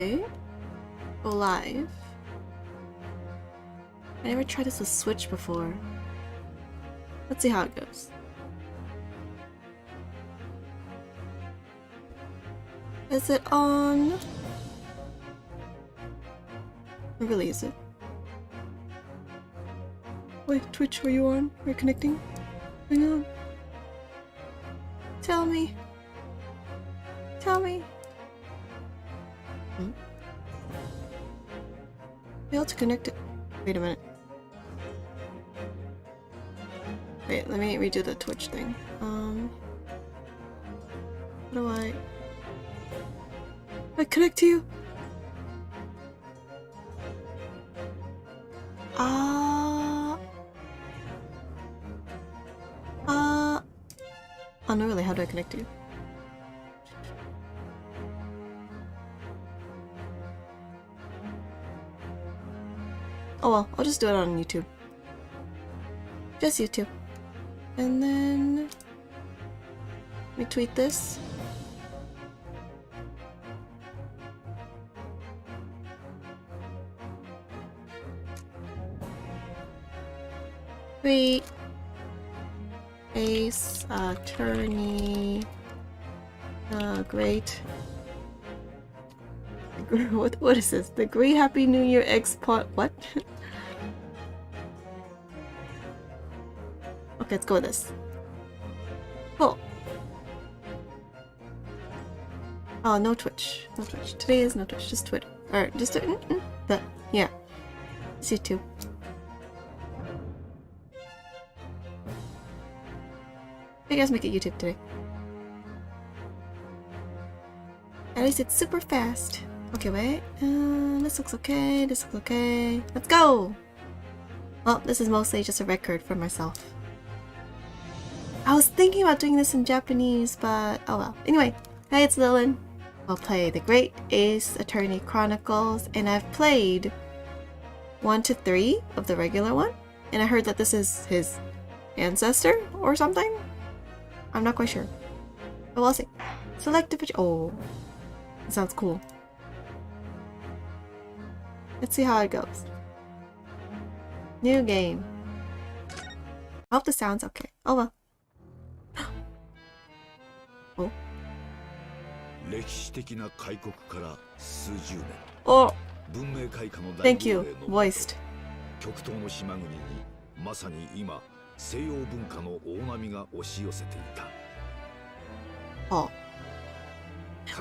Okay. Go live. I never tried this with Switch before. Let's see how it goes. Is it on? Or really is it? Wait, Twitch, are you on? Are you connecting? Hang on. Tell me. Tell me. Failed to connect it. Wait a minute. Wait, let me redo the Twitch thing. How do I connect to you? Oh no, really, how do I connect to you? Oh well, I'll just do it on YouTube. Just YouTube. And then let me tweet this. Tweet Ace Attorney Great. What is this? The Great Happy New Year X-Pot what? Okay, let's go with this. Cool. Oh, no Twitch. No Twitch. Today is no Twitch, just Twitter. Or just yeah. It's YouTube. You guys make it YouTube today. At least it's super fast. Okay, wait. This looks okay. This looks okay. Let's go! Well, this is mostly just a record for myself. I was thinking about doing this in Japanese, but oh well. Anyway, hey, it's Lillin. I'll play the Great Ace Attorney Chronicles, and I've played 1 to 3 of the regular one, and I heard that this is his ancestor or something? I'm not quite sure. But we'll see. Select a picture. Oh, that sounds cool. Let's see how it goes. New game. I hope the sound's okay. Oh well. Oh. Oh. Thank you. Voiced. 西洋文化の大波が押し寄せていた。 Oh.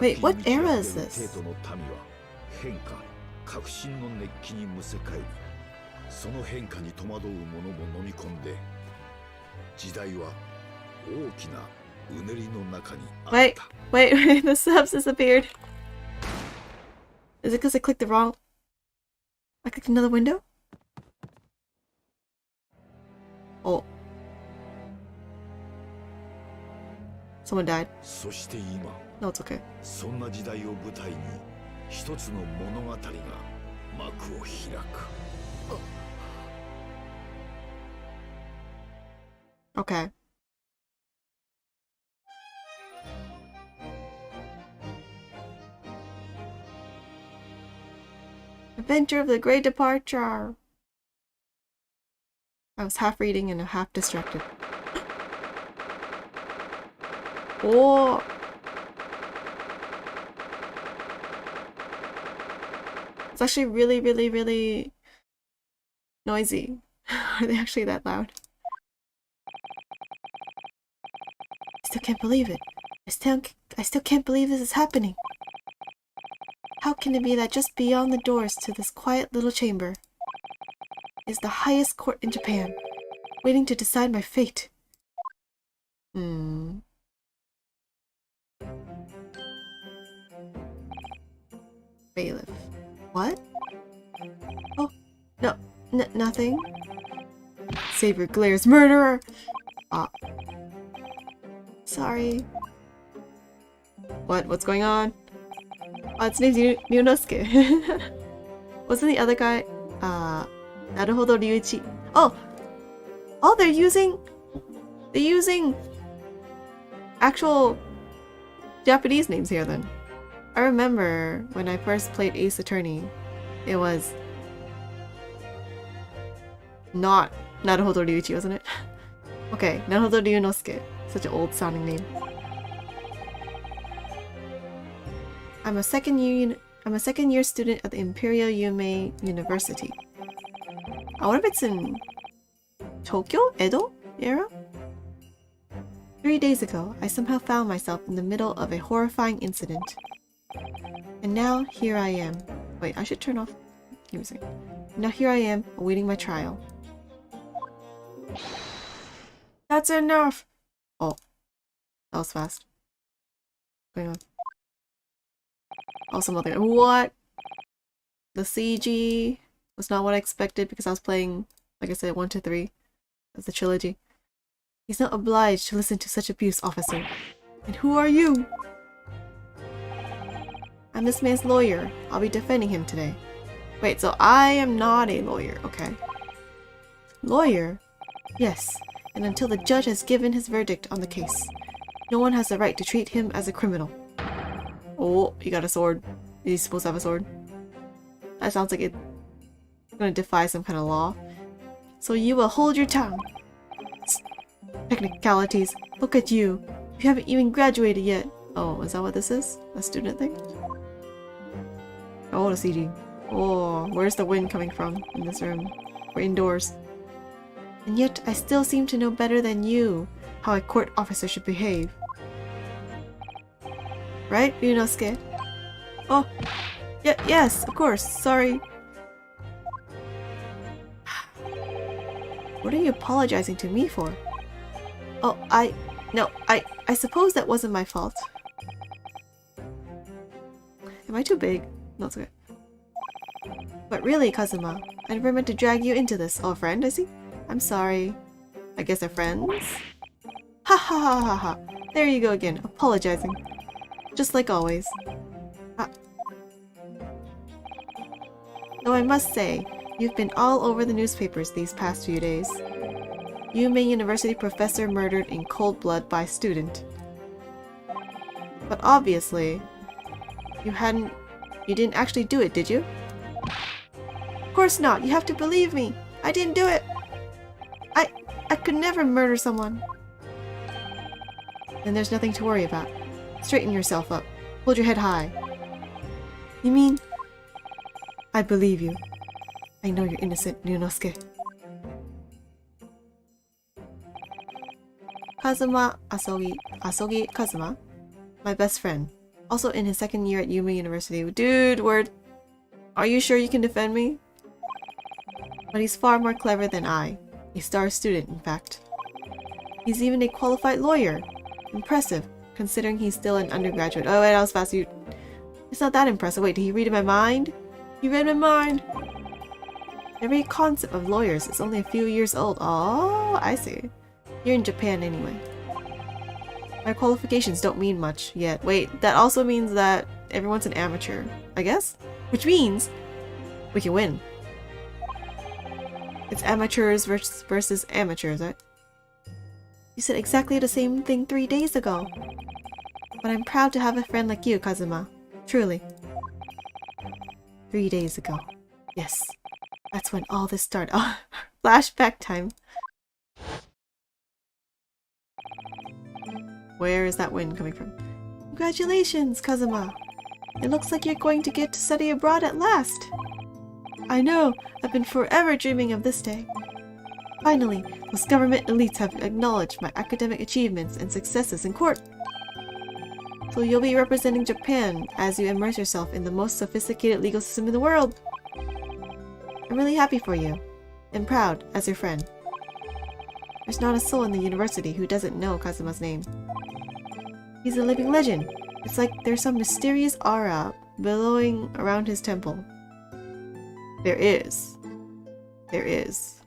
Wait, what era is this? 帝都の民は変化、革新の熱気にむせ返り、その変化に戸惑う者も飲み込んで、時代は大きなうねりの中にあった。Wait, the subs disappeared. Is it because I clicked the wrong? I clicked another window? Oh. Someone died. No, it's okay. そんな時代を舞台に一つの物語が幕を開く。Okay. Adventure of the Great Departure. I was half reading and half distracted. Oh! It's actually really noisy. Are they actually that loud? I still can't believe it. I still can't believe this is happening. How can it be that just beyond the doors to this quiet little chamber is the highest court in Japan, waiting to decide my fate? Bailiff. What? Oh, no, nothing. Saber glares, murderer! Sorry. What's going on? Oh, its name's Ryunosuke. Wasn't the other guy, Naruhodo Ryuichi. Oh, they're using actual Japanese names here then. I remember when I first played Ace Attorney, it was not Naruhodo Ryuichi, wasn't it? Okay, Naruhodo Ryunosuke. Such an old sounding name. I'm a second year student at the Imperial Yume University. What if it's in Tokyo? Edo era? 3 days ago, I somehow found myself in the middle of a horrifying incident. And now, here I am. Wait, I should turn off... Give me a second. Now here I am, awaiting my trial. That's enough! Oh. That was fast. What's going on? Also nothing. What? The CG was not what I expected because I was playing, like I said, 1 to 3. That's the trilogy. He's not obliged to listen to such abuse, officer. And who are you? I'm this man's lawyer. I'll be defending him today. Wait, so I am not a lawyer, okay. Lawyer? Yes, and until the judge has given his verdict on the case, no one has the right to treat him as a criminal. Oh, he got a sword. Is he supposed to have a sword? That sounds like it's gonna defy some kind of law. So you will hold your tongue. Technicalities. Look at you. You haven't even graduated yet. Oh, is that what this is? A student thing? Oh, the CG. Oh, where's the wind coming from in this room? We're indoors. And yet, I still seem to know better than you how a court officer should behave. Right, Ryunosuke? Oh, yes, of course, sorry. What are you apologizing to me for? Oh, I suppose that wasn't my fault. Am I too big? No, it's okay. But really, Kazuma, I never meant to drag you into this. Oh, a friend, I see? I'm sorry. I guess they're friends? Ha ha ha ha ha. There you go again, apologizing. Just like always. Though I must say, you've been all over the newspapers these past few days. Yume University professor murdered in cold blood by student. But obviously, you didn't actually do it, did you? Of course not, you have to believe me! I didn't do it! I could never murder someone. Then there's nothing to worry about. Straighten yourself up. Hold your head high. You mean... I believe you. I know you're innocent, Ryunosuke. Kazuma Asogi Kazuma, my best friend, also in his second year at Yume University. Dude, word. Are you sure you can defend me? But he's far more clever than I. A star student, in fact. He's even a qualified lawyer. Impressive, considering he's still an undergraduate. Oh wait, that was fast. It's not that impressive. Wait, did he read my mind? He read my mind! The very concept of lawyers is only a few years old. Oh, I see. You're in Japan anyway. My qualifications don't mean much yet. Wait, that also means that everyone's an amateur, I guess? Which means we can win. It's amateurs versus amateurs, right? You said exactly the same thing 3 days ago. But I'm proud to have a friend like you, Kazuma. Truly. 3 days ago. Yes. That's when all this started. Oh, flashback time. Where is that wind coming from? Congratulations, Kazuma! It looks like you're going to get to study abroad at last! I know! I've been forever dreaming of this day. Finally, those government elites have acknowledged my academic achievements and successes in court. So you'll be representing Japan as you immerse yourself in the most sophisticated legal system in the world. I'm really happy for you, and proud as your friend. There's not a soul in the university who doesn't know Kazuma's name. He's a living legend. It's like there's some mysterious aura billowing around his temple. There is. There is.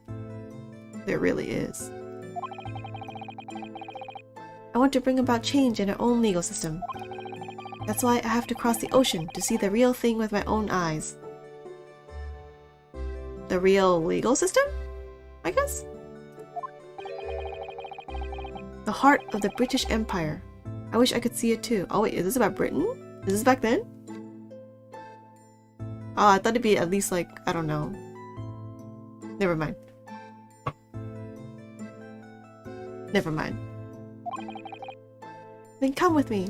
There really is. I want to bring about change in our own legal system. That's why I have to cross the ocean to see the real thing with my own eyes. The real legal system? I guess? The heart of the British Empire. I wish I could see it too. Oh wait, is this about Britain? Is this back then? Oh, I thought it'd be at least like, I don't know. Never mind. Never mind. Then come with me.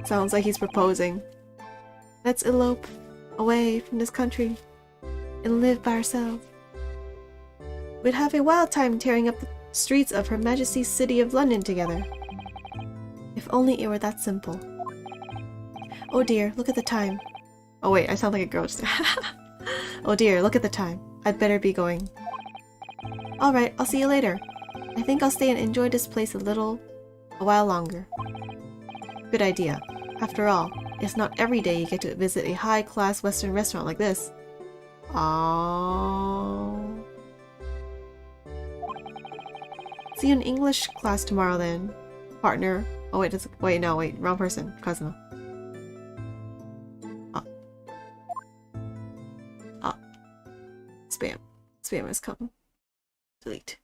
Sounds like he's proposing. Let's elope away from this country and live by ourselves. We'd have a wild time tearing up the streets of Her Majesty's City of London together. If only it were that simple. Oh dear, look at the time. Oh wait, I sound like a girl just Oh dear, look at the time. I'd better be going. Alright, I'll see you later. I think I'll stay and enjoy this place a while longer. Good idea. After all, it's not every day you get to visit a high-class Western restaurant like this. Aww. See you in English class tomorrow then, partner. Oh wait, wait, wrong person. Kazuma. Spam. Spam has come. Delete.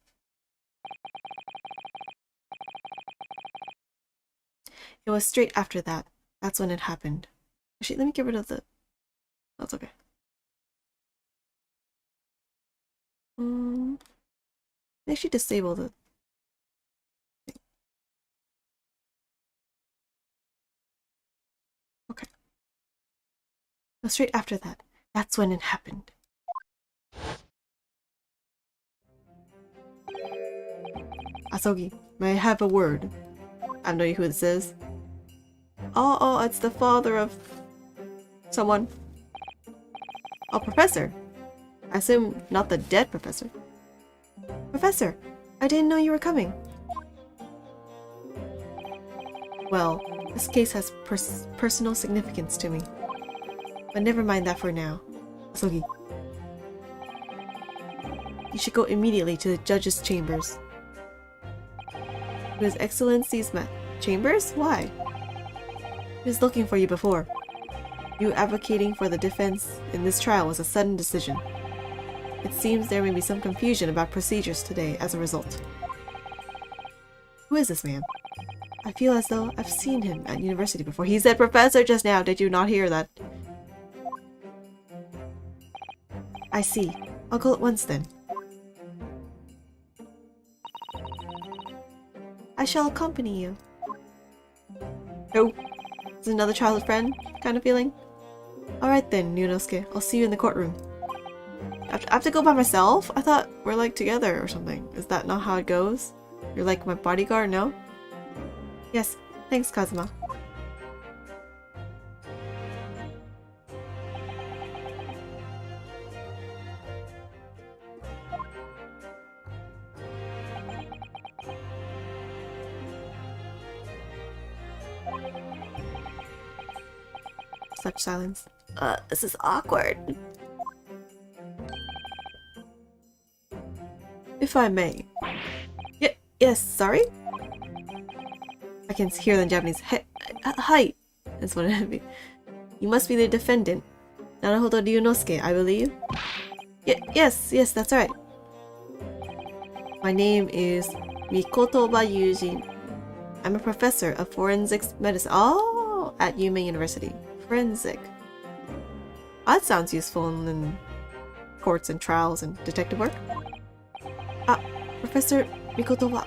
It was straight after that. That's when it happened. Actually, let me get rid of the... That's okay. Actually disable the... Okay. It was straight after that. That's when it happened. Asogi, may I have a word? I have no idea who this is. Oh, it's the father of... someone. Oh, Professor. I assume not the dead Professor. Professor, I didn't know you were coming. Well, this case has personal significance to me. But never mind that for now. Asogi. You should go immediately to the judge's chambers. To His Excellency's chambers? Why? He was looking for you before. You advocating for the defense in this trial was a sudden decision. It seems there may be some confusion about procedures today as a result. Who is this man? I feel as though I've seen him at university before. He said professor just now. Did you not hear that? I see. I'll go at once then. I shall accompany you. Oh, is it another childhood friend kind of feeling? Alright then, Ryunosuke. I'll see you in the courtroom. I have to go by myself? I thought we're like together or something. Is that not how it goes? You're like my bodyguard, no? Yes, thanks Kazuma. Such silence. This is awkward. If I may. Yes, sorry? I can hear the Japanese. Hi! That's what it would be. You must be the defendant. Naruhodo Ryunosuke, I believe? Yes, that's right. My name is Mikotoba Yujin. I'm a professor of forensics medicine. Oh, at Yume University. Forensic. That sounds useful in courts and trials and detective work. Professor Mikotoba.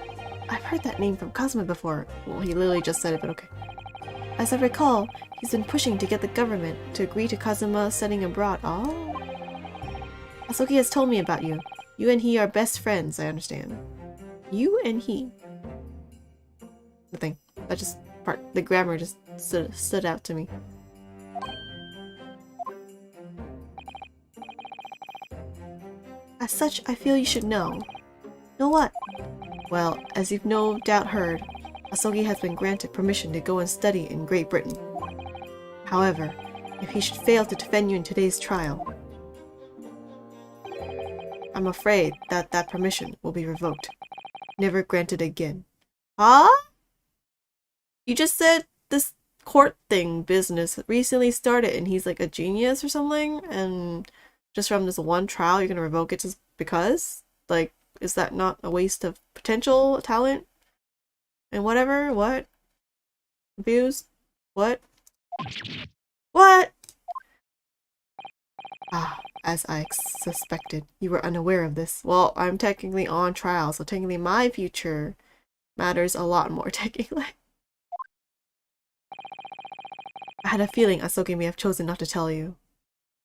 I've heard that name from Kazuma before. Well, he literally just said it, but okay. As I recall, he's been pushing to get the government to agree to Kazuma studying abroad. Oh. Asogi has told me about you. You and he are best friends, I understand. You and he. Nothing. That just the grammar just stood out to me. As such, I feel you should know. Know what? Well, as you've no doubt heard, Asogi has been granted permission to go and study in Great Britain. However, if he should fail to defend you in today's trial, I'm afraid that that permission will be revoked. Never granted again. Huh? You just said this court thing business recently started and he's like a genius or something, and just from this one trial you're gonna revoke it just because? Like, is that not a waste of potential talent? And whatever? What? Confused? What? What? as I suspected. You were unaware of this. Well, I'm technically on trial, so technically my future matters a lot more, technically. I had a feeling Asogi may have chosen not to tell you.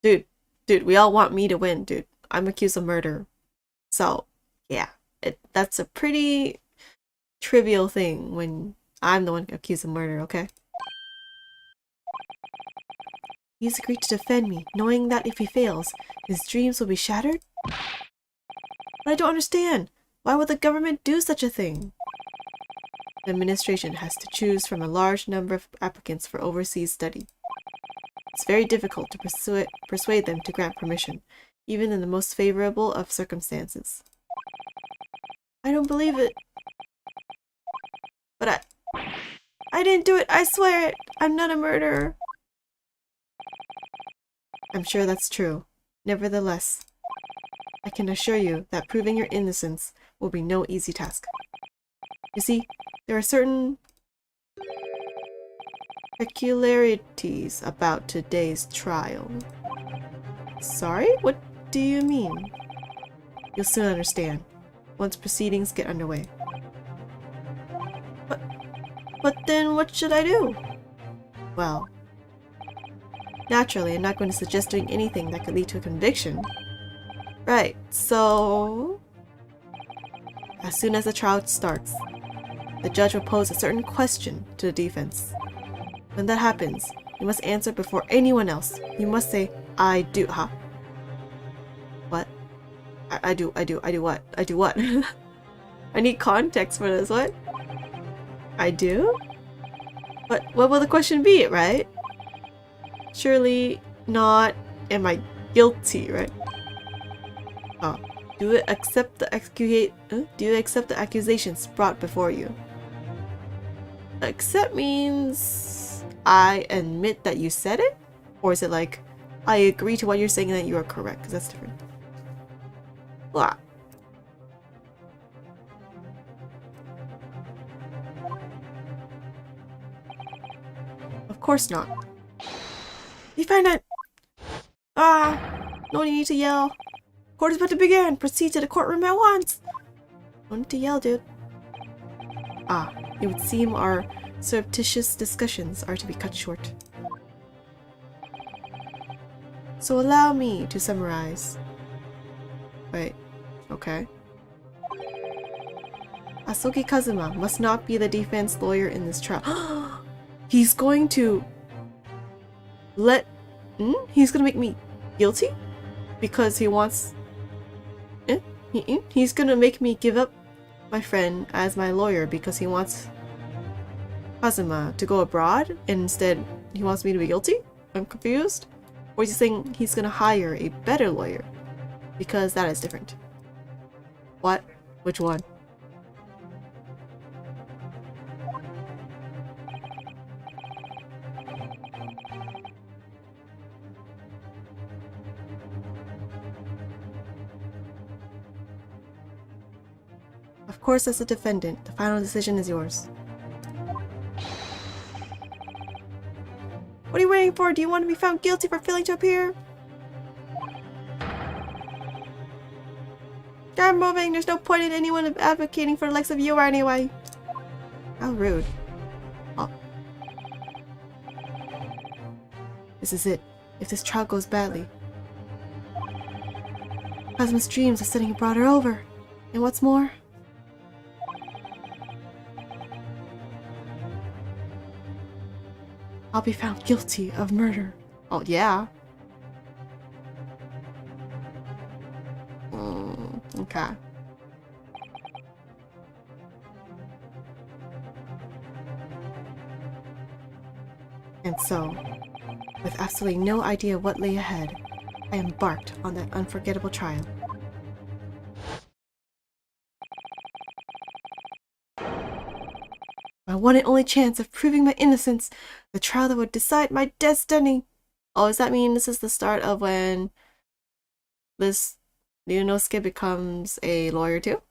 Dude, we all want me to win, dude. I'm accused of murder. So, yeah. That's a pretty trivial thing when I'm the one accused of murder, okay? He's agreed to defend me, knowing that if he fails, his dreams will be shattered? But I don't understand. Why would the government do such a thing? The administration has to choose from a large number of applicants for overseas study. It's very difficult to persuade them to grant permission, even in the most favorable of circumstances. I don't believe it. But I didn't do it, I swear it! I'm not a murderer. I'm sure that's true. Nevertheless, I can assure you that proving your innocence will be no easy task. You see, there are certain peculiarities about today's trial. Sorry? What do you mean? You'll soon understand, once proceedings get underway. But then what should I do? Well, naturally, I'm not going to suggest doing anything that could lead to a conviction. Right, so... As soon as the trial starts, the judge will pose a certain question to the defense. When that happens, you must answer before anyone else. You must say, I do, huh? What? I do what? I do what? I need context for this, what? I do? But what will the question be, right? Surely not, am I guilty, right? Oh, do you accept the accusations brought before you? Accept means I admit that you said it? Or is it like, I agree to what you're saying and that you are correct? Because that's different. Blah. Of course not. Defendant! Ah! No need to yell. Court is about to begin. Proceed to the courtroom at once. No need to yell, dude. Ah, it would seem our surreptitious discussions are to be cut short. So allow me to summarize. Wait, okay. Asogi Kazuma must not be the defense lawyer in this trial. He's going to he's gonna make me guilty? Because he wants... He's gonna make me give up my friend as my lawyer because he wants Kazuma to go abroad and instead he wants me to be guilty? I'm confused. Or is he saying he's gonna hire a better lawyer? Because that is different. What? Which one? Of course, as a defendant, the final decision is yours. What are you waiting for? Do you want to be found guilty for failing to appear? Get moving! There's no point in anyone advocating for the likes of you anyway. How rude. Oh. This is it. If this trial goes badly, Kazuma's dreams of studying abroad are over. And what's more, I'll be found guilty of murder. Oh, yeah. Okay. And so, with absolutely no idea what lay ahead, I embarked on that unforgettable trial. My one and only chance of proving my innocence, the trial that would decide my destiny. Oh, does that mean this is the start of when this Ryunosuke becomes a lawyer too?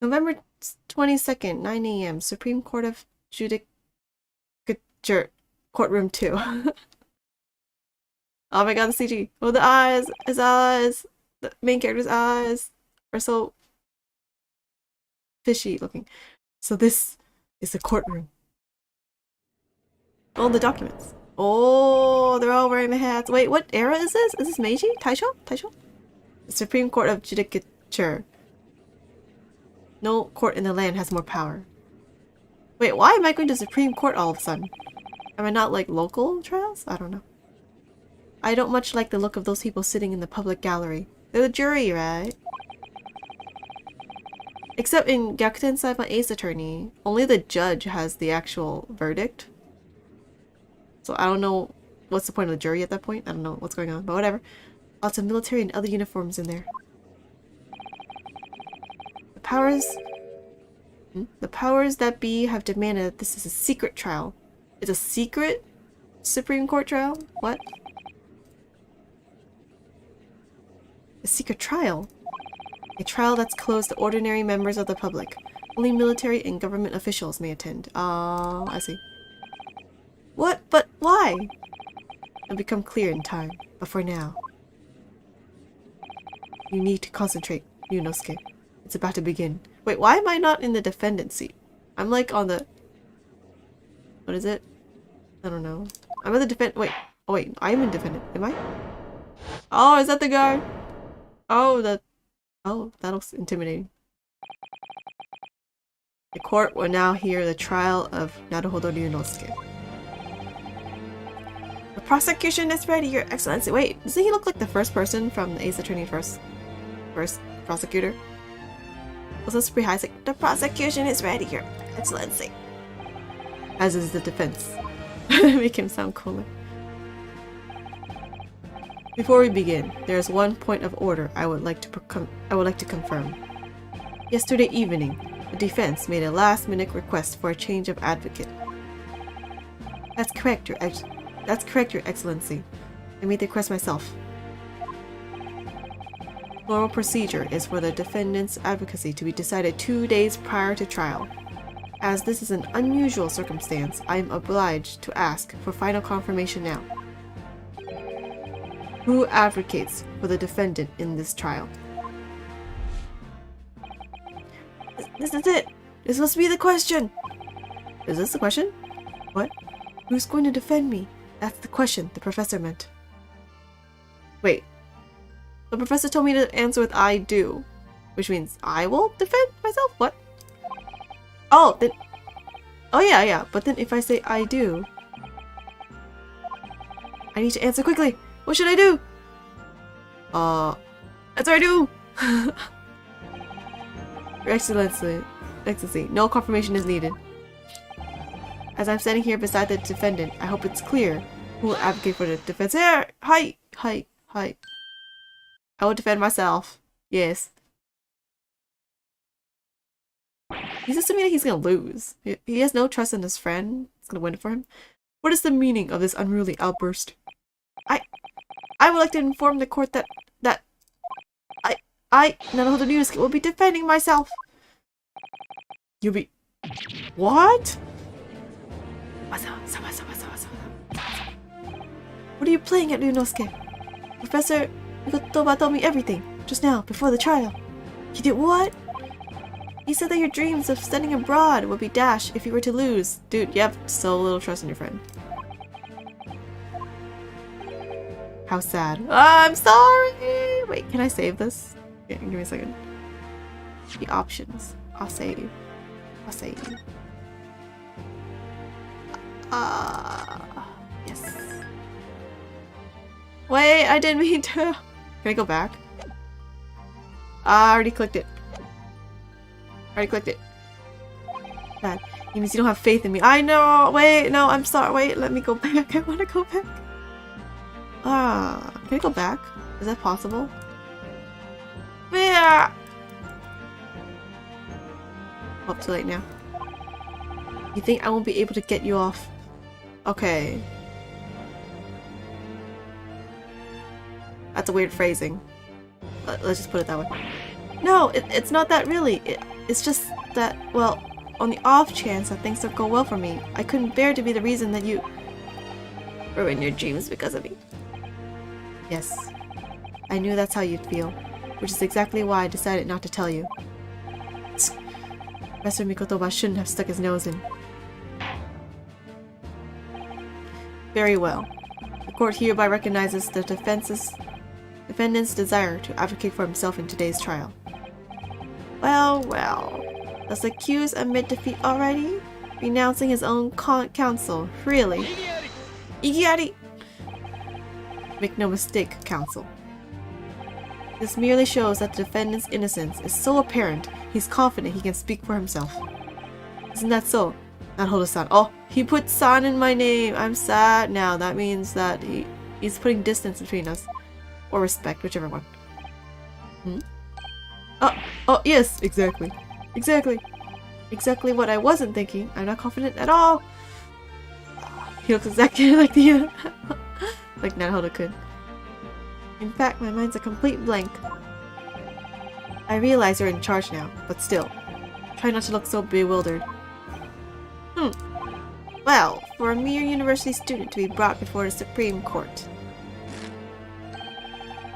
November 22nd, 9 a.m. Supreme Court of Judicature, Courtroom 2. Oh my god, the CG. Oh, the eyes! His eyes! The main character's eyes are so fishy looking. So this is the courtroom. Oh, the documents. Oh, they're all wearing the hats. Wait, what era is this? Is this Meiji? Taisho? Taisho? The Supreme Court of Judicature. No court in the land has more power. Wait, why am I going to Supreme Court all of a sudden? Am I not like local trials? I don't know. I don't much like the look of those people sitting in the public gallery. They're the jury, right? Except in Gyakuten Saiban Ace Attorney, only the judge has the actual verdict. So I don't know what's the point of the jury at that point. I don't know what's going on, but whatever. Lots of military and other uniforms in there. The powers that be have demanded that this is a secret trial. It's a secret Supreme Court trial? What? A secret trial? A trial that's closed to ordinary members of the public. Only military and government officials may attend. Oh, I see. What? But why? It'll become clear in time. But for now, you need to concentrate, Ryunosuke. It's about to begin. Wait, why am I not in the defendant seat? I'm like on the... What is it? I don't know. I'm in the defend... Wait. Oh wait, I am in defendant. Am I? Oh, is that the guard? Oh, that... Oh, that looks intimidating. The court will now hear the trial of Naruhodo Ryunosuke. The prosecution is ready, Your Excellency. Wait, doesn't he look like the first person from the Ace Attorney first prosecutor? Also, it's pretty high. It's like, the prosecution is ready, Your Excellency. As is the defense. Make him sound cooler. Before we begin, there is one point of order I would like to confirm. Yesterday evening, the defense made a last-minute request for a change of advocate. That's correct, Your Excellency. I made the request myself. Normal procedure is for the defendant's advocacy to be decided 2 days prior to trial. As this is an unusual circumstance, I am obliged to ask for final confirmation now. Who advocates for the defendant in this trial? This is it! This must be the question! Is this the question? What? Who's going to defend me? That's the question the professor meant. Wait. The professor told me to answer with I do. Which means I will defend myself? What? Oh, then... Oh yeah. But then if I say I do... I need to answer quickly! What should I do? That's what I do! Your Excellency, no confirmation is needed. As I'm standing here beside the defendant, I hope it's clear who will advocate for the defense. Here! Hi! I will defend myself. Yes. He's assuming that he's gonna lose. He has no trust in his friend. It's gonna win it for him. What is the meaning of this unruly outburst? I would like to inform the court that Naruhodo Ryunosuke, will be defending myself. You'll be... What? What are you playing at, Ryunosuke? Professor Mikotoba told me everything, just now, before the trial. He did what? He said that your dreams of studying abroad would be dashed if you were to lose. Dude, you have so little trust in your friend. How sad. I'm sorry! Wait, can I save this? Yeah, give me a second. The options. I'll save. Yes. Wait, I didn't mean to. Can I go back? I already clicked it. Bad. It means you don't have faith in me. I know! Wait, no, I'm sorry. Wait, let me go back. I want to go back. Can I go back? Is that possible? Yeah. Oh, too late now. You think I won't be able to get you off? Okay. That's a weird phrasing. Let's just put it that way. No, it's not that really. It's just that, well, on the off chance that things don't go well for me, I couldn't bear to be the reason that you ruin your dreams because of me. Yes, I knew that's how you'd feel, which is exactly why I decided not to tell you. Professor Mikotoba shouldn't have stuck his nose in. Very well. The court hereby recognizes the defendant's desire to advocate for himself in today's trial. Well, well. Does the accused admit defeat already? Renouncing his own counsel. Really? Igiari! Make no mistake, counsel. This merely shows that the defendant's innocence is so apparent, he's confident he can speak for himself. Isn't that so? Naruhodo-san. Oh, he put san in my name. I'm sad now. That means that he's putting distance between us. Or respect, whichever one. Oh, yes, exactly. Exactly what I wasn't thinking. I'm not confident at all. He looks exactly like the like Naruhodo-kun. In fact, my mind's a complete blank. I realize you're in charge now, but still, try not to look so bewildered. Well, for a mere university student to be brought before the Supreme Court,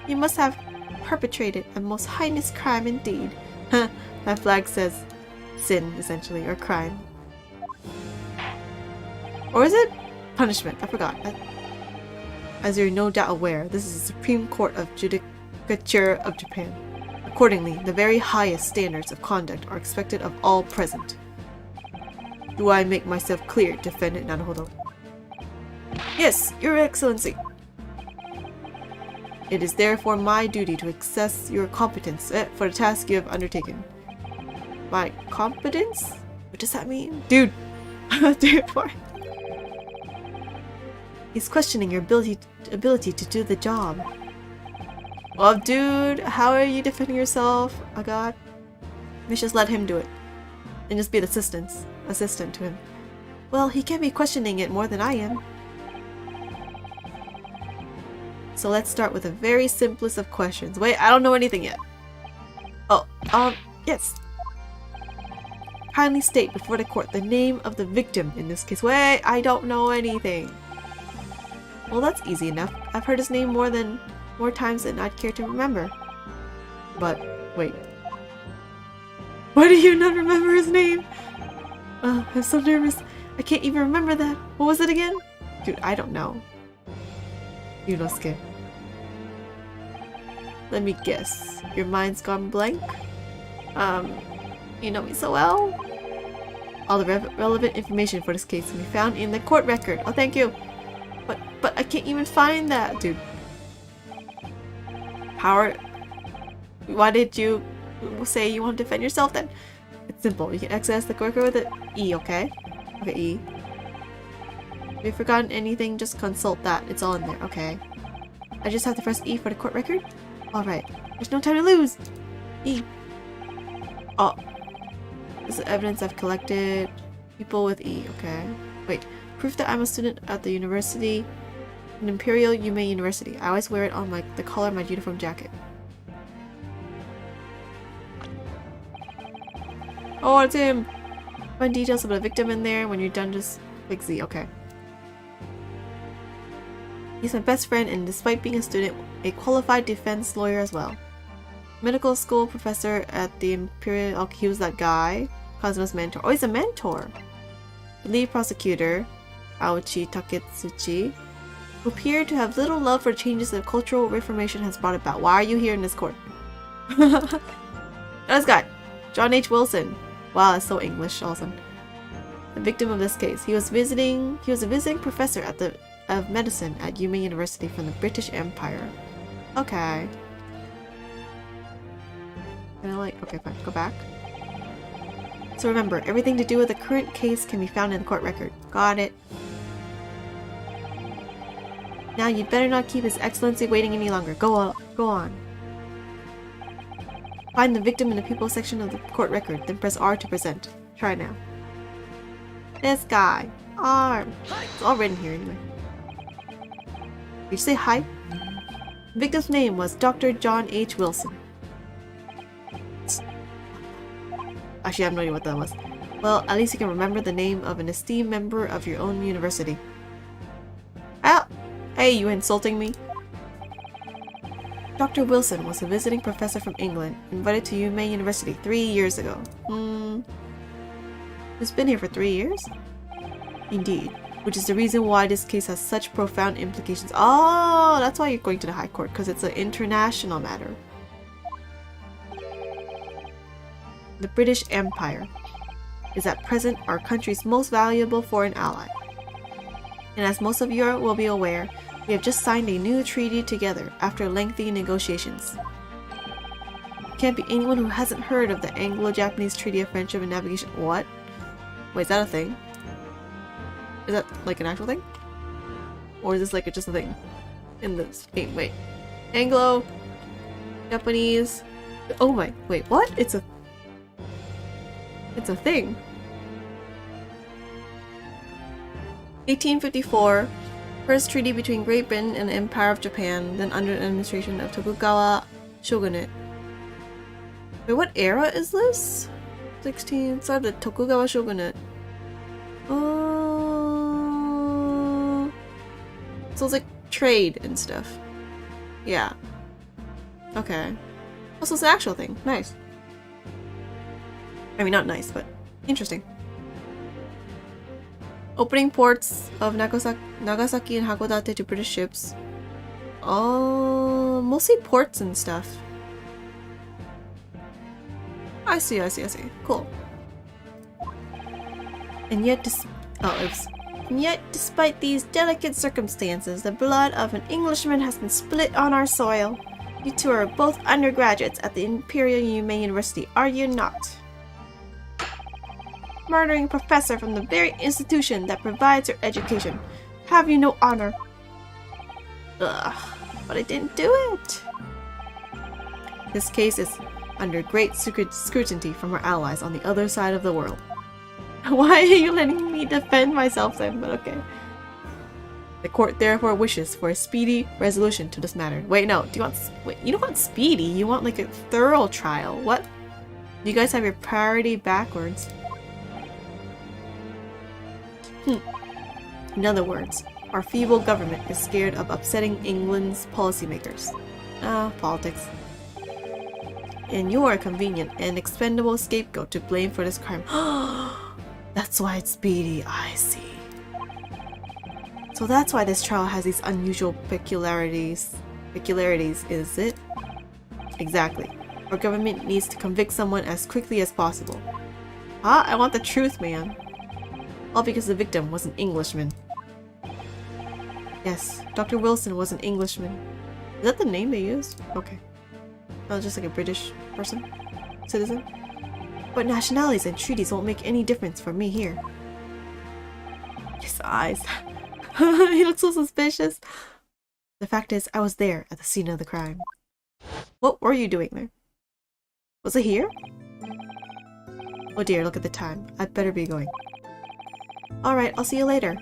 you must have perpetrated a most heinous crime indeed. That flag says sin, essentially, or crime. Or is it punishment? I forgot. As you're no doubt aware, this is the Supreme Court of Judicature of Japan. Accordingly, the very highest standards of conduct are expected of all present. Do I make myself clear, Defendant Naruhodo? Yes, Your Excellency. It is therefore my duty to assess your competence for the task you have undertaken. My competence? What does that mean? Dude! Therefore, he's questioning your ability to do the job. Well, dude, how are you defending yourself? Oh god. We should just let him do it. And just be the assistant to him. Well, he can't be questioning it more than I am. So let's start with the very simplest of questions. Wait, I don't know anything yet. Oh, yes. Kindly state before the court the name of the victim in this case. Wait, I don't know anything. Well, that's easy enough. I've heard his name more times than I'd care to remember. But, wait. Why do you not remember his name? I'm so nervous. I can't even remember that. What was it again? Dude, I don't know. Yunosuke. Let me guess. Your mind's gone blank? You know me so well? All the relevant information for this case can be found in the court record. Oh, thank you. But I can't even find that, dude. Howard, why did you say you want to defend yourself then? It's simple. You can access the court record with an E, okay? Okay, E. If you've forgotten anything, just consult that. It's all in there. Okay. I just have to press E for the court record? Alright. There's no time to lose! E. Oh. This is evidence I've collected. People with E. Okay. Wait. Proof that I'm a student at the university. An Imperial Yume University. I always wear it on the collar of my uniform jacket. Oh, it's him! Find details about the victim in there. When you're done, just click Z. Okay. He's my best friend, and despite being a student, a qualified defense lawyer as well. Medical school professor at the Imperial. Oh, he was that guy. Kazuma's mentor. Oh, he's a mentor! The lead prosecutor, Aochi Taketsuchi, who appeared to have little love for changes that cultural reformation has brought about. Why are you here in this court? This guy, John H. Wilson. Wow, that's so English, awesome. The victim of this case. He was a visiting professor of medicine at Yume University from the British Empire. Okay. Okay, fine. Go back. So remember, everything to do with the current case can be found in the court record. Got it. Now you'd better not keep His Excellency waiting any longer. Go on. Find the victim in the people section of the court record, then press R to present. Try now. This guy. R. It's all written here anyway. Did you say hi? The victim's name was Dr. John H. Wilson. I Actually, I have no idea what that was. Well, at least you can remember the name of an esteemed member of your own university. Ah! Hey, you insulting me? Dr. Wilson was a visiting professor from England, invited to Yumei University 3 years ago. He's been here for 3 years? Indeed. Which is the reason why this case has such profound implications. Oh, that's why you're going to the High Court, because it's an international matter. The British Empire is at present our country's most valuable foreign ally. And as most of Europe will be aware, we have just signed a new treaty together after lengthy negotiations. Can't be anyone who hasn't heard of the Anglo-Japanese Treaty of Friendship and Navigation. What? Wait, is that a thing? Is that like an actual thing? Or is this like just a thing in this game? Wait. Anglo-Japanese. Oh my. Wait, what? It's a thing. 1854. First treaty between Great Britain and the Empire of Japan, then under the administration of Tokugawa shogunate. Wait, what era is this? 16. Start the Tokugawa shogunate. Oh. So it's like trade and stuff. Yeah. Okay. Also, it's an actual thing. Nice. I mean, not nice, but interesting. Opening ports of Nagasaki and Hakodate to British ships. Oh, mostly ports and stuff. I see. Cool. And yet, despite these delicate circumstances, the blood of an Englishman has been spilt on our soil. You two are both undergraduates at the Imperial Yumei University, are you not? Murdering a professor from the very institution that provides your education. Have you no honor? Ugh, but I didn't do it. This case is under great scrutiny from our allies on the other side of the world. Why are you letting me defend myself then? But okay. The court therefore wishes for a speedy resolution to this matter. Wait, no. You don't want speedy. You want like a thorough trial. What? You guys have your priority backwards. In other words, our feeble government is scared of upsetting England's policymakers. Politics. And you are a convenient and expendable scapegoat to blame for this crime. That's why it's speedy, I see. So that's why this trial has these unusual peculiarities, is it? Exactly. Our government needs to convict someone as quickly as possible. I want the truth, man. All because the victim was an Englishman. Yes, Dr. Wilson was an Englishman. Is that the name they used? Okay. Not just like a British person? Citizen? But nationalities and treaties won't make any difference for me here. His eyes. He looks so suspicious. The fact is, I was there at the scene of the crime. What were you doing there? Was it here? Oh dear, look at the time. I'd better be going. Alright, I'll see you later.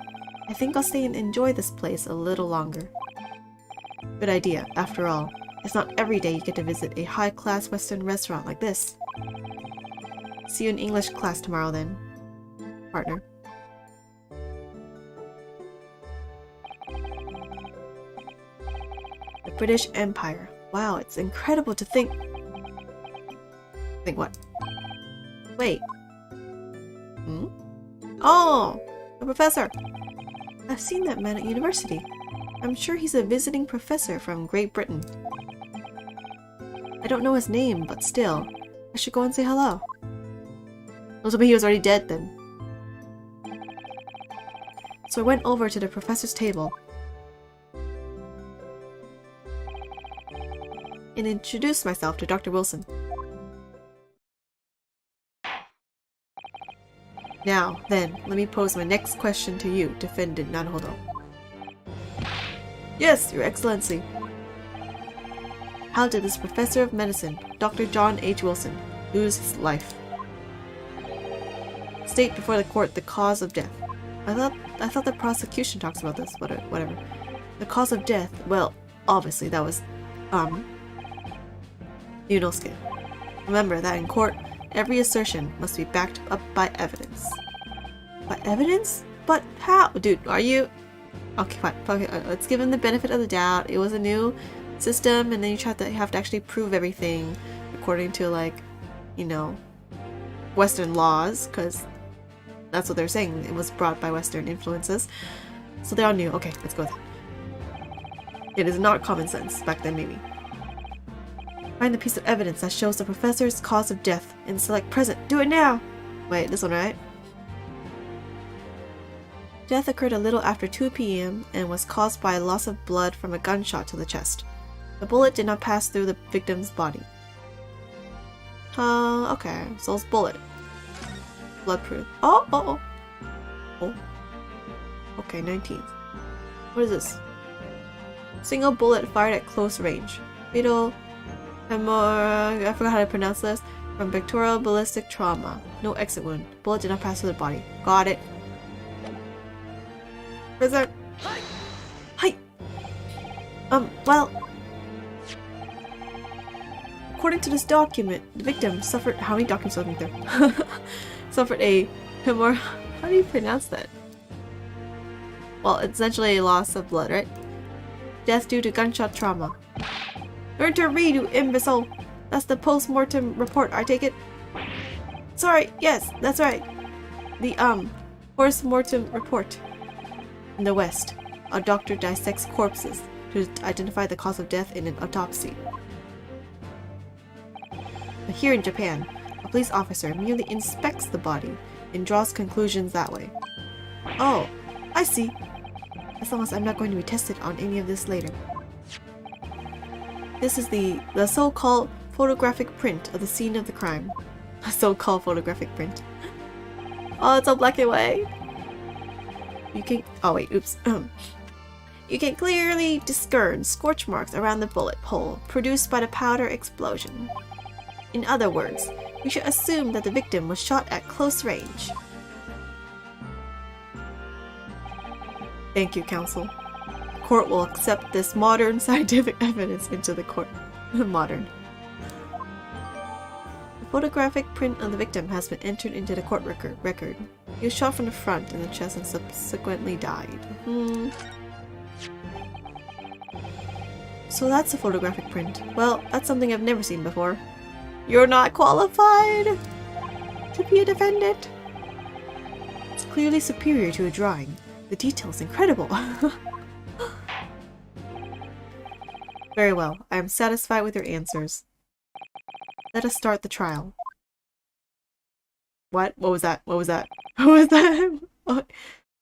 I think I'll stay and enjoy this place a little longer. Good idea, after all. It's not every day you get to visit a high-class Western restaurant like this. See you in English class tomorrow then, partner. The British Empire. Wow, it's incredible to think... Think what? Wait. Oh! A professor! I've seen that man at university. I'm sure he's a visiting professor from Great Britain. I don't know his name, but still, I should go and say hello. Don't tell me he was already dead then. So I went over to the professor's table and introduced myself to Dr. Wilson. Now, then, let me pose my next question to you, Defendant Naruhodo. Yes, Your Excellency. How did this professor of medicine, Dr. John H. Wilson, lose his life? State before the court the cause of death. I thought the prosecution talks about this, but whatever. The cause of death, well, obviously that was, Yunosuke. Remember that in court, Every assertion must be backed up by evidence. By evidence? But how? Dude, are you... Okay, fine. Okay, let's give him the benefit of the doubt. It was a new system, and then you have to actually prove everything according to, like, you know, Western laws, because that's what they're saying. It was brought by Western influences. So they all knew. Okay, let's go with it. It is not common sense. Back then, maybe. Find the piece of evidence that shows the professor's cause of death and select present. Do it now! Wait, this one, right? Death occurred a little after 2 p.m. and was caused by a loss of blood from a gunshot to the chest. The bullet did not pass through the victim's body. Okay. So it's bullet. Bloodproof. Oh! Okay, 19th. What is this? Single bullet fired at close range. Fatal... I forgot how to pronounce this. From pectoral ballistic trauma. No exit wound. Bullet did not pass through the body. Got it. Present. Hi. Well... According to this document, the victim suffered... How many documents are there? Suffered a hemorrhage... How do you pronounce that? Well, it's essentially a loss of blood, right? Death due to gunshot trauma. Learn to read, you imbecile! That's the post-mortem report, I take it? Sorry, yes, that's right. The, post-mortem report. In the West, a doctor dissects corpses to identify the cause of death in an autopsy. But here in Japan, a police officer merely inspects the body and draws conclusions that way. Oh, I see. As long as I'm not going to be tested on any of this later. This is the so-called photographic print of the scene of the crime. A so-called photographic print. Oh, it's all black and white. You can... Oh, wait, oops. You can clearly discern scorch marks around the bullet hole produced by the powder explosion. In other words, we should assume that the victim was shot at close range. Thank you, counsel. The court will accept this modern scientific evidence into the court. Modern. The photographic print of the victim has been entered into the court record. He was shot from the front in the chest and subsequently died. So that's a photographic print. Well, that's something I've never seen before. You're not qualified to be a defendant. It's clearly superior to a drawing. The detail's incredible. Very well. I am satisfied with your answers. Let us start the trial. What? What was that? What was that? What was that?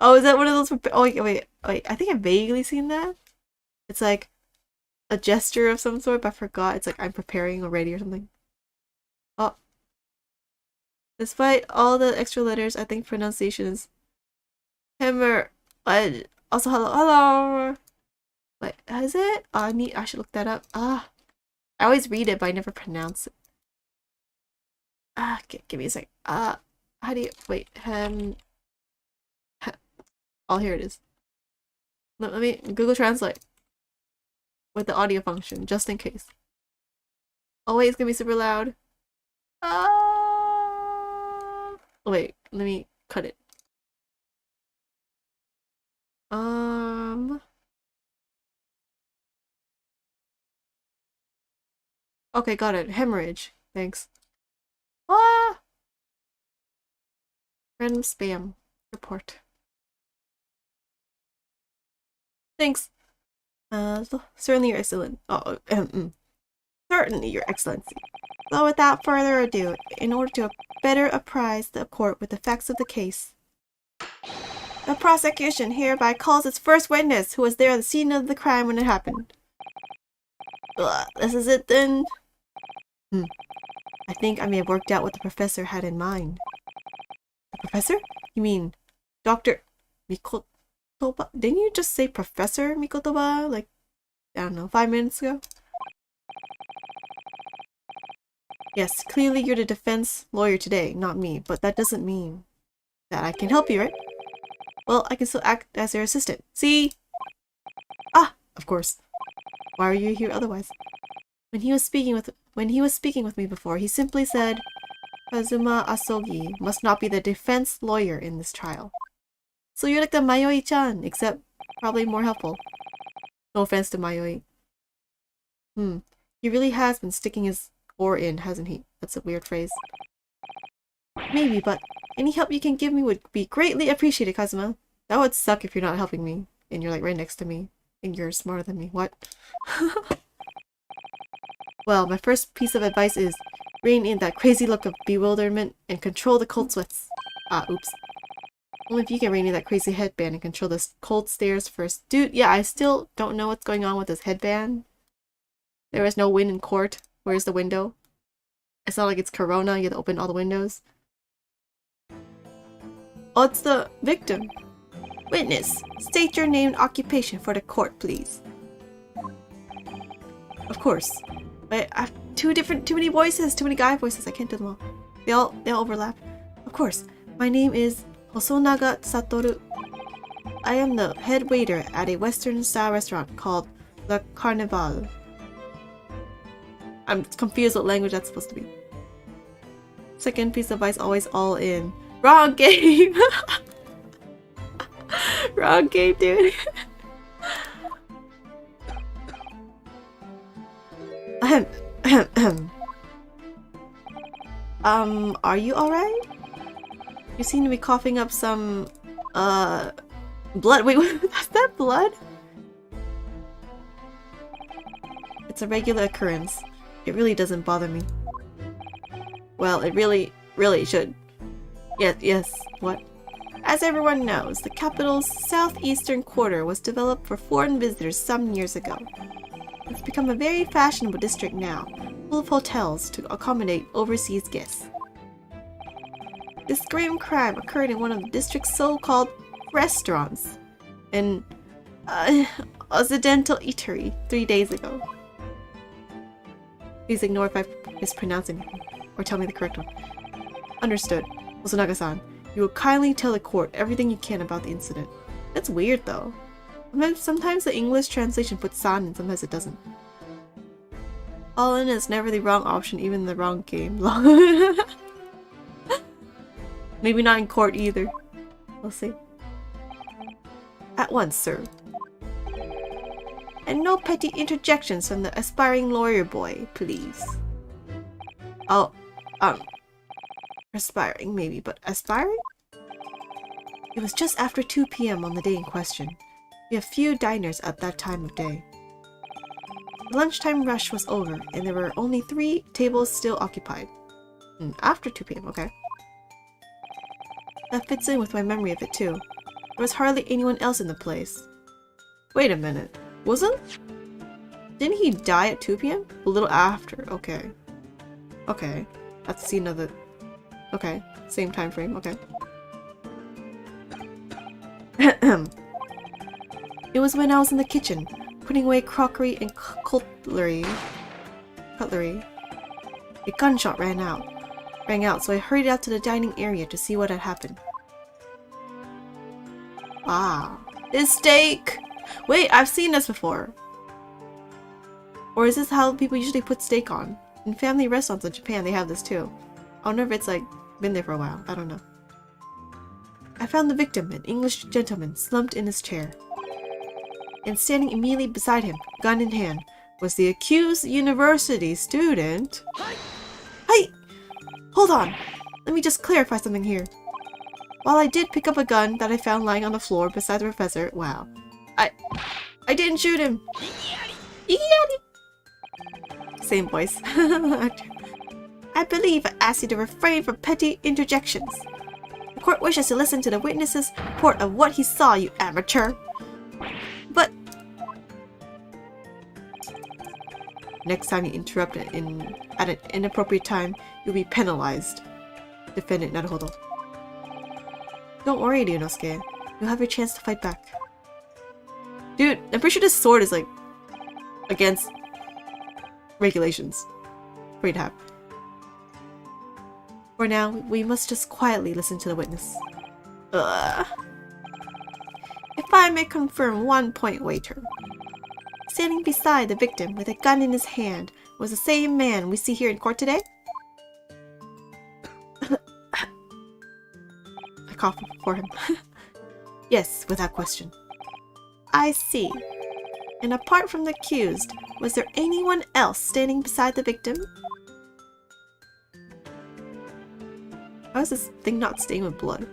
Oh, is that one of those... Oh, wait. I think I've vaguely seen that. It's like a gesture of some sort, but I forgot. It's like I'm preparing already or something. Oh. Despite all the extra letters, I think pronunciation is... Hammer. Also, hello. Wait, is it? I should look that up. I always read it, but I never pronounce it. Okay, give me a sec. How do you... Wait, oh, here it is. Let me Google Translate. With the audio function, just in case. Oh wait, it's gonna be super loud. Wait, let me cut it. Okay, got it. Hemorrhage. Thanks. Random spam report. Thanks. Certainly, Your Excellency. Certainly, Your Excellency. So, without further ado, in order to better apprise the court with the facts of the case, the prosecution hereby calls its first witness, who was there at the scene of the crime when it happened. This is it then. I think I may have worked out what the professor had in mind. The professor? You mean Dr. Mikotoba? Didn't you just say Professor Mikotoba, like, I don't know, 5 minutes ago? Yes, clearly you're the defense lawyer today, not me, but that doesn't mean that I can help you, right? Well, I can still act as your assistant. See? Of course. Why are you here otherwise? When he was speaking with me before, he simply said, Kazuma Asogi must not be the defense lawyer in this trial. So you're like the Mayoi-chan, except probably more helpful. No offense to Mayoi. He really has been sticking his oar in, hasn't he? That's a weird phrase. Maybe, but any help you can give me would be greatly appreciated, Kazuma. That would suck if you're not helping me, and you're like right next to me, and you're smarter than me. What? Well, my first piece of advice is rein in that crazy look of bewilderment and control the cold sweats. Oops. Only if you can rein in that crazy headband and control the cold stares first. Dude, yeah, I still don't know what's going on with this headband. There is no wind in court. Where's the window? It's not like it's Corona, you have to open all the windows. Oh, it's the victim. Witness, state your name and occupation for the court, please. Of course. But I have too many voices, too many guy voices, I can't do them all. They all overlap. Of course, my name is Hosonaga Satoru. I am the head waiter at a Western-style restaurant called Le Carnival. I'm confused what language that's supposed to be. Second piece of advice, always all in. Wrong game! Wrong game, dude. Are you alright? You seem to be coughing up some, blood. Wait, is that blood? It's a regular occurrence. It really doesn't bother me. Well, it really should. Yes, what? As everyone knows, the capital's southeastern quarter was developed for foreign visitors some years ago. It's become a very fashionable district now, full of hotels to accommodate overseas guests. This grim crime occurred in one of the district's so-called restaurants, an Occidental eatery, 3 days ago. Please ignore if I mispronounce anything, or tell me the correct one. Understood. Hosonaga-san, you will kindly tell the court everything you can about the incident. That's weird though. Sometimes the English translation puts san and sometimes it doesn't. All in is never the wrong option, even in the wrong game. Maybe not in court either. We'll see. At once, sir. And no petty interjections from the aspiring lawyer boy, please. Oh, aspiring maybe, but aspiring? It was just after 2 p.m. on the day in question. We have few diners at that time of day. The lunchtime rush was over, and there were only 3 tables still occupied. After 2 p.m., okay. That fits in with my memory of it too. There was hardly anyone else in the place. Wait a minute. Wasn't? Didn't he die at 2 p.m.? A little after, okay. Okay. That's the scene of the... Okay. Same time frame, okay. It was when I was in the kitchen, putting away crockery and cutlery. A gunshot rang out, so I hurried out to the dining area to see what had happened. Ah, his steak! Wait, I've seen this before. Or is this how people usually put steak on? In family restaurants in Japan, they have this too. I wonder if it's like been there for a while. I don't know. I found the victim, an English gentleman, slumped in his chair. And standing immediately beside him, gun in hand, was the accused university student. Hey! Hold on! Let me just clarify something here. While I did pick up a gun that I found lying on the floor beside the professor, wow. I didn't shoot him! Same voice. I believe I asked you to refrain from petty interjections. The court wishes to listen to the witness's report of what he saw, you amateur. But... Next time you interrupt at an inappropriate time, you'll be penalized. Defendant Naruhodo. Don't worry, Ryunosuke. You'll have your chance to fight back. Dude, I'm pretty sure this sword is like against regulations for you to have. For now, we must just quietly listen to the witness. Ugh. If I may confirm one point, waiter. Standing beside the victim with a gun in his hand was the same man we see here in court today? cough for him. Yes, without question. I see. And apart from the accused, was there anyone else standing beside the victim? How is this thing not stained with blood?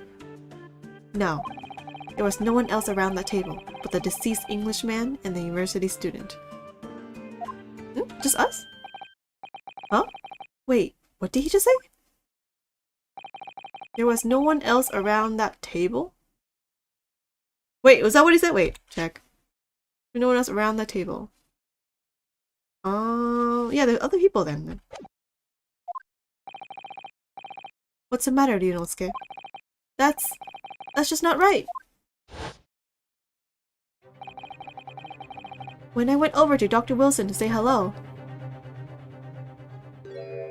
No. There was no one else around that table but the deceased Englishman and the university student. Just us? Huh? Wait, what did he just say? There was no one else around that table? Wait, was that what he said? Wait, check. No one else around that table. Yeah, there's other people then. What's the matter, Ryunosuke? That's just not right. When I went over to Dr. Wilson to say hello.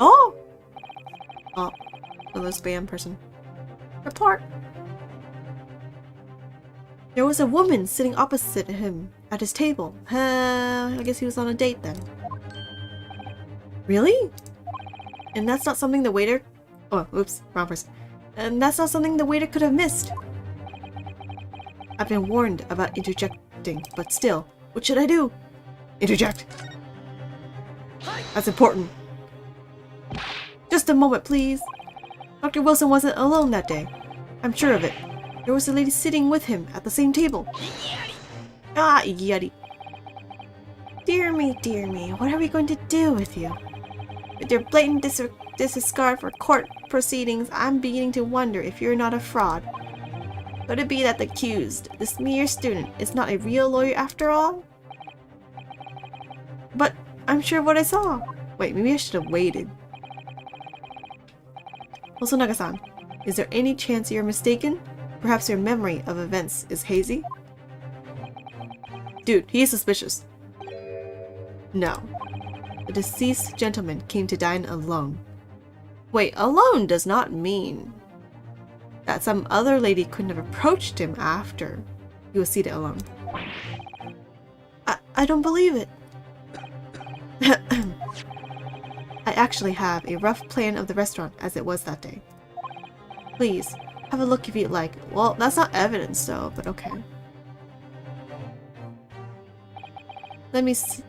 Oh! Oh, another spam person. Report. There was a woman sitting opposite him at his table. I guess he was on a date then. Really? And that's not something the waiter... Oh, oops, wrong person. And that's not something the waiter could have missed. I've been warned about interjecting, but still, what should I do? Interject. That's important. Just a moment, please. Dr. Wilson wasn't alone that day. I'm sure of it. There was a lady sitting with him at the same table. Ah, Igiyari. Dear me, what are we going to do with you? With your blatant disregard for court proceedings, I'm beginning to wonder if you're not a fraud. Could it be that the accused, this mere student, is not a real lawyer after all? But I'm sure of what I saw. Wait, maybe I should have waited. Hosonaga-san, is there any chance you're mistaken? Perhaps your memory of events is hazy? Dude, he's suspicious. No. The deceased gentleman came to dine alone. Wait, alone does not mean that some other lady couldn't have approached him after he was seated alone. I don't believe it. I actually have a rough plan of the restaurant as it was that day. Please, have a look if you'd like. Well, that's not evidence though, but okay. Let me see.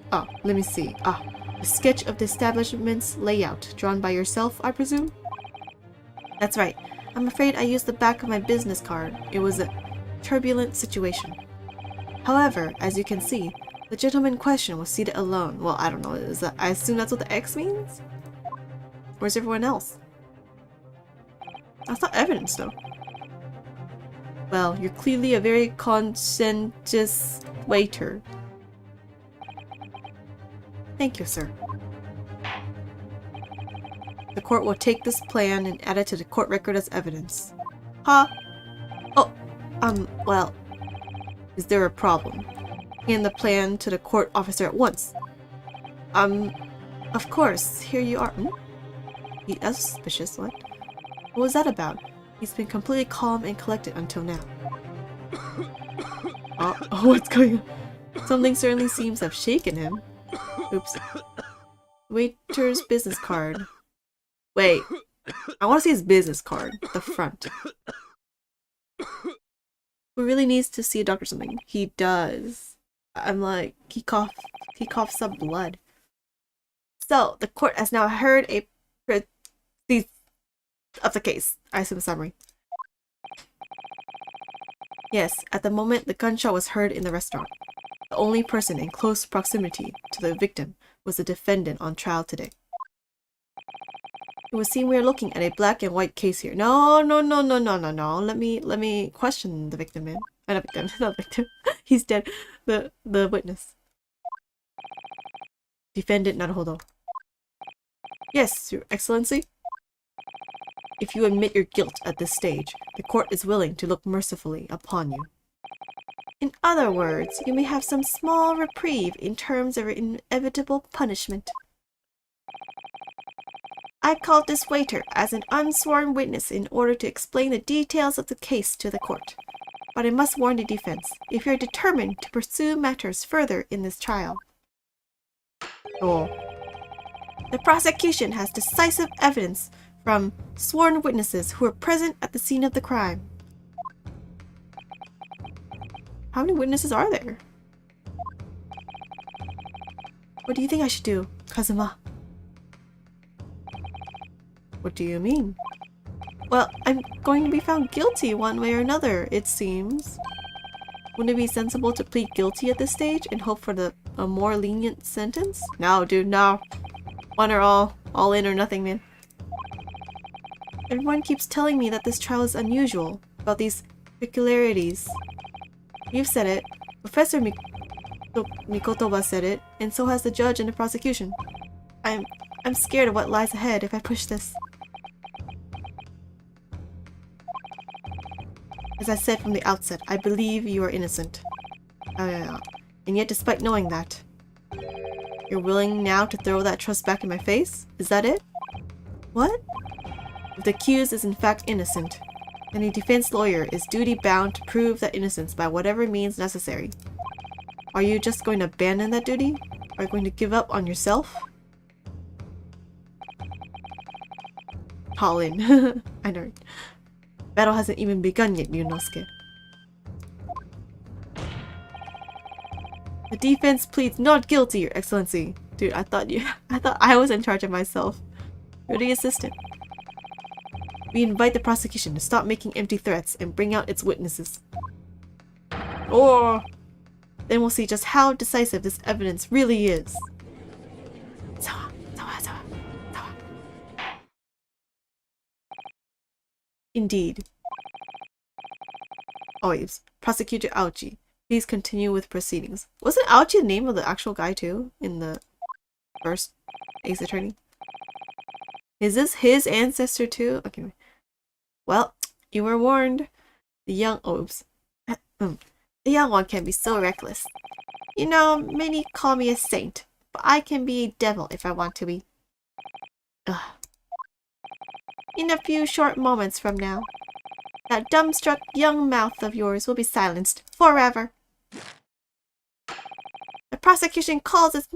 A sketch of the establishment's layout, drawn by yourself, I presume? That's right. I'm afraid I used the back of my business card. It was a turbulent situation. However, as you can see, the gentleman in question was seated alone. Well, I don't know. I assume that's what the X means? Where's everyone else? That's not evidence, though. Well, you're clearly a very conscientious waiter. Thank you, sir. The court will take this plan and add it to the court record as evidence. Huh? Oh, well, is there a problem? Hand the plan to the court officer at once. Of course, here you are. That's suspicious, what? What was that about? He's been completely calm and collected until now. What's going on? Something certainly seems to have shaken him. Oops. Waiter's business card. Wait. I want to see his business card. The front. Who really needs to see a doctor or something? He does. I'm like, he coughs up blood. So, the court has now heard a of the case. I assume summary. Yes, at the moment the gunshot was heard in the restaurant. The only person in close proximity to the victim was the defendant on trial today. It would seem we are looking at a black and white case here. No. Let me question the victim, man. Not victim. He's dead. The witness. Defendant Naruhodo. Yes, Your Excellency. If you admit your guilt at this stage, the court is willing to look mercifully upon you. In other words, you may have some small reprieve in terms of inevitable punishment. I called this waiter as an unsworn witness in order to explain the details of the case to the court. But I must warn the defense, if you're determined to pursue matters further in this trial. The prosecution has decisive evidence from sworn witnesses who were present at the scene of the crime. How many witnesses are there? What do you think I should do, Kazuma? What do you mean? Well, I'm going to be found guilty one way or another, it seems. Wouldn't it be sensible to plead guilty at this stage and hope for a more lenient sentence? No, dude, no. One or all in or nothing, man. Everyone keeps telling me that this trial is unusual, about these peculiarities. You've said it, Professor Mikotoba said it, and so has the judge and the prosecution. I'm scared of what lies ahead if I push this. As I said from the outset, I believe you are innocent. And yet despite knowing that, you're willing now to throw that trust back in my face? Is that it? What? If the accused is in fact innocent, then a defense lawyer is duty-bound to prove that innocence by whatever means necessary. Are you just going to abandon that duty? Are you going to give up on yourself? Colin. I know. Battle hasn't even begun yet, Ryunosuke. The defense pleads not guilty, Your Excellency. Dude, I thought I was in charge of myself. You're the assistant. We invite the prosecution to stop making empty threats and bring out its witnesses. Or then we'll see just how decisive this evidence really is. Indeed. Always. Prosecutor Aochi. Please continue with proceedings. Wasn't Aochi the name of the actual guy too? In the first Ace Attorney? Is this his ancestor too? Okay. Well, you were warned. The young the young one can be so reckless. You know, many call me a saint, but I can be a devil if I want to be. Ugh. In a few short moments from now, that dumbstruck young mouth of yours will be silenced forever. The prosecution calls its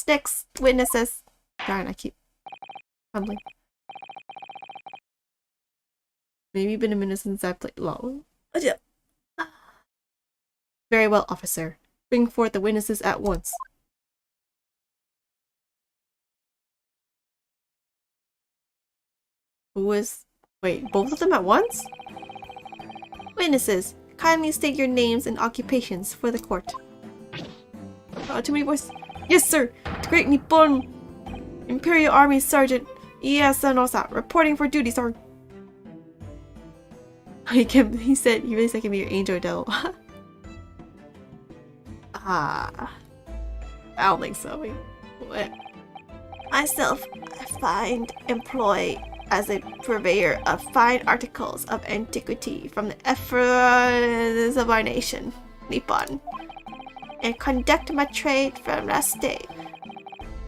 next witnesses. Darn, I keep fumbling. Maybe been a minute since I played LOL. Very well, officer. Bring forth the witnesses at once. Wait, both of them at once? Witnesses, kindly state your names and occupations for the court. Too many voices. Yes, sir! The Great Nippon Imperial Army Sergeant Iasanosa, reporting for duty, sir. He said he really said he can be your angel or devil. I don't think so. What? Myself, I find employ as a purveyor of fine articles of antiquity from the efforts of our nation, Nippon, and conduct my trade from last day.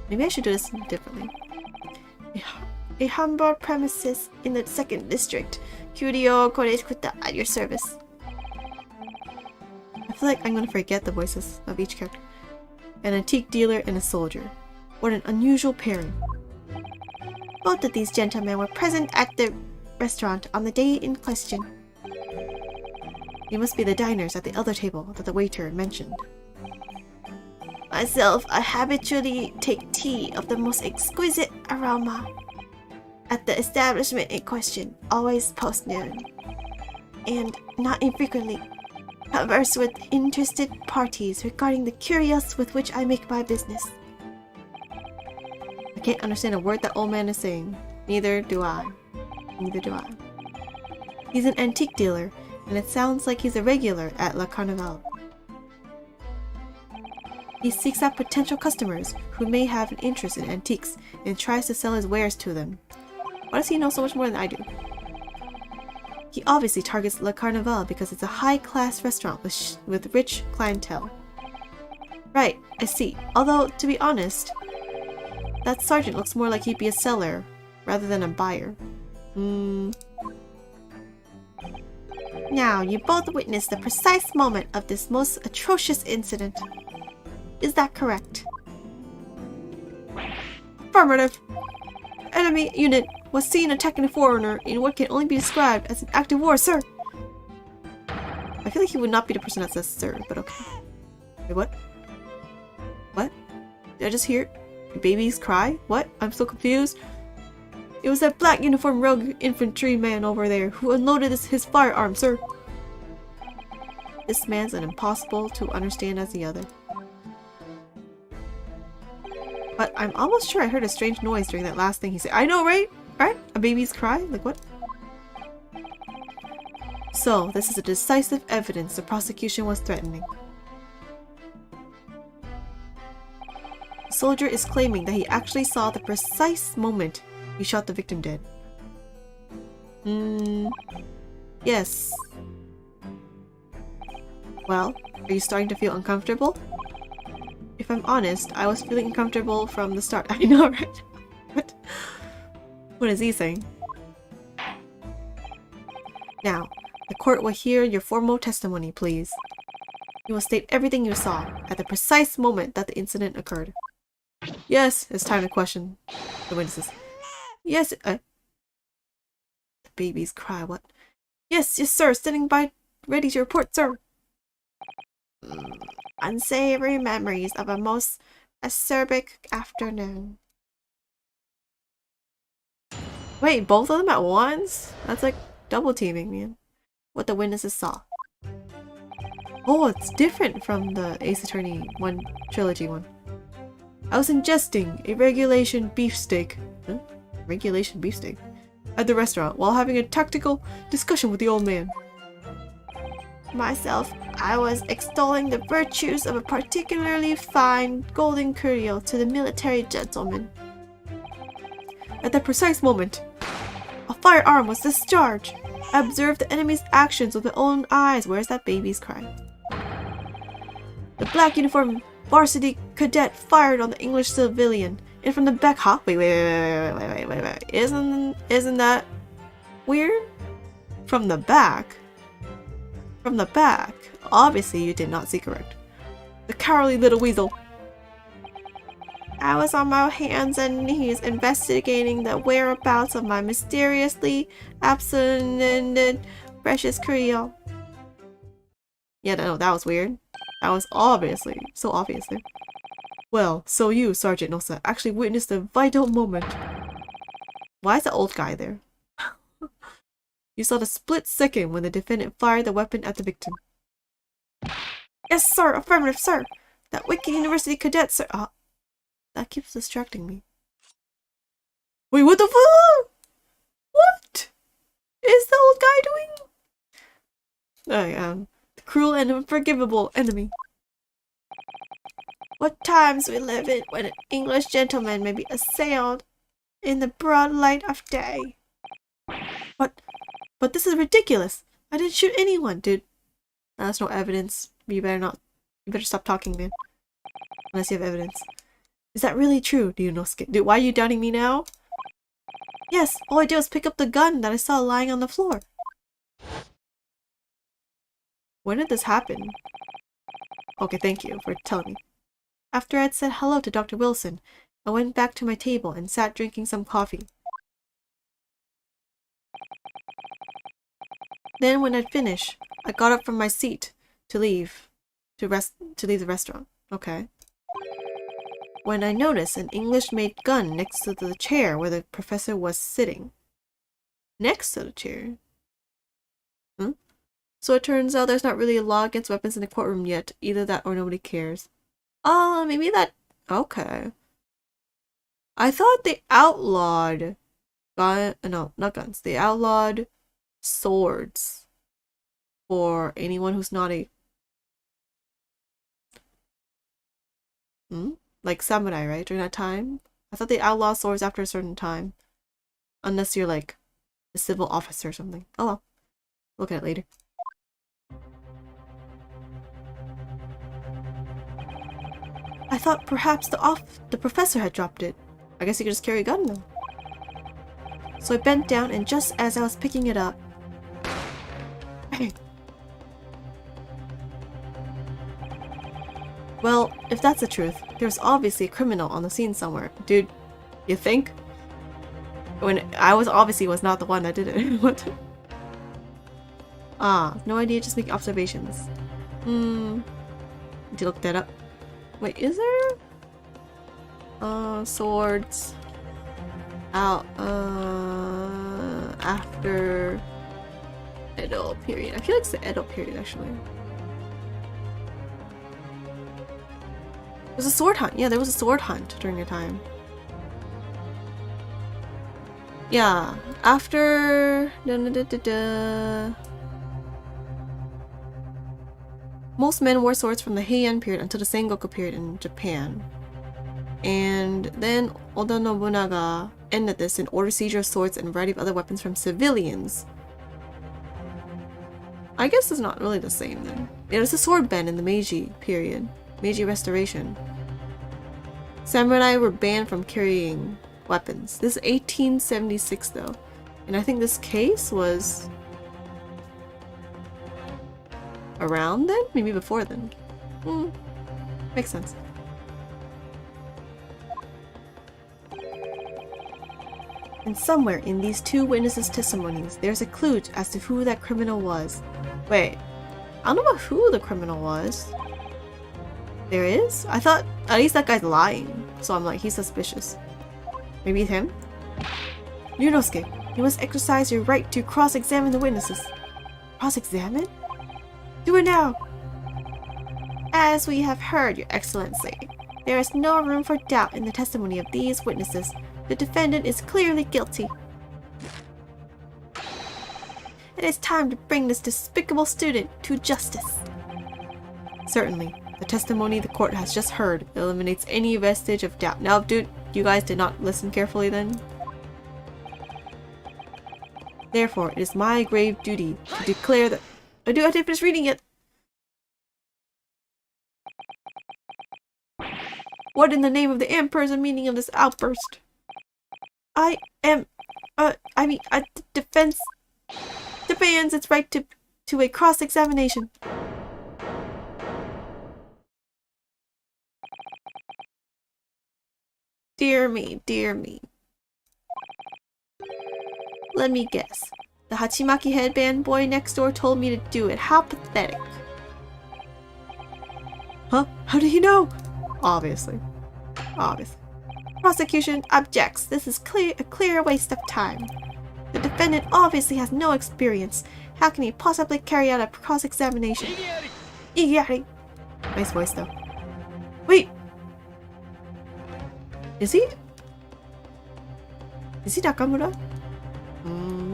Maybe I should do this differently. A humble premises in the 2nd district, Kyuryo Korekuta, at your service. I feel like I'm gonna forget the voices of each character. An antique dealer and a soldier. What an unusual pairing. Both of these gentlemen were present at the restaurant on the day in question. You must be the diners at the other table that the waiter mentioned. Myself, I habitually take tea of the most exquisite aroma at the establishment in question, always post-noon, and not infrequently converse with interested parties regarding the curios with which I make my business. I can't understand a word that old man is saying. Neither do I. Neither do I. He's an antique dealer, and it sounds like he's a regular at La Carnival. He seeks out potential customers who may have an interest in antiques and tries to sell his wares to them. Why does he know so much more than I do? He obviously targets Le Carnival because it's a high-class restaurant with rich clientele. Right, I see. Although, to be honest, that sergeant looks more like he'd be a seller rather than a buyer. Now, you both witnessed the precise moment of this most atrocious incident. Is that correct? Affirmative. Enemy unit was seen attacking a foreigner in what can only be described as an act of war, sir. I feel like he would not be the person that says sir, but okay. Wait, what? What? Did I just hear babies cry? What? I'm so confused. It was that black uniformed rogue infantryman over there who unloaded his firearm, sir. This man's as impossible to understand as the other. But I'm almost sure I heard a strange noise during that last thing he said. I know, right? Right? A baby's cry? Like what? So, this is a decisive evidence the prosecution was threatening. The soldier is claiming that he actually saw the precise moment he shot the victim dead. Yes. Well, are you starting to feel uncomfortable? If I'm honest, I was feeling uncomfortable from the start. I know, right? What is he saying? Now, the court will hear your formal testimony, please. You will state everything you saw at the precise moment that the incident occurred. Yes, it's time to question the witnesses. Yes, the babies cry, what? Yes, sir, standing by, ready to report, sir. Unsavory memories of a most acerbic afternoon. Wait, both of them at once? That's like double teaming, man. What the witnesses saw. Oh, it's different from the Ace Attorney trilogy one. I was ingesting a regulation beefsteak. Huh? Regulation beefsteak? At the restaurant while having a tactical discussion with the old man. Myself, I was extolling the virtues of a particularly fine golden curio to the military gentleman. At that precise moment, a firearm was discharged. I observed the enemy's actions with my own eyes. Where's that baby's cry? The black uniformed varsity cadet fired on the English civilian, and from the back. Huh? Wait. Isn't that weird? From the back. From the back. Obviously, you did not see correct. The cowardly little weasel. I was on my hands and knees investigating the whereabouts of my mysteriously absent precious curio. Yeah, no, that was weird. That was obviously, so obviously. Well, so you, Sergeant Nosa, actually witnessed a vital moment. Why is the old guy there? You saw the split second when the defendant fired the weapon at the victim. Yes, sir. Affirmative, sir. That wicked university cadet, sir. That keeps distracting me. Wait, what the fuck? What is the old guy doing? The cruel and unforgivable enemy. What times we live in when an English gentleman may be assailed in the broad light of day. But this is ridiculous. I didn't shoot anyone, dude. That's no evidence. You better stop talking, man. Unless you have evidence. Is that really true, Ryunosuke? Dude, why are you doubting me now? Yes, all I did was pick up the gun that I saw lying on the floor. When did this happen? Okay, thank you for telling me. After I'd said hello to Dr. Wilson, I went back to my table and sat drinking some coffee. Then when I'd finished, I got up from my seat to leave the restaurant. Okay. When I noticed an English-made gun next to the chair where the professor was sitting. Next to the chair? So it turns out there's not really a law against weapons in the courtroom yet. Either that or nobody cares. Maybe that... Okay. I thought they outlawed... No, not guns. They outlawed swords for anyone who's not a... Like samurai, right? During that time? I thought they outlawed swords after a certain time. Unless you're like a civil officer or something. Oh well. Look at it later. I thought perhaps the professor had dropped it. I guess you could just carry a gun then. So I bent down and just as I was picking it up... Well, if that's the truth, there's obviously a criminal on the scene somewhere. Dude, you think? When I was not the one that did it. What? Ah, no idea, just make observations. Need to look that up. Wait, is there? Swords. Out, after Edo period. I feel like it's the Edo period, actually. There's a sword hunt. Yeah, there was a sword hunt during your time. Yeah, after... Most men wore swords from the Heian period until the Sengoku period in Japan. And then Oda Nobunaga ended this and ordered seizure of swords and a variety of other weapons from civilians. I guess it's not really the same then. Yeah, there's a sword ban in the Meiji period. Meiji Restoration. Samurai were banned from carrying weapons. This is 1876 though. And I think this case was around then? Maybe before then. Makes sense. And somewhere in these two witnesses' testimonies, there's a clue as to who that criminal was. Wait, I don't know about who the criminal was. There is? I thought at least that guy's lying. So I'm like, he's suspicious. Maybe it's him? Ryunosuke, you must exercise your right to cross-examine the witnesses. Cross-examine? Do it now! As we have heard, Your Excellency, there is no room for doubt in the testimony of these witnesses. The defendant is clearly guilty. It is time to bring this despicable student to justice. Certainly, the testimony the court has just heard eliminates any vestige of doubt. Now, dude, you guys did not listen carefully then? Therefore, it is my grave duty to declare that... I didn't finish reading it! What in the name of the Emperor is the meaning of this outburst? Defense demands its right to a cross-examination. Dear me, dear me. Let me guess. The Hachimaki headband boy next door told me to do it. How pathetic. Huh? How did he know? Obviously. Obviously. Prosecution objects. This is a clear waste of time. The defendant obviously has no experience. How can he possibly carry out a cross-examination? Igari. Nice voice though. Wait! Is he? Is he Nakamura?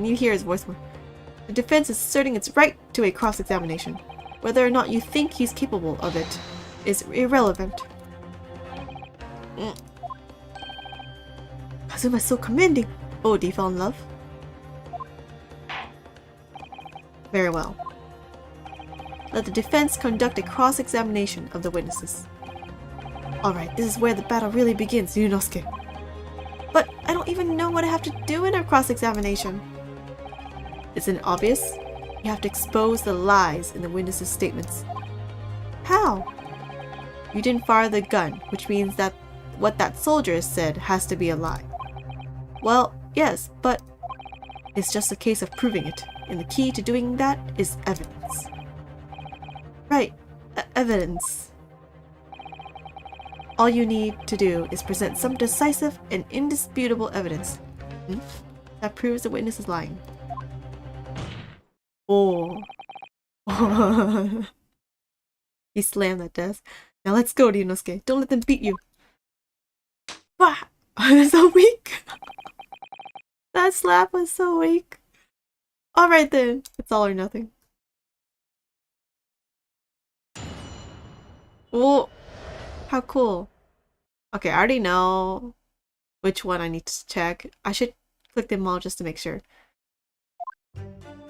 You hear his voice more. The defense is asserting its right to a cross-examination. Whether or not you think he's capable of it is irrelevant. Kazuma is so commanding. Oh, do you fall in love? Very well. Let the defense conduct a cross-examination of the witnesses. Alright, this is where the battle really begins, Ryunosuke. But I don't even know what I have to do in a cross-examination. Isn't it obvious? You have to expose the lies in the witnesses' statements. How? You didn't fire the gun, which means that what that soldier said has to be a lie. Well, yes, but it's just a case of proving it, and the key to doing that is evidence. Right, evidence. All you need to do is present some decisive and indisputable evidence that proves the witness is lying. Oh. He slammed that desk. Now let's go, Ryunosuke. Don't let them beat you. Wow, that's so weak. That slap was so weak. Alright then, it's all or nothing. Oh, how cool. Okay, I already know which one I need to check. I should click them all just to make sure.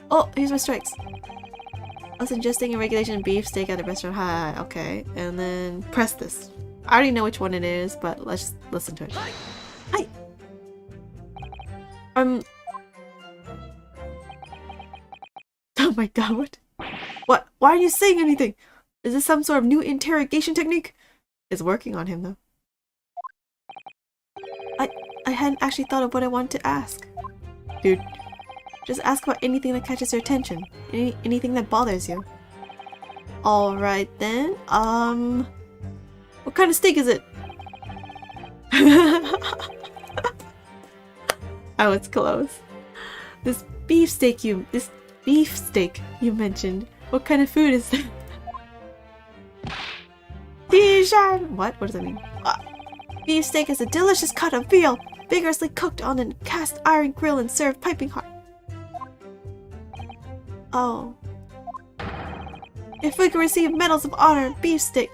Oh, here's my strikes. I was ingesting a regulation beef steak at a restaurant. Hi, okay. And then press this. I already know which one it is, but let's just listen to it. Hi! Oh my god, what? What? Why aren't you saying anything? Is this some sort of new interrogation technique? It's working on him though. I hadn't actually thought of what I wanted to ask. Dude, Just ask about anything that catches your attention. Anything that bothers you. Alright then. What kind of steak is it? Oh, it's close. This beef steak you mentioned. What kind of food is that? Dijon! What? What does that mean? Beef steak is a delicious cut of veal, vigorously cooked on a cast iron grill and served piping hot. Oh. If we could receive medals of honor, beef steak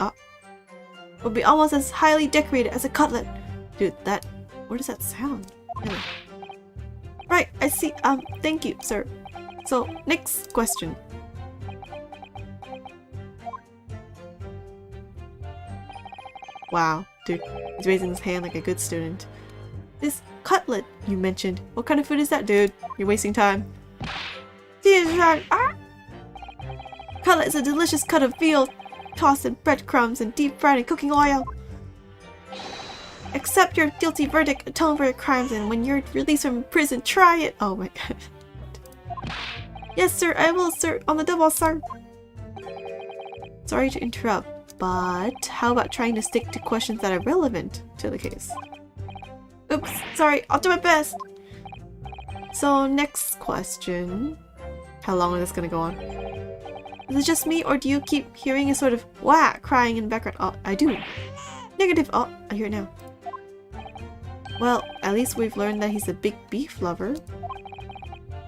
would be almost as highly decorated as a cutlet. Dude, what does that sound? Anyway. Right, I see. Thank you, sir. So, next question. Wow, dude, he's raising his hand like a good student. This cutlet you mentioned. What kind of food is that, dude? You're wasting time. Cutlet is a delicious cut of veal, tossed in breadcrumbs and deep fried in cooking oil. Accept your guilty verdict, atone for your crimes, and when you're released from prison, try it. Oh my god. Yes, sir, I will, sir. On the double, sir. Sorry to interrupt, but how about trying to stick to questions that are relevant to the case? Oops, sorry, I'll do my best. So, next question. How long is this gonna go on? Is it just me, or do you keep hearing a sort of wah crying in the background? Oh, I do. Negative. Oh, I hear it now. Well, at least we've learned that he's a big beef lover.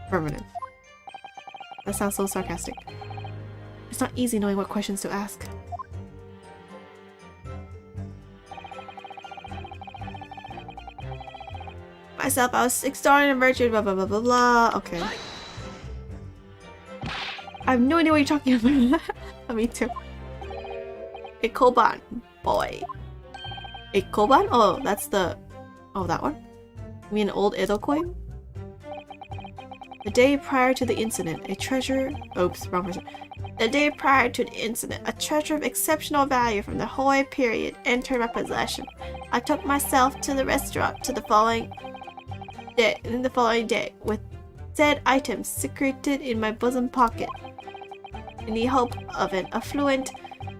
Affirmative. That sounds so sarcastic. It's not easy knowing what questions to ask. Myself, I was extorting a merchant, blah blah blah blah blah. Okay. I have no idea what you're talking about. Me too. A koban, boy. A koban? Oh, that's the... Oh, that one? You mean an old Edo coin? The day prior to the incident, a treasure... Oops, wrong person. The day prior to the incident, a treasure of exceptional value from the Hoi period entered my possession. I took myself to the restaurant the following day, with said items secreted in my bosom pocket, in the hope of an affluent,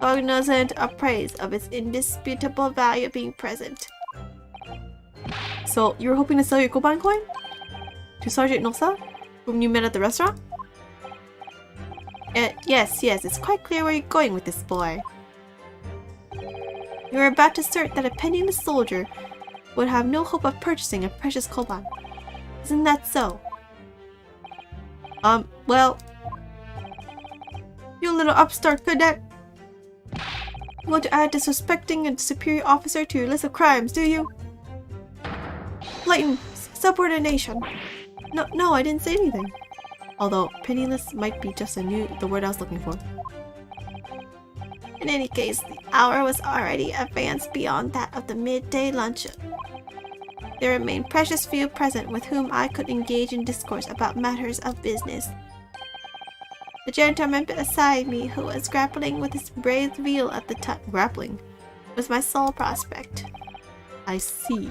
cognizant appraise of its indisputable value being present. So, you were hoping to sell your koban coin? To Sergeant Nosa, whom you met at the restaurant? Yes, it's quite clear where you're going with this boy. You were about to assert that a penniless soldier would have no hope of purchasing a precious koban. Isn't that so? Well... You little upstart cadet! You want to add disrespecting a superior officer to your list of crimes, do you? Blatant subordination. No, I didn't say anything. Although, penniless might be just the word I was looking for. In any case, the hour was already advanced beyond that of the midday luncheon. There remained precious few present with whom I could engage in discourse about matters of business. The gentleman beside me, who was grappling with his braised veal at the time, was my sole prospect. I see.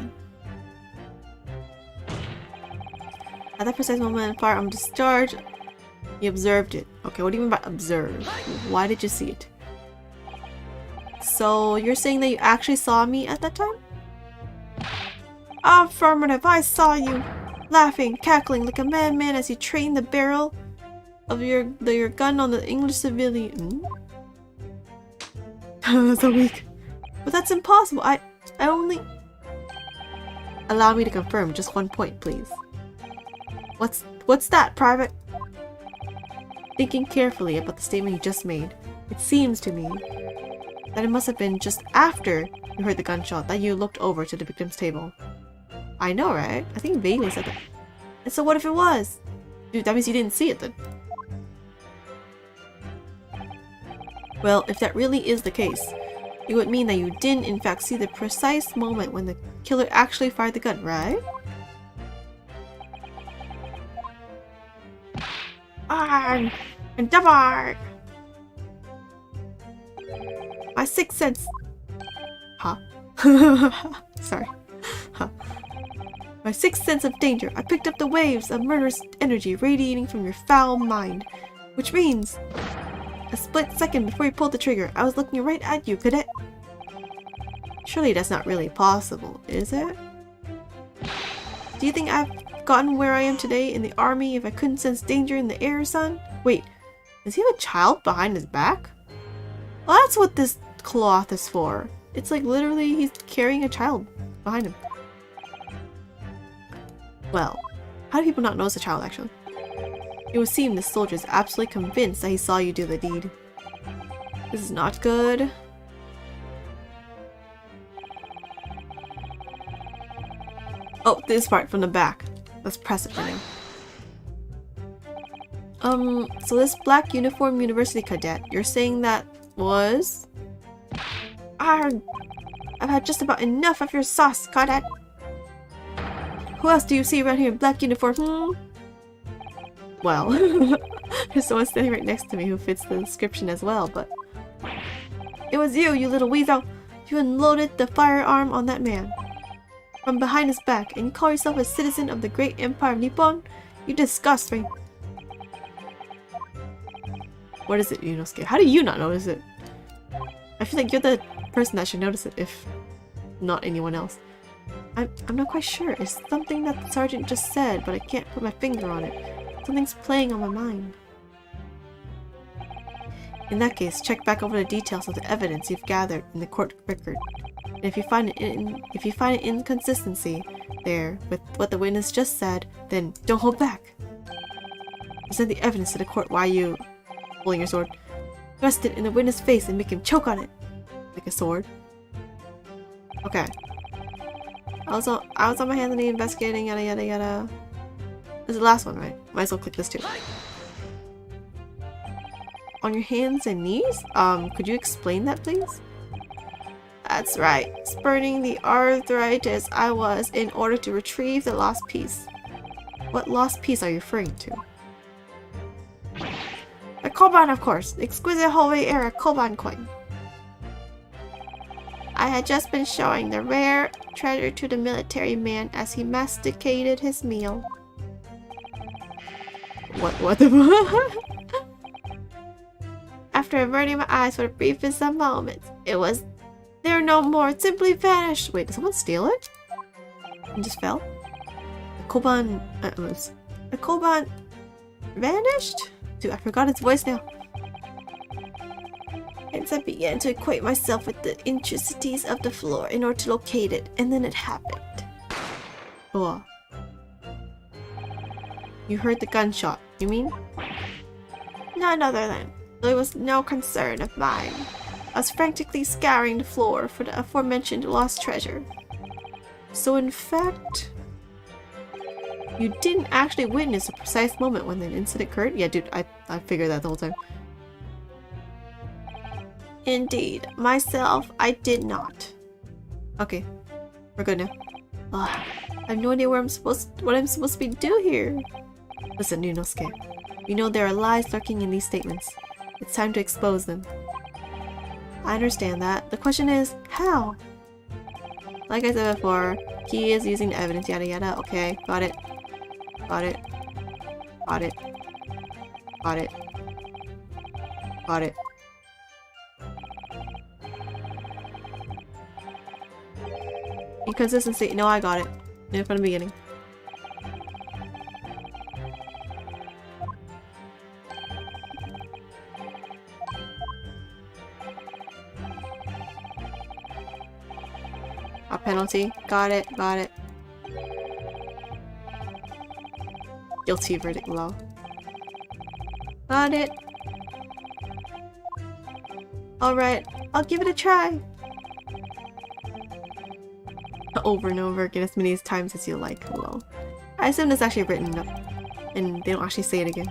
At that precise moment, a firearm discharged. He observed it. Okay, what do you mean by observe? Why did you see it? So, you're saying that you actually saw me at that time? Affirmative, I saw you! Laughing, cackling like a madman as you trained the barrel of your gun on the English civilian. So weak. But that's impossible. I only... Allow me to confirm just one point, please. What's that, Private? Thinking carefully about the statement you just made, it seems to me that it must have been just after you heard the gunshot that you looked over to the victim's table. I know, right? I think vaguely said that. And so what if it was? Dude, that means you didn't see it then. Well, if that really is the case, it would mean that you didn't in fact see the precise moment when the killer actually fired the gun, right? And Dabar! My sixth sense. Huh? Sorry. Huh. My sixth sense of danger. I picked up the waves of murderous energy radiating from your foul mind. Which means, a split second before you pulled the trigger, I was looking right at you, cadet. Surely that's not really possible, is it? Do you think I've gotten where I am today in the army if I couldn't sense danger in the air, son? Wait, does he have a child behind his back? Well, that's what this cloth is for. It's like literally he's carrying a child behind him. Well, how do people not notice a child actually? It would seem this soldier is absolutely convinced that he saw you do the deed. This is not good. Oh, this part from the back. Let's press it for now. So this black uniform university cadet, you're saying that was... I've had just about enough of your sauce, cadet. Who else do you see around here in black uniform? Well, there's someone standing right next to me who fits the description as well, but... It was you, you little weasel! You unloaded the firearm on that man. From behind his back, and you call yourself a citizen of the great empire of Nippon? You disgust me. What is it, Yunosuke? How do you not notice it? I feel like you're the person that should notice it, if not anyone else. I'm not quite sure. It's something that the sergeant just said, but I can't put my finger on it. Something's playing on my mind. In that case, check back over the details of the evidence you've gathered in the court record. And if you find an inconsistency there with what the witness just said, then don't hold back. Present the evidence to the court while you, holding your sword, thrust it in the witness' face and make him choke on it. Like a sword. Okay. I was on my hands and knees investigating, yada yada yada. This is the last one, right? Might as well click this too. On your hands and knees? Could you explain that, please? That's right. Spurning the arthritis I was in order to retrieve the lost piece. What lost piece are you referring to? The koban, of course. The exquisite Hoei-era koban coin. I had just been showing the rare treasure to the military man as he masticated his meal. What the fuck? After averting my eyes for the briefest of moments, it was there no more. It simply vanished. Wait, did someone steal it? And just fell? The koban... the koban... vanished? Dude, I forgot its voice now. Hence I began to equate myself with the intricacies of the floor in order to locate it, and then it happened. Oh. You heard the gunshot, you mean? None other than. It was no concern of mine. I was frantically scouring the floor for the aforementioned lost treasure. So in fact, you didn't actually witness a precise moment when the incident occurred? Yeah, dude, I figured that the whole time. Indeed, myself, I did not. Okay, we're good now. Ugh, I have no idea what I'm supposed to be doing here. Listen, Yunosuke, you know there are lies lurking in these statements. It's time to expose them. I understand that. The question is, how? Like I said before, he is using the evidence, yada yada. Okay, got it. Got it. Got it. Got it. Got it. Inconsistency. No, I got it. Knew it from the beginning. A penalty. Got it. Got it. Guilty verdict law. Got it. Alright, I'll give it a try. Over and over again, as many times as you like. Hello. I assume it's actually written up and they don't actually say it again.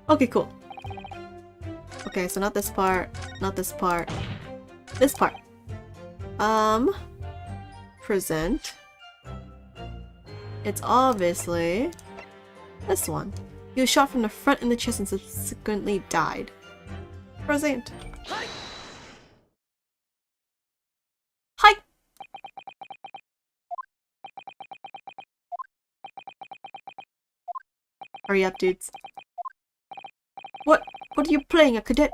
Okay, cool. Okay, so not this part, not this part, this part. Present. It's obviously this one. He was shot from the front in the chest and subsequently died. Present. Hi! Hurry up, dudes. What are you playing, a cadet?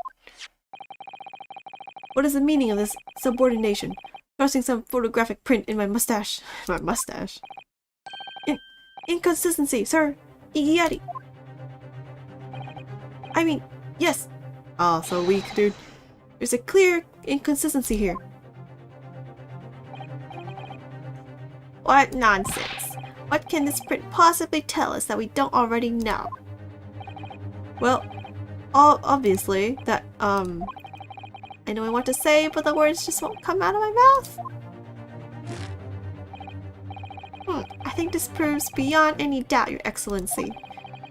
What is the meaning of this subordination? Thrusting some photographic print in my mustache. My mustache? Inconsistency, sir. Igiyari. I mean, yes. Oh, so weak, dude. There's a clear inconsistency here. What nonsense. What can this print possibly tell us that we don't already know? Well, obviously, that, I know I want to say, but the words just won't come out of my mouth. I think this proves beyond any doubt, Your Excellency,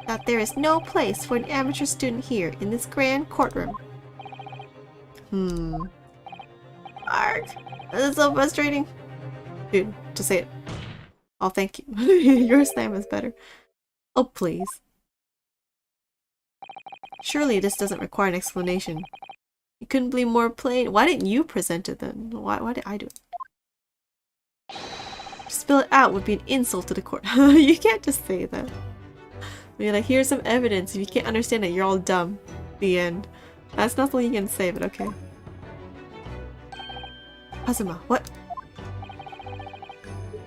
that there is no place for an amateur student here in this grand courtroom. Arg. This is so frustrating. Dude, just say it. Oh, thank you. Your slam is better. Oh, please. Surely this doesn't require an explanation. You couldn't be more plain. Why didn't you present it then? Why did I do it? To spill it out would be an insult to the court. You can't just say that. I mean, like, here's some evidence. If you can't understand it, you're all dumb. The end. That's not something you can say, but okay. Kazuma, what?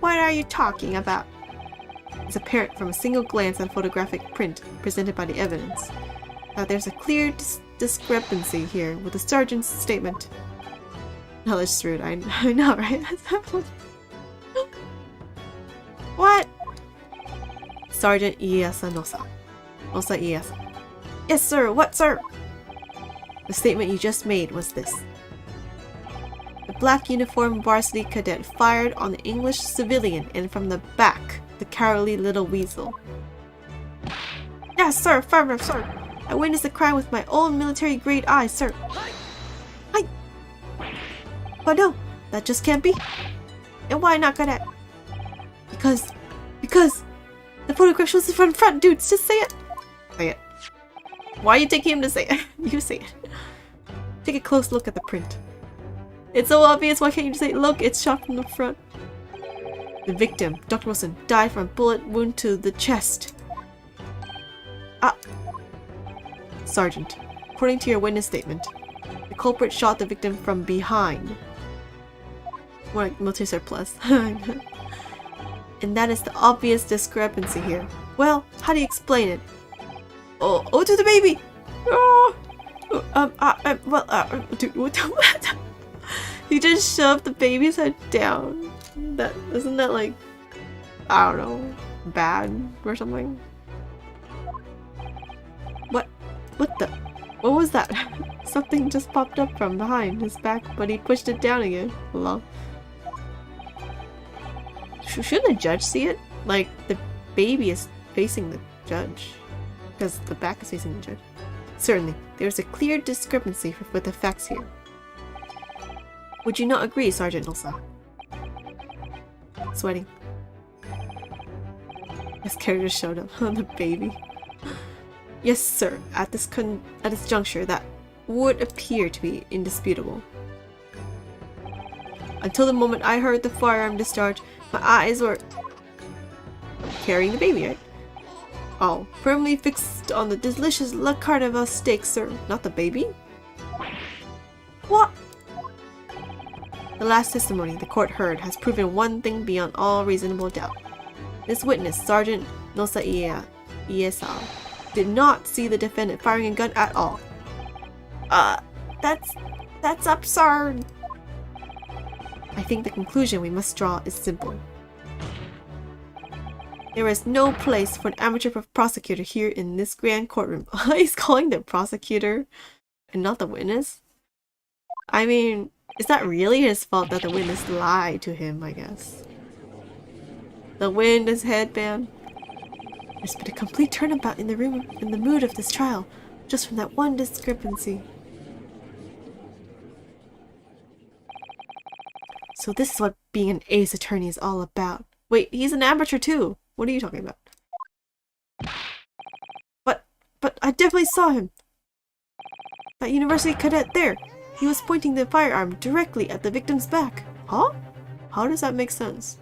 What are you talking about? It's apparent from a single glance at photographic print presented by the evidence that there's a clear discrepancy here with the sergeant's statement. No, that's rude. I know, right? What? Sergeant Ieyasa Nosa. Nosa Ieyasa. Yes, sir. What, sir? The statement you just made was this. The black uniformed varsity cadet fired on the English civilian and from the back, the cowardly little weasel. Yes, sir. Affirmative, sir. I witnessed the crime with my own military-grade eyes, sir. But no, that just can't be. And why not, cadet? Because the photograph shows it from front, dudes. Just say it. Say it. Why are you taking him to say it? You say it. Take a close look at the print. It's so obvious. Why can't you just say, look, it's shot from the front? The victim, Dr. Wilson, died from a bullet wound to the chest. Sergeant, according to your witness statement, the culprit shot the victim from behind. More like military surplus. And that is the obvious discrepancy here. Well, how do you explain it? Oh, to the baby! Oh! Dude, what? He just shoved the baby's head down. Isn't that like, I don't know, bad or something? What was that? Something just popped up from behind his back, but he pushed it down again. Hello? Shouldn't the judge see it? Like, the baby is facing the judge. Because the back is facing the judge. Certainly, there's a clear discrepancy with the facts here. Would you not agree, Sergeant Nosa? Sweating. His character showed up on the baby. Yes, sir. At this juncture, that would appear to be indisputable. Until the moment I heard the firearm discharge, my eyes were carrying the baby, right? Oh, firmly fixed on the delicious La Carnival steak, sir. Not the baby? What? The last testimony the court heard has proven one thing beyond all reasonable doubt. This witness, Sergeant Nosa Ieyasa, did not see the defendant firing a gun at all. That's absurd. I think the conclusion we must draw is simple. There is no place for an amateur prosecutor here in this grand courtroom. He's calling the prosecutor and not the witness? I mean, is that really his fault that the witness lied to him, I guess? The wind is headband. There's been a complete turnabout in the mood of this trial, just from that one discrepancy. So this is what being an ace attorney is all about. Wait, he's an amateur too. What are you talking about? But I definitely saw him. That university cadet there. He was pointing the firearm directly at the victim's back. Huh? How does that make sense?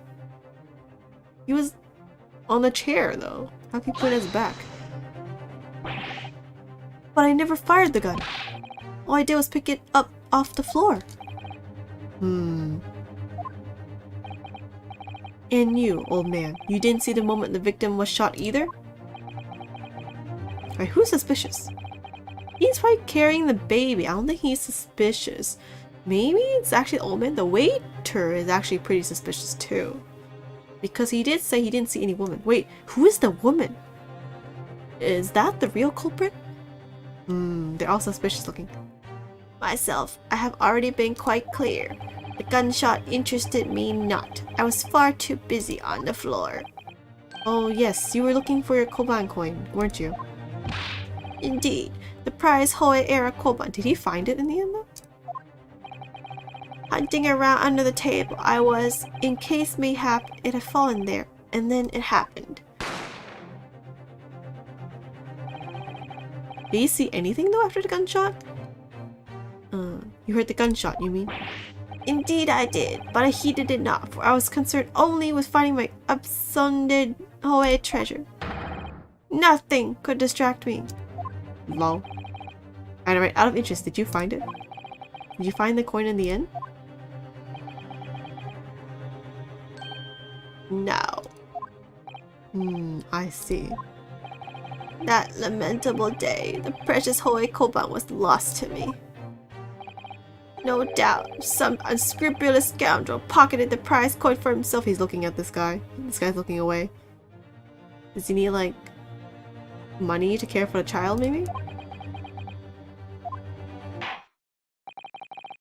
He was on the chair though. How can he point his back? But I never fired the gun. All I did was pick it up off the floor. And you, old man, you didn't see the moment the victim was shot either? Alright, who's suspicious? He's probably carrying the baby. I don't think he's suspicious. Maybe it's actually the old man. The waiter is actually pretty suspicious too. Because he did say he didn't see any woman. Wait, who is the woman? Is that the real culprit? They're all suspicious looking. Myself, I have already been quite clear. The gunshot interested me not. I was far too busy on the floor. Oh yes, you were looking for your koban coin, weren't you? Indeed. The prized Hoei era koban. Did he find it in the end though? Hunting around under the table, I was, in case mayhap it had fallen there, and then it happened. Did you see anything though after the gunshot? You heard the gunshot, you mean? Indeed I did, but I heeded it not, for I was concerned only with finding my absconded Hoei treasure. Nothing could distract me. Lol. Alright, out of interest, did you find it? Did you find the coin in the end? No. I see. That lamentable day, the precious Hoei koban was lost to me. No doubt, some unscrupulous scoundrel pocketed the prize coin for himself. He's looking at this guy. This guy's looking away. Does he need, like, money to care for the child, maybe?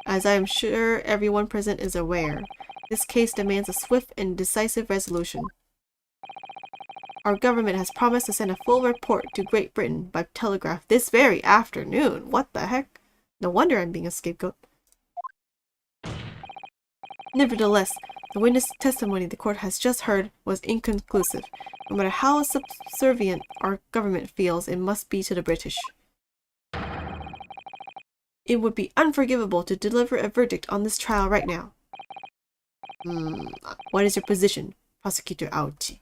As I am sure everyone present is aware, this case demands a swift and decisive resolution. Our government has promised to send a full report to Great Britain by telegraph this very afternoon. What the heck? No wonder I'm being a scapegoat. Nevertheless, the witness testimony the court has just heard was inconclusive. No matter how subservient our government feels it must be to the British. It would be unforgivable to deliver a verdict on this trial right now. What is your position, Prosecutor Aochi?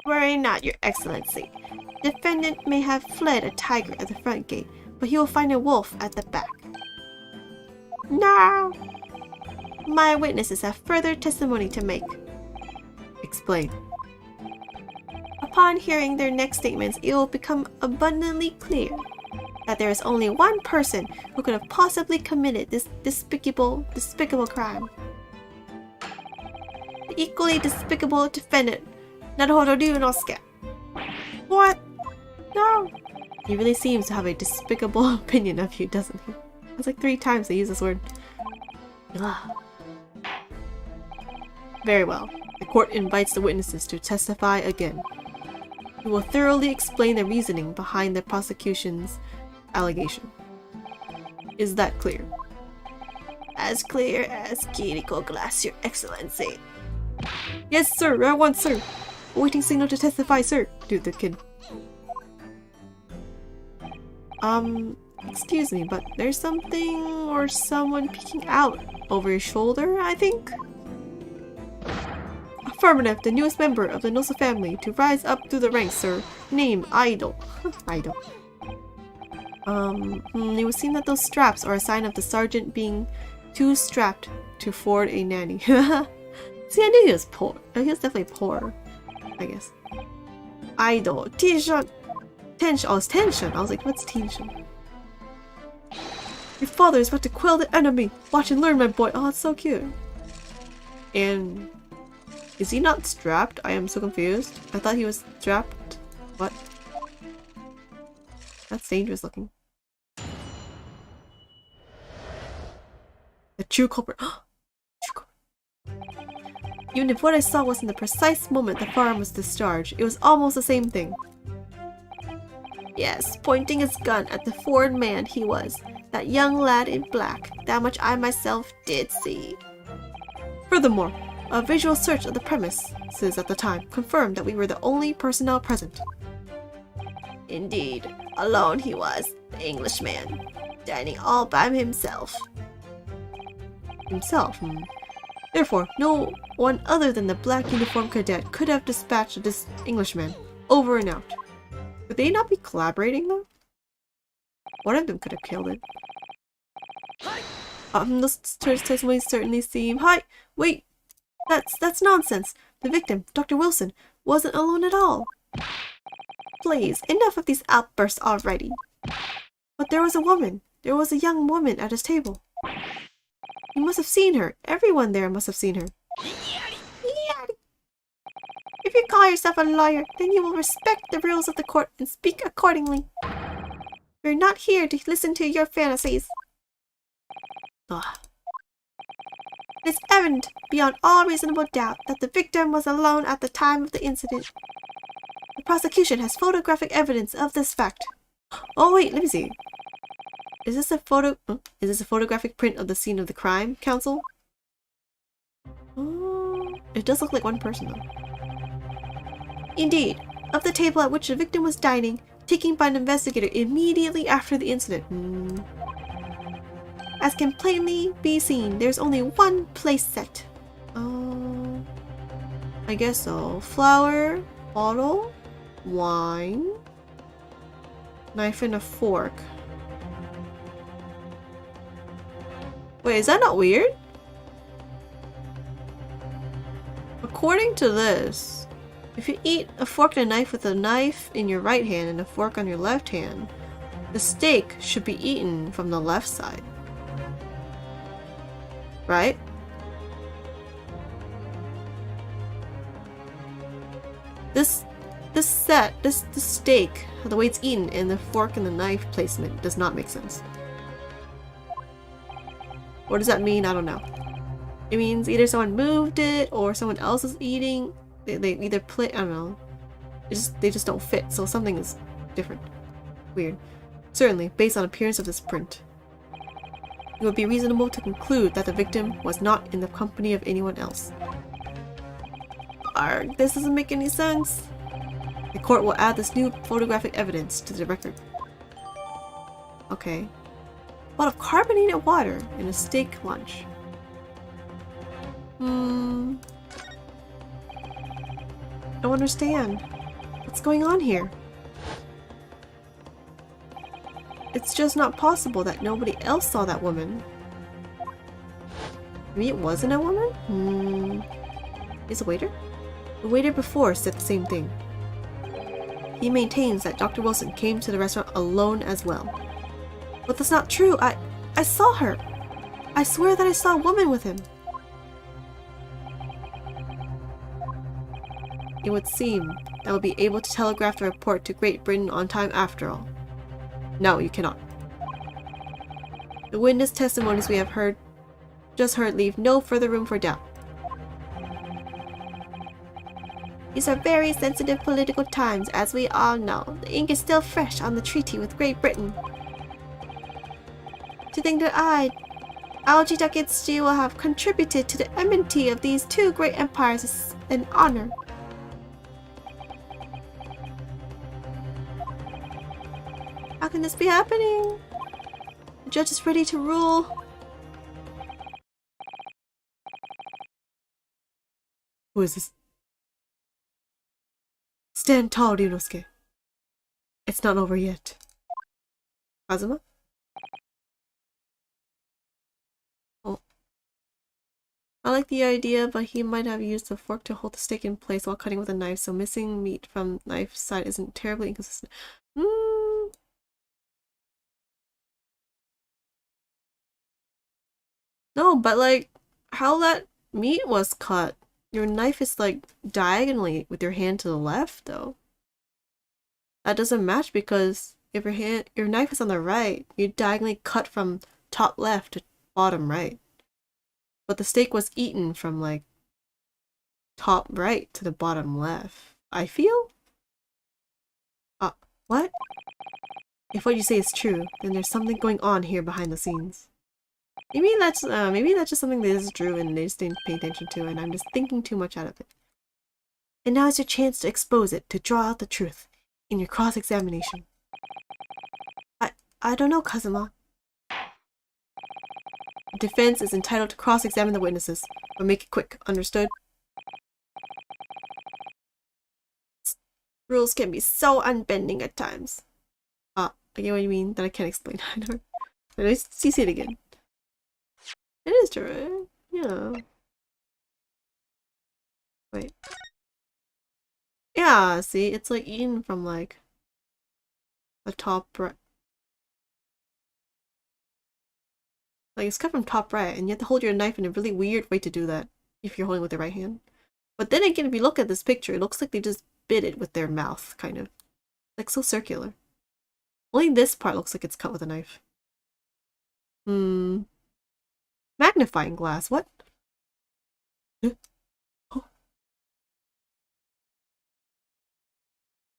Worry not, Your Excellency. Defendant may have fled a tiger at the front gate, but he will find a wolf at the back. No! My witnesses have further testimony to make. Explain. Upon hearing their next statements, it will become abundantly clear that there is only one person who could have possibly committed this despicable crime. The equally despicable defendant, Naruhodo Ryunosuke. What? No! He really seems to have a despicable opinion of you, doesn't he? It's like 3 times they use this word. Ugh. Very well. The court invites the witnesses to testify again. We will thoroughly explain the reasoning behind the prosecution's allegation. Is that clear? As clear as Kiriko glass, Your Excellency. Yes, sir. At once, sir. Awaiting signal to testify, sir. Dude, the kid. Excuse me, but there's something or someone peeking out over your shoulder, I think? Affirmative, the newest member of the Nosa family to rise up through the ranks, sir. Name, Idol. Idol. It would seem that those straps are a sign of the sergeant being too strapped to afford a nanny. See, I knew he was poor. He was definitely poor, I guess. Idol. Tension. Tension. Oh, it's tension. I was like, what's tension? Your father is about to quell the enemy. Watch and learn, my boy. Oh, it's so cute. And is he not strapped? I am so confused. I thought he was strapped. What? That's dangerous looking. The true culprit. Even if what I saw wasn't the precise moment the firearm was discharged, it was almost the same thing. Yes, pointing his gun at the foreign man he was. That young lad in black. That much I myself did see. Furthermore, a visual search of the premises at the time confirmed that we were the only personnel present. Indeed, alone he was, the Englishman, dining all by himself. Therefore, no one other than the black uniformed cadet could have dispatched this Englishman. Over and out. Could they not be collaborating though? One of them could have killed it. Those testimonies certainly seem... Hi! Wait! That's nonsense! The victim, Dr. Wilson, wasn't alone at all! Please, enough of these outbursts already! But there was a woman. There was a young woman at his table. You must have seen her. Everyone there must have seen her. If you call yourself a lawyer, then you will respect the rules of the court and speak accordingly. We're not here to listen to your fantasies. Ugh. It is evident beyond all reasonable doubt that the victim was alone at the time of the incident. The prosecution has photographic evidence of this fact. Oh wait, let me see. Is this a photographic print of the scene of the crime, counsel? It does look like one person though. Indeed, of the table at which the victim was dining, taken by an investigator immediately after the incident. As can plainly be seen, there's only one place set. I guess so. Flour, bottle, wine, knife and a fork. Wait, is that not weird? According to this, if you eat a fork and a knife with a knife in your right hand and a fork on your left hand, the steak should be eaten from the left side. Right? This steak, the way it's eaten, and the fork and the knife placement does not make sense. What does that mean? I don't know. It means either someone moved it or someone else is eating. They either play. I don't know. They just don't fit. So something is different. Weird. Certainly, based on appearance of this print, it would be reasonable to conclude that the victim was not in the company of anyone else. Arg, this doesn't make any sense. The court will add this new photographic evidence to the record. Okay. A lot of carbonated water in a steak lunch. I don't understand. What's going on here? It's just not possible that nobody else saw that woman. Maybe it wasn't a woman? Is a waiter? The waiter before said the same thing. He maintains that Dr. Wilson came to the restaurant alone as well. But that's not true. I saw her. I swear that I saw a woman with him. It would seem that we'll be able to telegraph the report to Great Britain on time after all. No, you cannot. The witness testimonies we have just heard leave no further room for doubt. These are very sensitive political times, as we all know. The ink is still fresh on the treaty with Great Britain. To think that Aljitakitsuji will have contributed to the enmity of these two great empires is an honor. How can this be happening? The judge is ready to rule. Who is this? Stand tall, Ryunosuke. It's not over yet. Kazuma? Oh. I like the idea, but he might have used the fork to hold the steak in place while cutting with a knife, so missing meat from knife side isn't terribly inconsistent. No, but like, how that meat was cut? Your knife is like diagonally with your hand to the left, though. That doesn't match because if your knife is on the right, you diagonally cut from top left to bottom right. But the steak was eaten from like top right to the bottom left. I feel? What? If what you say is true, then there's something going on here behind the scenes. Maybe that's just something that is true and they just didn't pay attention to, and I'm just thinking too much out of it. And now is your chance to expose it, to draw out the truth in your cross-examination. I don't know, Kazuma. The defense is entitled to cross-examine the witnesses, but make it quick, understood? Rules can be so unbending at times. Ah, I get what you mean, that I can't explain. I don't. Let's see it again. It is true, right? Yeah. Wait. Yeah, see, it's like eaten from like the top right. Like it's cut from top right, and you have to hold your knife in a really weird way to do that if you're holding with the right hand. But then again, if you look at this picture, it looks like they just bit it with their mouth, kind of. Like so circular. Only this part looks like it's cut with a knife. Magnifying glass, what? Oh.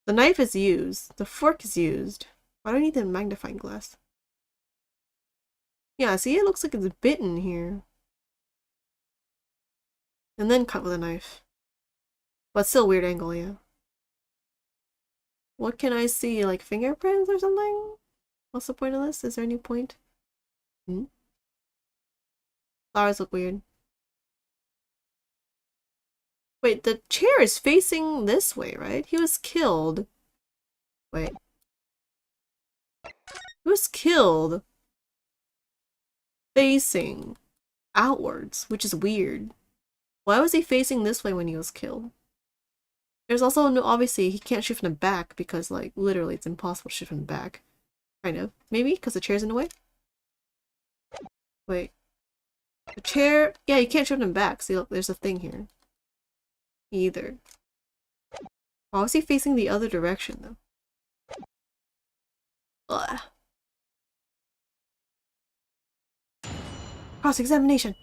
The knife is used. The fork is used. Why do I need the magnifying glass? Yeah, see, it looks like it's bitten here. And then cut with a knife. But still weird angle, yeah. What can I see? Like fingerprints or something? What's the point of this? Is there any point? Flowers look weird. Wait, the chair is facing this way, right? He was killed. Wait. He was killed facing outwards, which is weird. Why was he facing this way when he was killed? There's also no, obviously, he can't shoot from the back because, like, literally it's impossible to shoot from the back. Kind of. Maybe? Because the chair's in the way? Wait. The chair... Yeah, you can't shoot from the back. See, look, there's a thing here. Either. Why was he facing the other direction, though? Ugh. Cross-examination!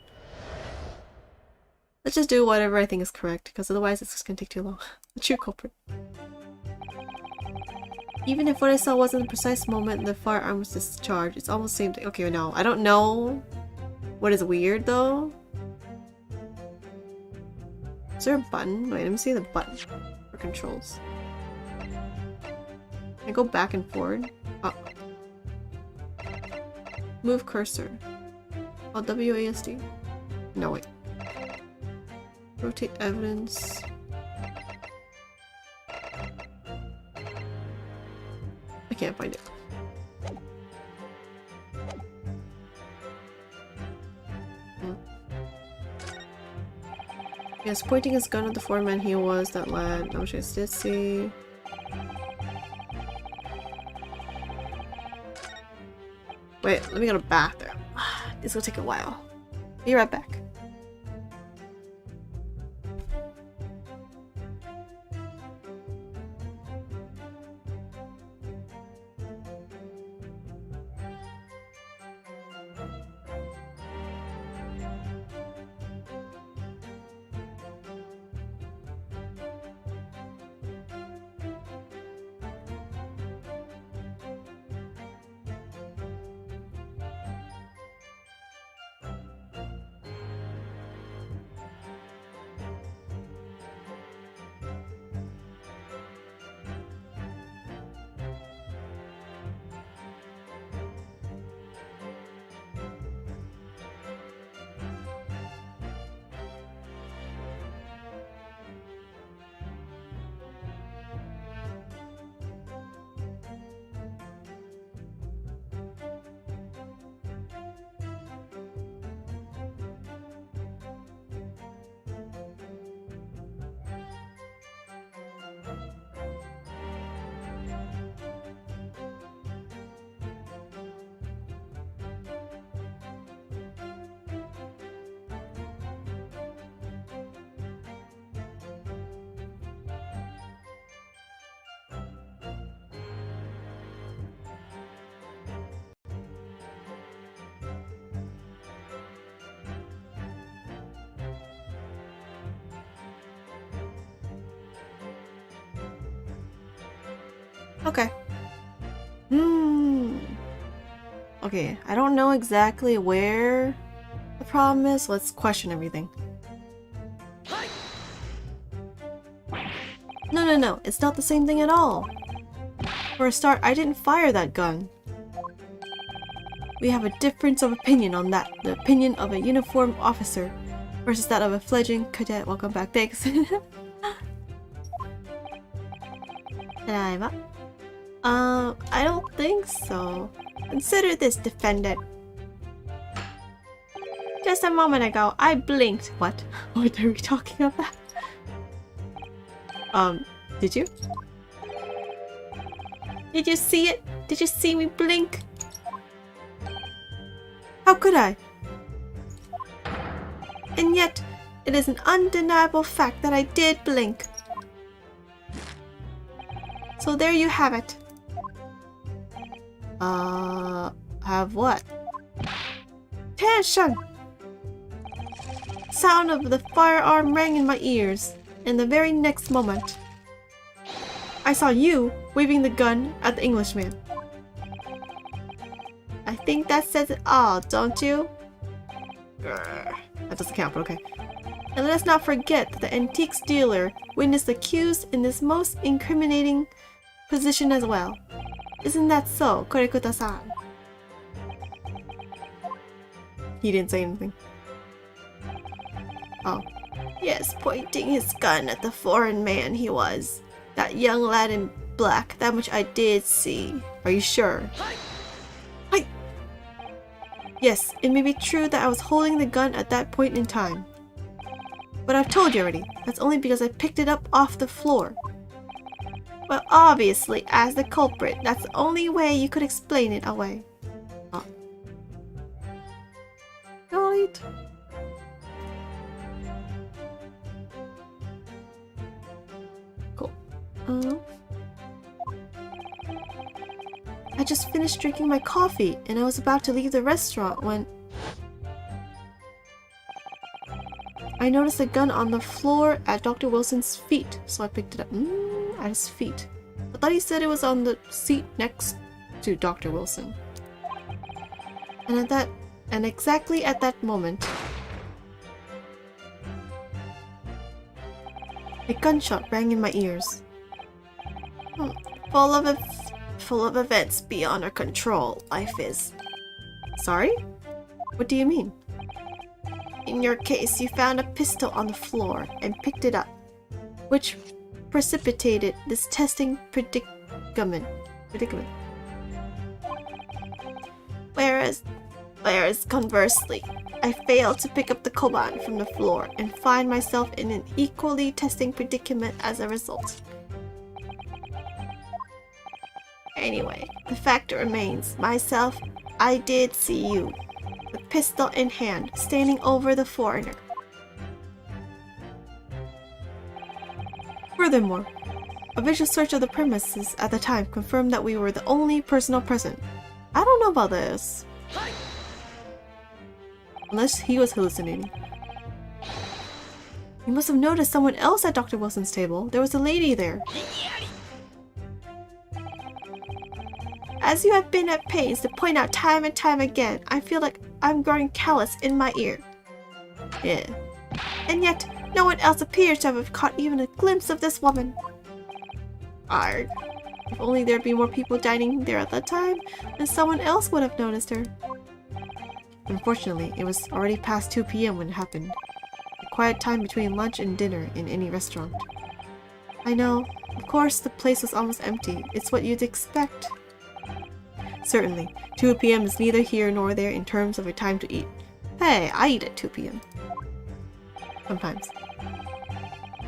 Let's just do whatever I think is correct, because otherwise it's just gonna take too long. The true culprit. Even if what I saw wasn't the precise moment the firearm was discharged, it's almost the same thing. Okay, no. I don't know what is weird, though. Is there a button? Wait, let me see the button for controls. Can I go back and forward? Up. Move cursor. Oh, WASD. No, wait. Rotate evidence. I can't find it. Yes, pointing his gun at the foreman, he was that lad. No, she did see. Wait, let me go to the bathroom. This will take a while. Be right back. Okay. Okay, I don't know exactly where the problem is. Let's question everything. No, it's not the same thing at all. For a start, I didn't fire that gun. We have a difference of opinion on that. The opinion of a uniformed officer versus that of a fledgling cadet. Welcome back, thanks. Tadaiba. I don't think so. Consider this, defendant. Just a moment ago, I blinked. What? What are we talking about? Did you? Did you see it? Did you see me blink? How could I? And yet, it is an undeniable fact that I did blink. So there you have it. Have what? Tension! Sound of the firearm rang in my ears, and the very next moment, I saw you waving the gun at the Englishman. I think that says it all, don't you? That doesn't count, but okay. And let's not forget that the antiques dealer witnessed the accused in this most incriminating position as well. Isn't that so, Kurikuta-san? He didn't say anything. Oh. Yes, pointing his gun at the foreign man he was. That young lad in black, that much I did see. Are you sure? Hi. Yes, it may be true that I was holding the gun at that point in time. But I've told you already, that's only because I picked it up off the floor. Well, obviously, as the culprit, that's the only way you could explain it away. Oh. Right. Cool. I just finished drinking my coffee, and I was about to leave the restaurant when I noticed a gun on the floor at Dr. Wilson's feet, so I picked it up. At his feet. I thought he said it was on the seat next to Dr. Wilson. And exactly at that moment, a gunshot rang in my ears. Full of events beyond our control, life is. Sorry? What do you mean? In your case, you found a pistol on the floor and picked it up, which precipitated this testing predicament. Whereas conversely, I failed to pick up the koban from the floor and find myself in an equally testing predicament as a result. Anyway, the fact remains, myself, I did see you, the pistol in hand, standing over the foreigner. Furthermore, a visual search of the premises at the time confirmed that we were the only personnel present. I don't know about this. Unless he was hallucinating. You must have noticed someone else at Dr. Wilson's table. There was a lady there. As you have been at pains to point out time and time again, I feel like I'm growing callous in my ear. Yeah. And yet, no one else appears to have caught even a glimpse of this woman. Arg. If only there'd be more people dining there at that time, then someone else would have noticed her. Unfortunately, it was already past 2 p.m. when it happened. A quiet time between lunch and dinner in any restaurant. I know. Of course, the place was almost empty. It's what you'd expect. Certainly, 2 p.m. is neither here nor there in terms of a time to eat. Hey, I eat at 2 p.m. Sometimes.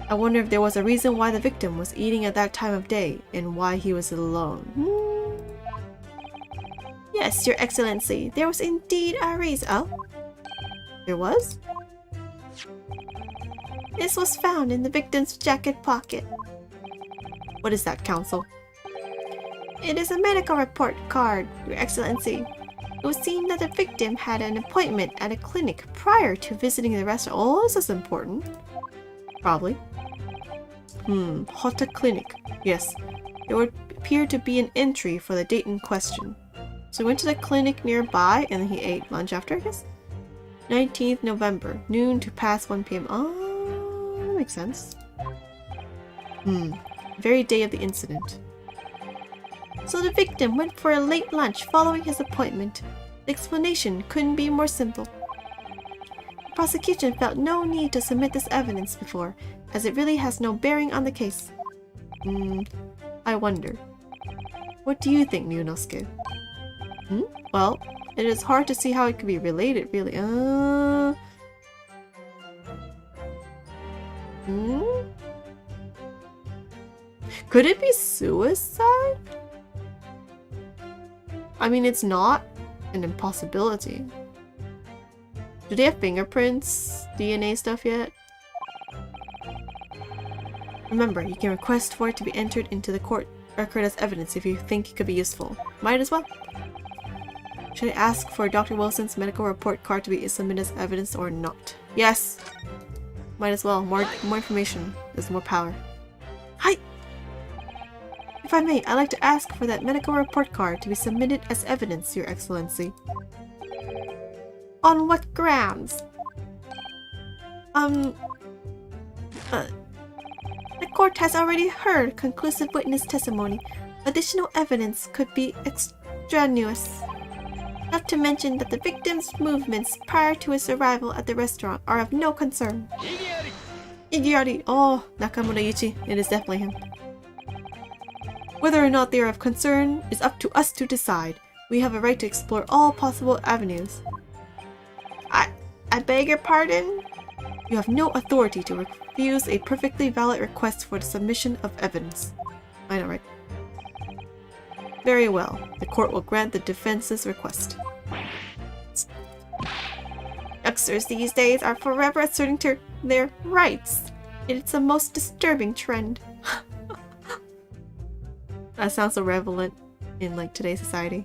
I wonder if there was a reason why the victim was eating at that time of day, and why he was alone. Yes, Your Excellency, there was indeed a reason. Oh? There was? This was found in the victim's jacket pocket. What is that, Counsel? It is a medical report card, Your Excellency. It was seen that the victim had an appointment at a clinic prior to visiting the restaurant. Oh, this is important. Probably. Hotta Clinic. Yes. There would appear to be an entry for the date in question. So he went to the clinic nearby and then he ate lunch after, I guess? 19th November, noon to past 1 p.m. Oh, that makes sense. Very day of the incident. So the victim went for a late lunch following his appointment. The explanation couldn't be more simple. The prosecution felt no need to submit this evidence before, as it really has no bearing on the case. I wonder. What do you think, Ryunosuke? Well, it is hard to see how it could be related, really. Could it be suicide? I mean, it's not an impossibility. Do they have fingerprints, DNA stuff yet? Remember, you can request for it to be entered into the court record as evidence if you think it could be useful. Might as well. Should I ask for Dr. Wilson's medical report card to be submitted as evidence or not? Yes! Might as well. More information is more power. Hi! If I may, I'd like to ask for that medical report card to be submitted as evidence, Your Excellency. On what grounds? The court has already heard conclusive witness testimony. Additional evidence could be extraneous. Not to mention that the victim's movements prior to his arrival at the restaurant are of no concern. Igiari! Oh, Nakamura Yuchi. It is definitely him. Whether or not they are of concern is up to us to decide. We have a right to explore all possible avenues. I beg your pardon? You have no authority to refuse a perfectly valid request for the submission of evidence. I know, right? Very well. The court will grant the defense's request. Youngsters these days are forever asserting their rights. It's a most disturbing trend. That sounds so relevant in like today's society.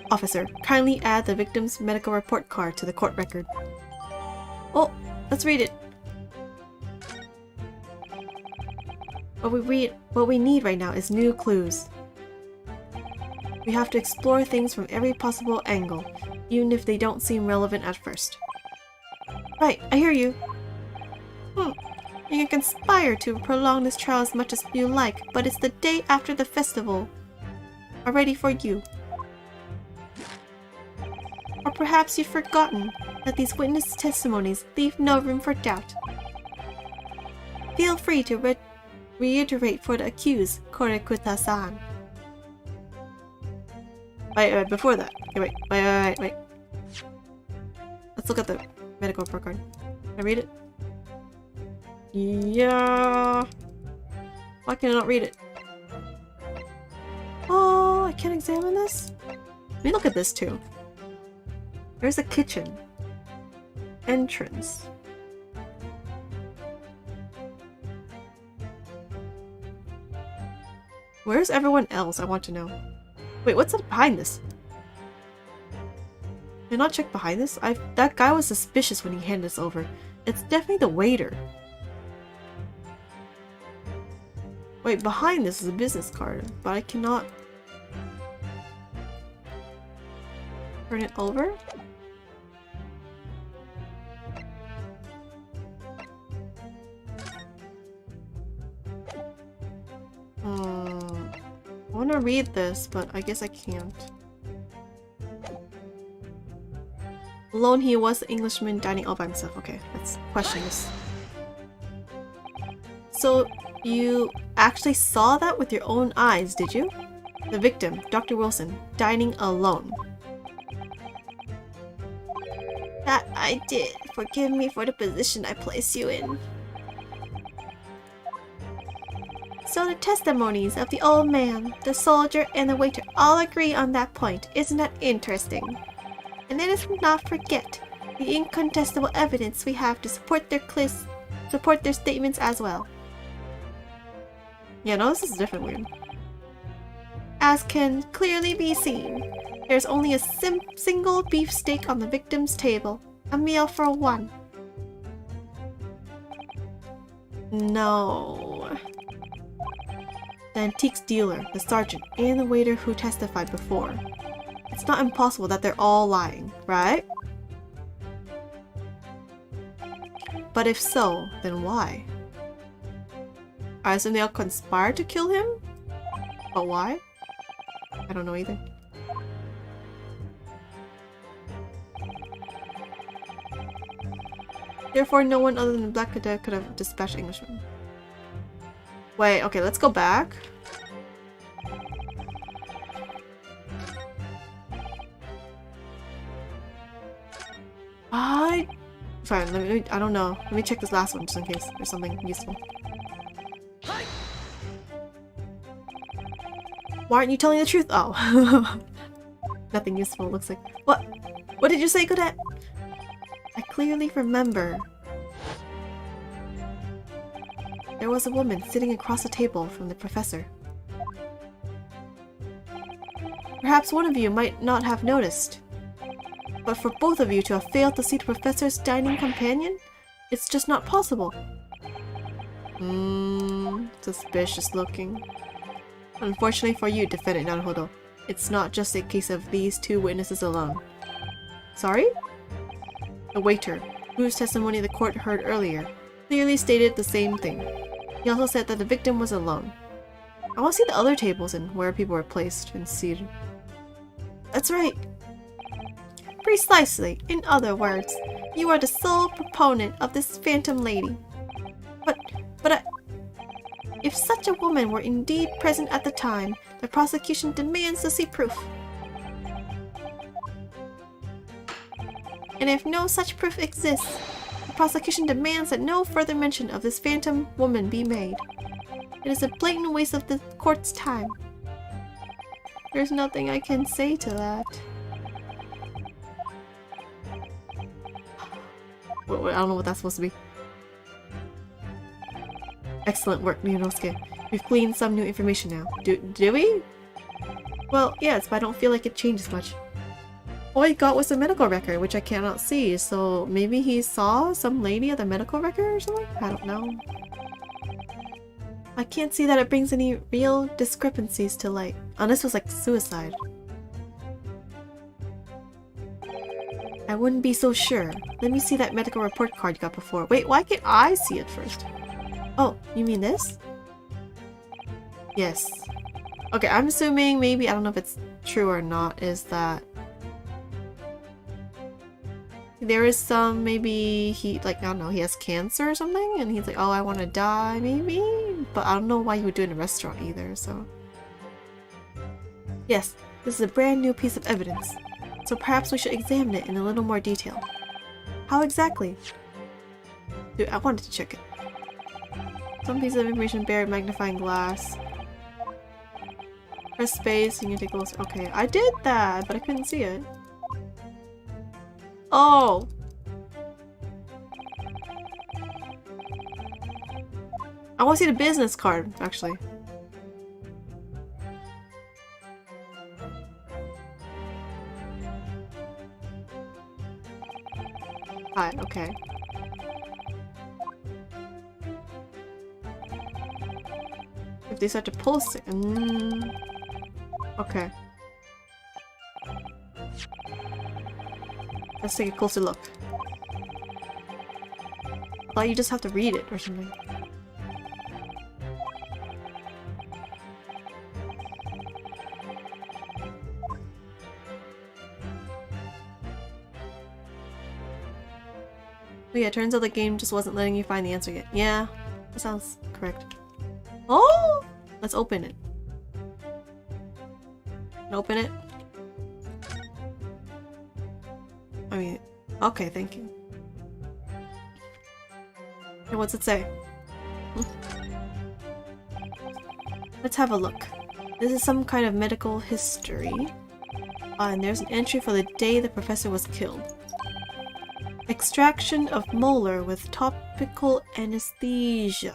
Officer, kindly add the victim's medical report card to the court record. Oh, let's read it. What we need right now is new clues. We have to explore things from every possible angle, even if they don't seem relevant at first. Right, I hear you. You can conspire to prolong this trial as much as you like, but it's the day after the festival. Are ready for you. Or perhaps you've forgotten that these witness testimonies leave no room for doubt. Feel free to reiterate for the accused, Korekuta-san. Wait, before that. Okay, wait. Let's look at the medical report card. Can I read it? Yeah. Why can I not read it? Oh, I can't examine this? Let me look at this too. There's a kitchen. Entrance. Where's everyone else? I want to know. Wait, what's up behind this? Did I not check behind this? That guy was suspicious when he handed this over. It's definitely the waiter. Wait, behind this is a business card, but I cannot turn it over? I want to read this, but I guess I can't. Alone he was the Englishman dining all by himself. Okay, let's question this. So, you actually saw that with your own eyes, did you? The victim, Dr. Wilson, dining alone. That I did. Forgive me for the position I placed you in. So the testimonies of the old man, the soldier, and the waiter all agree on that point. Isn't that interesting? And let us not forget the incontestable evidence we have to support their statements as well. Yeah, no, this is different weird. As can clearly be seen, there's only a single beefsteak on the victim's table. A meal for one. No. The antiques dealer, the sergeant, and the waiter who testified before. It's not impossible that they're all lying, right? But if so, then why? I assume they all conspired to kill him? But why? I don't know either. Therefore, no one other than Black Cadet could have dispatched Englishmen. Wait, okay, let's go back. Fine, I don't know. Let me check this last one just in case there's something useful. Why aren't you telling the truth? Oh. Nothing useful, looks like. What? What did you say, Cadet? I clearly remember. There was a woman sitting across the table from the professor. Perhaps one of you might not have noticed. But for both of you to have failed to see the professor's dining companion, it's just not possible. Suspicious looking. Unfortunately for you, Defendant Naruhodo, it's not just a case of these two witnesses alone. Sorry? The waiter, whose testimony the court heard earlier, clearly stated the same thing. He also said that the victim was alone. I want to see the other tables and where people were placed and seated. That's right. Precisely. In other words, you are the sole proponent of this phantom lady. But if such a woman were indeed present at the time, the prosecution demands to see proof. And if no such proof exists, the prosecution demands that no further mention of this phantom woman be made. It is a blatant waste of the court's time. There's nothing I can say to that. I don't know what that's supposed to be. Excellent work, Ryunosuke. We've gleaned some new information now. Do we? Well, yes, but I don't feel like it changes much. All I got was a medical record, which I cannot see, so maybe he saw some lady at the medical record or something? I don't know. I can't see that it brings any real discrepancies to light. Oh, this was like suicide. I wouldn't be so sure. Let me see that medical report card you got before. Wait, why can't I see it first? Oh, you mean this? Yes. Okay, I'm assuming maybe, I don't know if it's true or not, is that there is some, maybe he, like, I don't know, he has cancer or something, and he's like, oh, I want to die, maybe? But I don't know why he would do it in a restaurant either, so. Yes, this is a brand new piece of evidence. So perhaps we should examine it in a little more detail. How exactly? Dude, I wanted to check it. Some piece of information buried magnifying glass. Press space and you take a look. Okay, I did that, but I couldn't see it. Oh! I want to see the business card, actually. Hi, okay. If they start to pulse it, okay. Let's take a closer look. I thought you just have to read it or something. Oh yeah, turns out the game just wasn't letting you find the answer yet. Yeah, that sounds correct. Oh! Let's open it. Open it. I mean, okay, thank you. And what's it say? Let's have a look. This is some kind of medical history. And there's an entry for the day the professor was killed. Extraction of molar with topical anesthesia.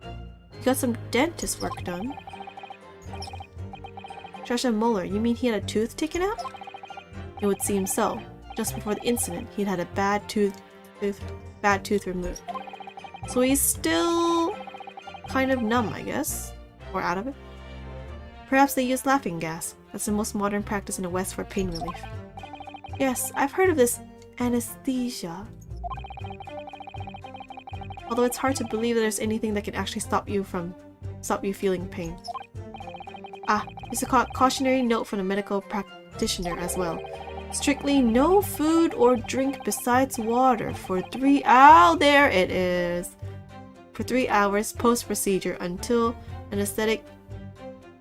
You got some dentist work done. Extraction of molar, you mean he had a tooth taken out? It would seem so. Just before the incident, he'd had a bad tooth removed. So he's still kind of numb, I guess. Or out of it. Perhaps they use laughing gas. That's the most modern practice in the West for pain relief. Yes, I've heard of this anesthesia. Although it's hard to believe that there's anything that can actually stop you feeling pain. Ah, there's a cautionary note from the medical practitioner as well. Strictly no food or drink besides water for 3 hours. Oh, there it is. for 3 hours post-procedure until anesthetic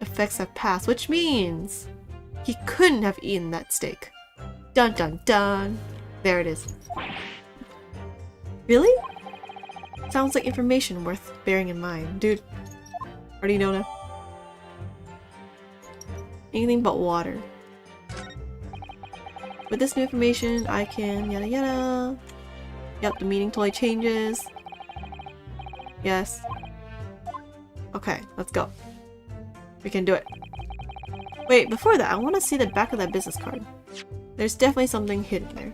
effects have passed, which means he couldn't have eaten that steak. Dun dun dun. There it is. Really? Sounds like information worth bearing in mind. Dude, already know now. Anything but water. With this new information, I can yada yada. Yep, the meaning totally changes. Yes. Okay, let's go. We can do it. Wait, before that, I want to see the back of that business card. There's definitely something hidden there.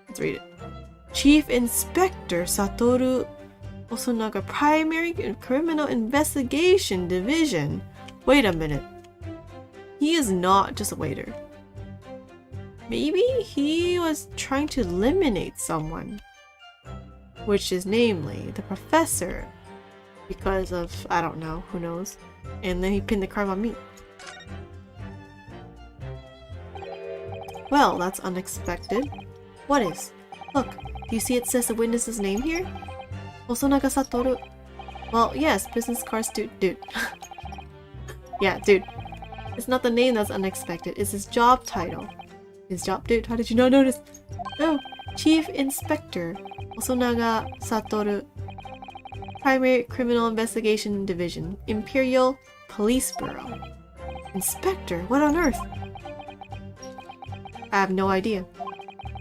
Let's read it. Chief Inspector Satoru Osonaga, Primary Criminal Investigation Division. Wait a minute. He is not just a waiter. Maybe he was trying to eliminate someone. Which is namely the professor. Because of, I don't know, who knows. And then he pinned the crime on me. Well, that's unexpected. What is? Look, do you see it says the witness's name here? Osonaga Satoru. Well, yes, business cards dude. Yeah, dude. It's not the name that's unexpected, it's his job title. His job, dude, how did you not notice? Oh, Chief Inspector Osonaga Satoru, Primary Criminal Investigation Division, Imperial Police Bureau. Inspector? What on earth? I have no idea.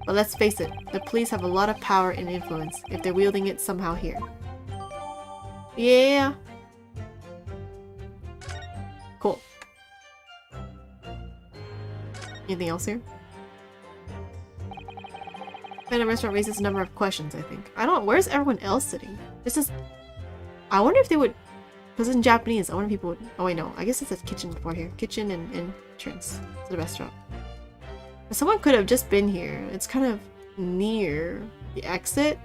But let's face it, the police have a lot of power and influence if they're wielding it somehow here. Yeah. Cool. Anything else here? And a restaurant raises a number of questions, I think. I don't- where's everyone else sitting? This is- I wonder if they would- because in Japanese, I wonder if people would- oh wait, no. I guess it says kitchen before here. Kitchen and entrance to the restaurant. But someone could have just been here. It's kind of near the exit.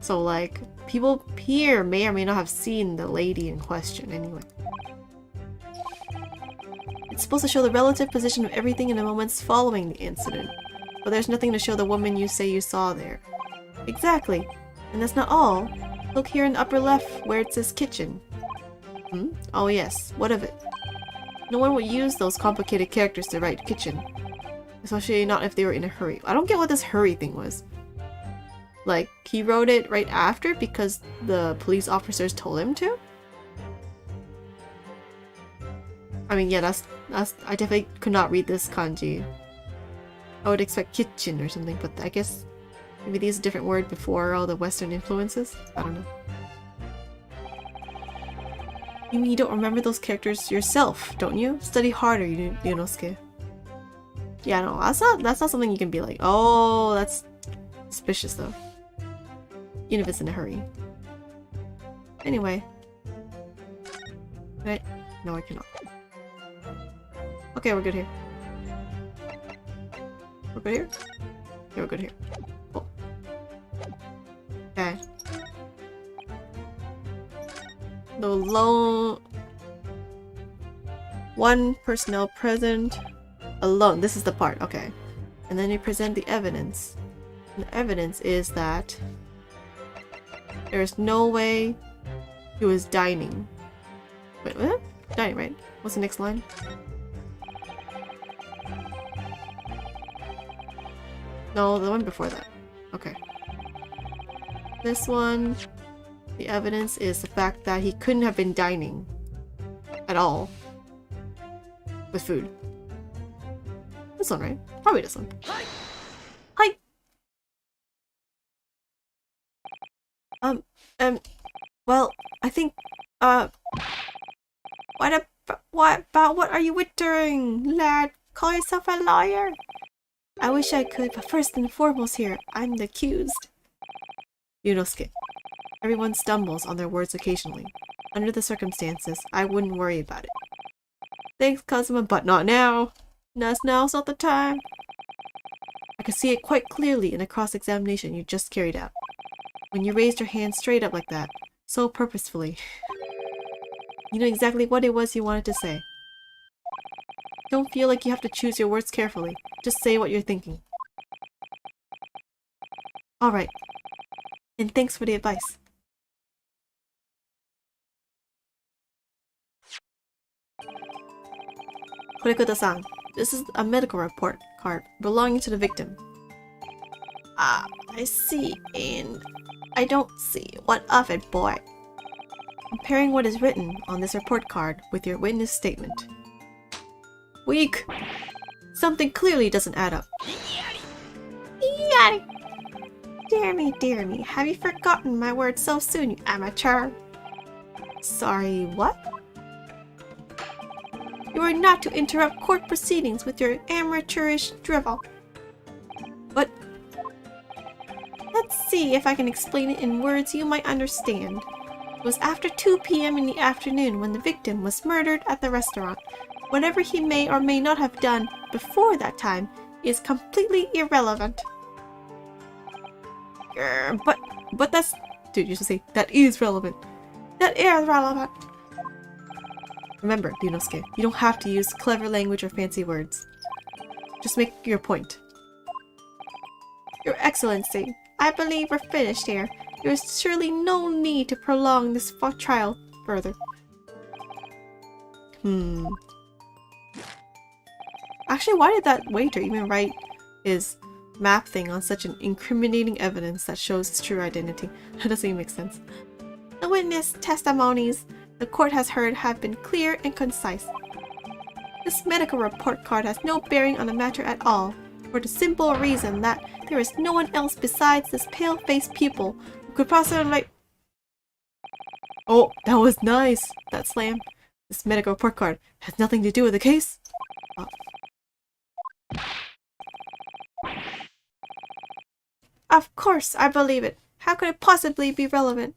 So like, people here may or may not have seen the lady in question anyway. It's supposed to show the relative position of everything in the moments following the incident. But there's nothing to show the woman you say you saw there. Exactly. And that's not all. Look here in the upper left where it says kitchen. Hmm? Oh yes, what of it? No one would use those complicated characters to write kitchen. Especially not if they were in a hurry. I don't get what this hurry thing was. Like, he wrote it right after because the police officers told him to? I mean, yeah, that's I definitely could not read this kanji. I would expect kitchen or something, but I guess maybe these are a different word before all the Western influences? I don't know. You mean you don't remember those characters yourself, don't you? Study harder, Yunosuke. Yeah, no, that's not something you can be like, oh, that's suspicious though. Even if it's in a hurry. Anyway. Right? No, I cannot. Okay, we're good here. We're good here? Yeah, we're good here. Cool. Okay. The lone... one personnel present alone. This is the part, okay. And then you present the evidence. And the evidence is that there's no way he was dining. Wait, what? Dining, right? What's the next line? No, the one before that. Okay. This one, the evidence is the fact that he couldn't have been dining at all with food. This one, right? Probably this one. Hi! Well, I think, what are you whittering, lad? Call yourself a liar? I wish I could, but first and foremost here, I'm the accused. Yunosuke. Everyone stumbles on their words occasionally. Under the circumstances, I wouldn't worry about it. Thanks, Kazuma, but not now. Now's not the time. I could see it quite clearly in a cross-examination you just carried out. When you raised your hand straight up like that, so purposefully. You know exactly what it was you wanted to say. Don't feel like you have to choose your words carefully. Just say what you're thinking. Alright. And thanks for the advice. Kurekuta-san, this is a medical report card belonging to the victim. Ah, I see, and I don't see. What of it, boy? Comparing what is written on this report card with your witness statement. Weak! Something clearly doesn't add up. Yaddy! Dear me, have you forgotten my words so soon, you amateur? Sorry, what? You are not to interrupt court proceedings with your amateurish drivel. But let's see if I can explain it in words you might understand. It was after 2 p.m. in the afternoon when the victim was murdered at the restaurant. Whatever he may or may not have done before that time is completely irrelevant. But that's... Dude, you should say, that is relevant. That is relevant. Remember, Ryunosuke, you don't have to use clever language or fancy words. Just make your point. Your Excellency, I believe we're finished here. There is surely no need to prolong this trial further. Actually, why did that waiter even write his map thing on such an incriminating evidence that shows his true identity? That doesn't even make sense. The witness testimonies the court has heard have been clear and concise. This medical report card has no bearing on the matter at all, for the simple reason that there is no one else besides this pale-faced pupil who could possibly... Oh, that was nice! That slam. This medical report card has nothing to do with the case. Oh. Of course, I believe it. How could it possibly be relevant?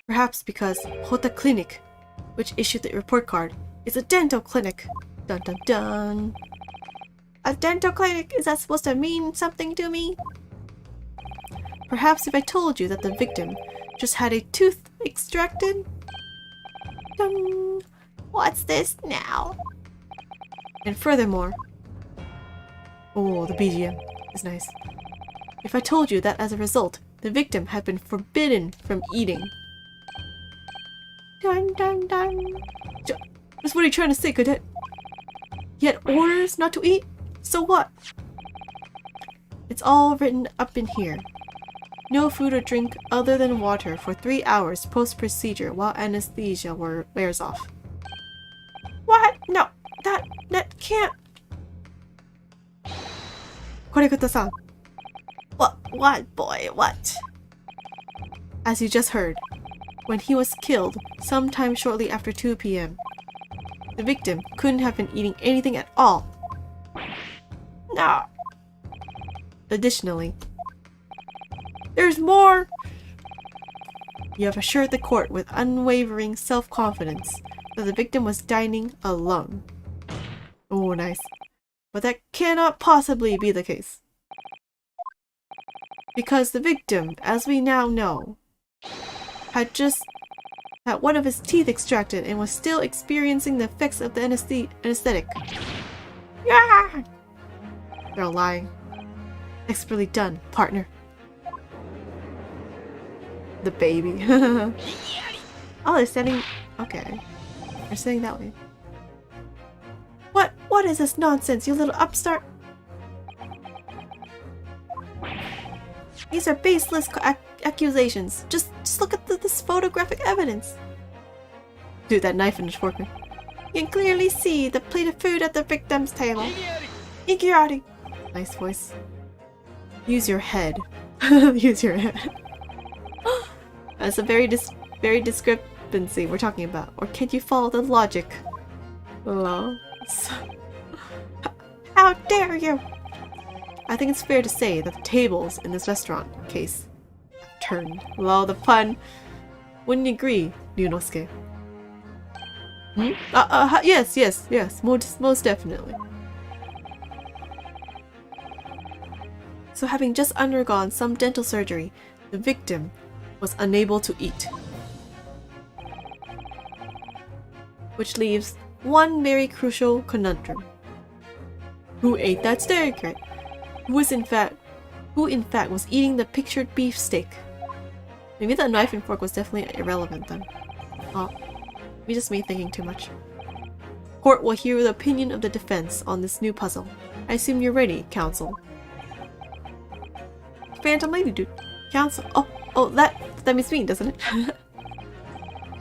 Perhaps because Hota Clinic, which issued the report card, is a dental clinic. Dun dun dun. A dental clinic? Is that supposed to mean something to me? Perhaps if I told you that the victim just had a tooth extracted? Dun. What's this now? And furthermore... Oh, the BGM is nice. If I told you that as a result, the victim had been forbidden from eating. Dun dun dun. That's what are you trying to say, cadet? He had orders not to eat? So what? It's all written up in here. No food or drink other than water for 3 hours post-procedure while anesthesia wears off. What? No, that can't... Kurekuta-san. What, boy, what? As you just heard, when he was killed sometime shortly after 2 p.m., the victim couldn't have been eating anything at all. No. Additionally, there's more! You have assured the court with unwavering self-confidence that the victim was dining alone. Oh, nice. But that cannot possibly be the case. Because the victim, as we now know, had just had one of his teeth extracted and was still experiencing the effects of the anesthetic. Yeah! They're lying. Expertly done, partner. The baby. Oh, they're standing... Okay. They're standing that way. What is this nonsense, you little upstart? These are baseless accusations. Just look at this photographic evidence. Dude, that knife and the fork. You can clearly see the plate of food at the victim's table. Ikiari. Nice voice. Use your head. Use your head. That's a very discrepancy we're talking about. Or can't you follow the logic? Hello? How dare you! I think it's fair to say that the tables in this restaurant case have turned. Lol, the pun. Wouldn't you agree, Ryunosuke? Yes. Most definitely. So having just undergone some dental surgery, the victim was unable to eat. Which leaves one very crucial conundrum. Who ate that steak? Right? Who in fact was eating the pictured beefsteak? Maybe that knife and fork was definitely irrelevant then. Oh, maybe just me thinking too much. Court will hear the opinion of the defense on this new puzzle. I assume you're ready, counsel. Phantom Lady, dude. Counsel. Oh, that means me, doesn't it?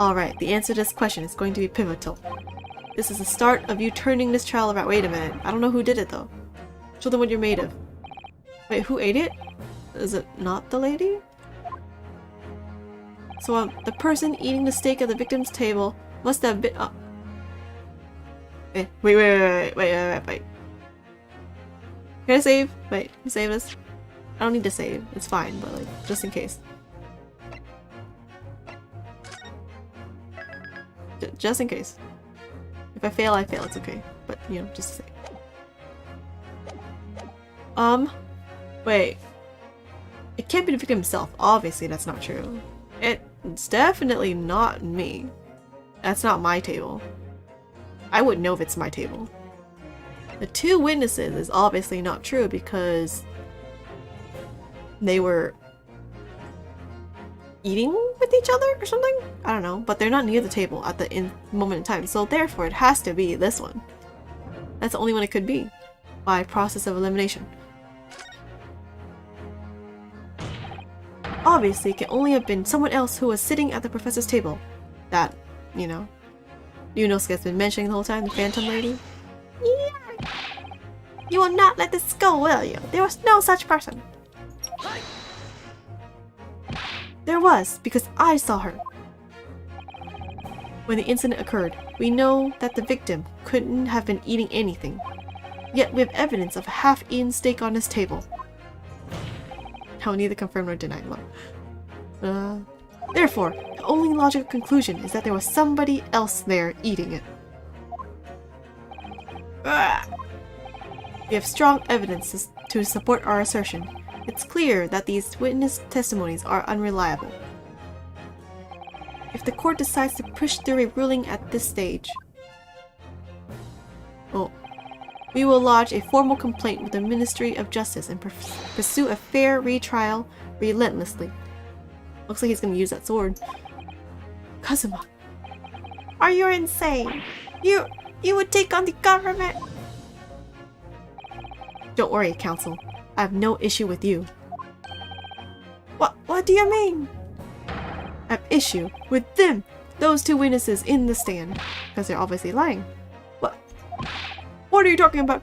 Alright, the answer to this question is going to be pivotal. This is the start of you turning this trial around. Wait a minute. I don't know who did it though. Show them what you're made of. Wait, who ate it? Is it not the lady? So the person eating the steak at the victim's table must have been. Wait. Can I save? Wait, can I save this? I don't need to save. It's fine, but like, just in case. Just in case. If I fail, I fail. It's okay. But, you know, just to say. Wait. It can't be the victim himself. Obviously, that's not true. It's definitely not me. That's not my table. I wouldn't know if it's my table. The two witnesses is obviously not true because they were eating with each other or something? I don't know, but they're not near the table at the moment in time, so therefore it has to be this one. That's the only one it could be, by process of elimination. Obviously, it can only have been someone else who was sitting at the professor's table. That, you know, Yunosuke's been mentioning the whole time, the Phantom Lady. Yeah. You will not let this go, will you? There was no such person. There was, because I saw her. When the incident occurred, we know that the victim couldn't have been eating anything. Yet we have evidence of a half-eaten steak on his table. How neither confirm nor deny. Therefore, the only logical conclusion is that there was somebody else there eating it. We have strong evidence to support our assertion. It's clear that these witness testimonies are unreliable. If the court decides to push through a ruling at this stage, we will lodge a formal complaint with the Ministry of Justice and pursue a fair retrial relentlessly. Looks like he's gonna use that sword. Kazuma, are you insane? You would take on the government? Don't worry, counsel. I have no issue with you. What do you mean? I have issue with them, those two witnesses in the stand, because they're obviously lying. What are you talking about?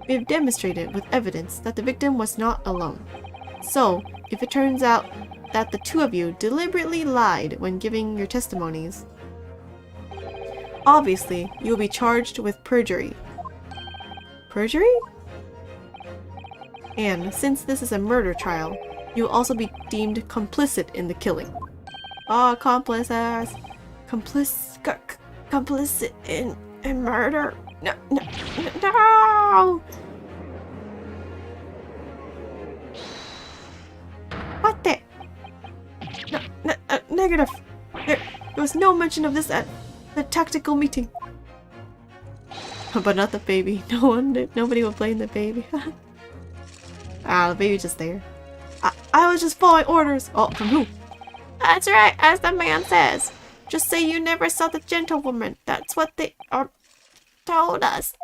We have demonstrated with evidence that the victim was not alone. So, if it turns out that the two of you deliberately lied when giving your testimonies, obviously you will be charged with perjury. Perjury? And since this is a murder trial, you will also be deemed complicit in the killing. Complicit in murder? No! What the? No, negative. There was no mention of this at the tactical meeting. But not the baby. Nobody will blame the baby. The baby's just there. I was just following orders. Oh, from who? That's right, as the man says. Just say you never saw the gentlewoman. That's what they told us.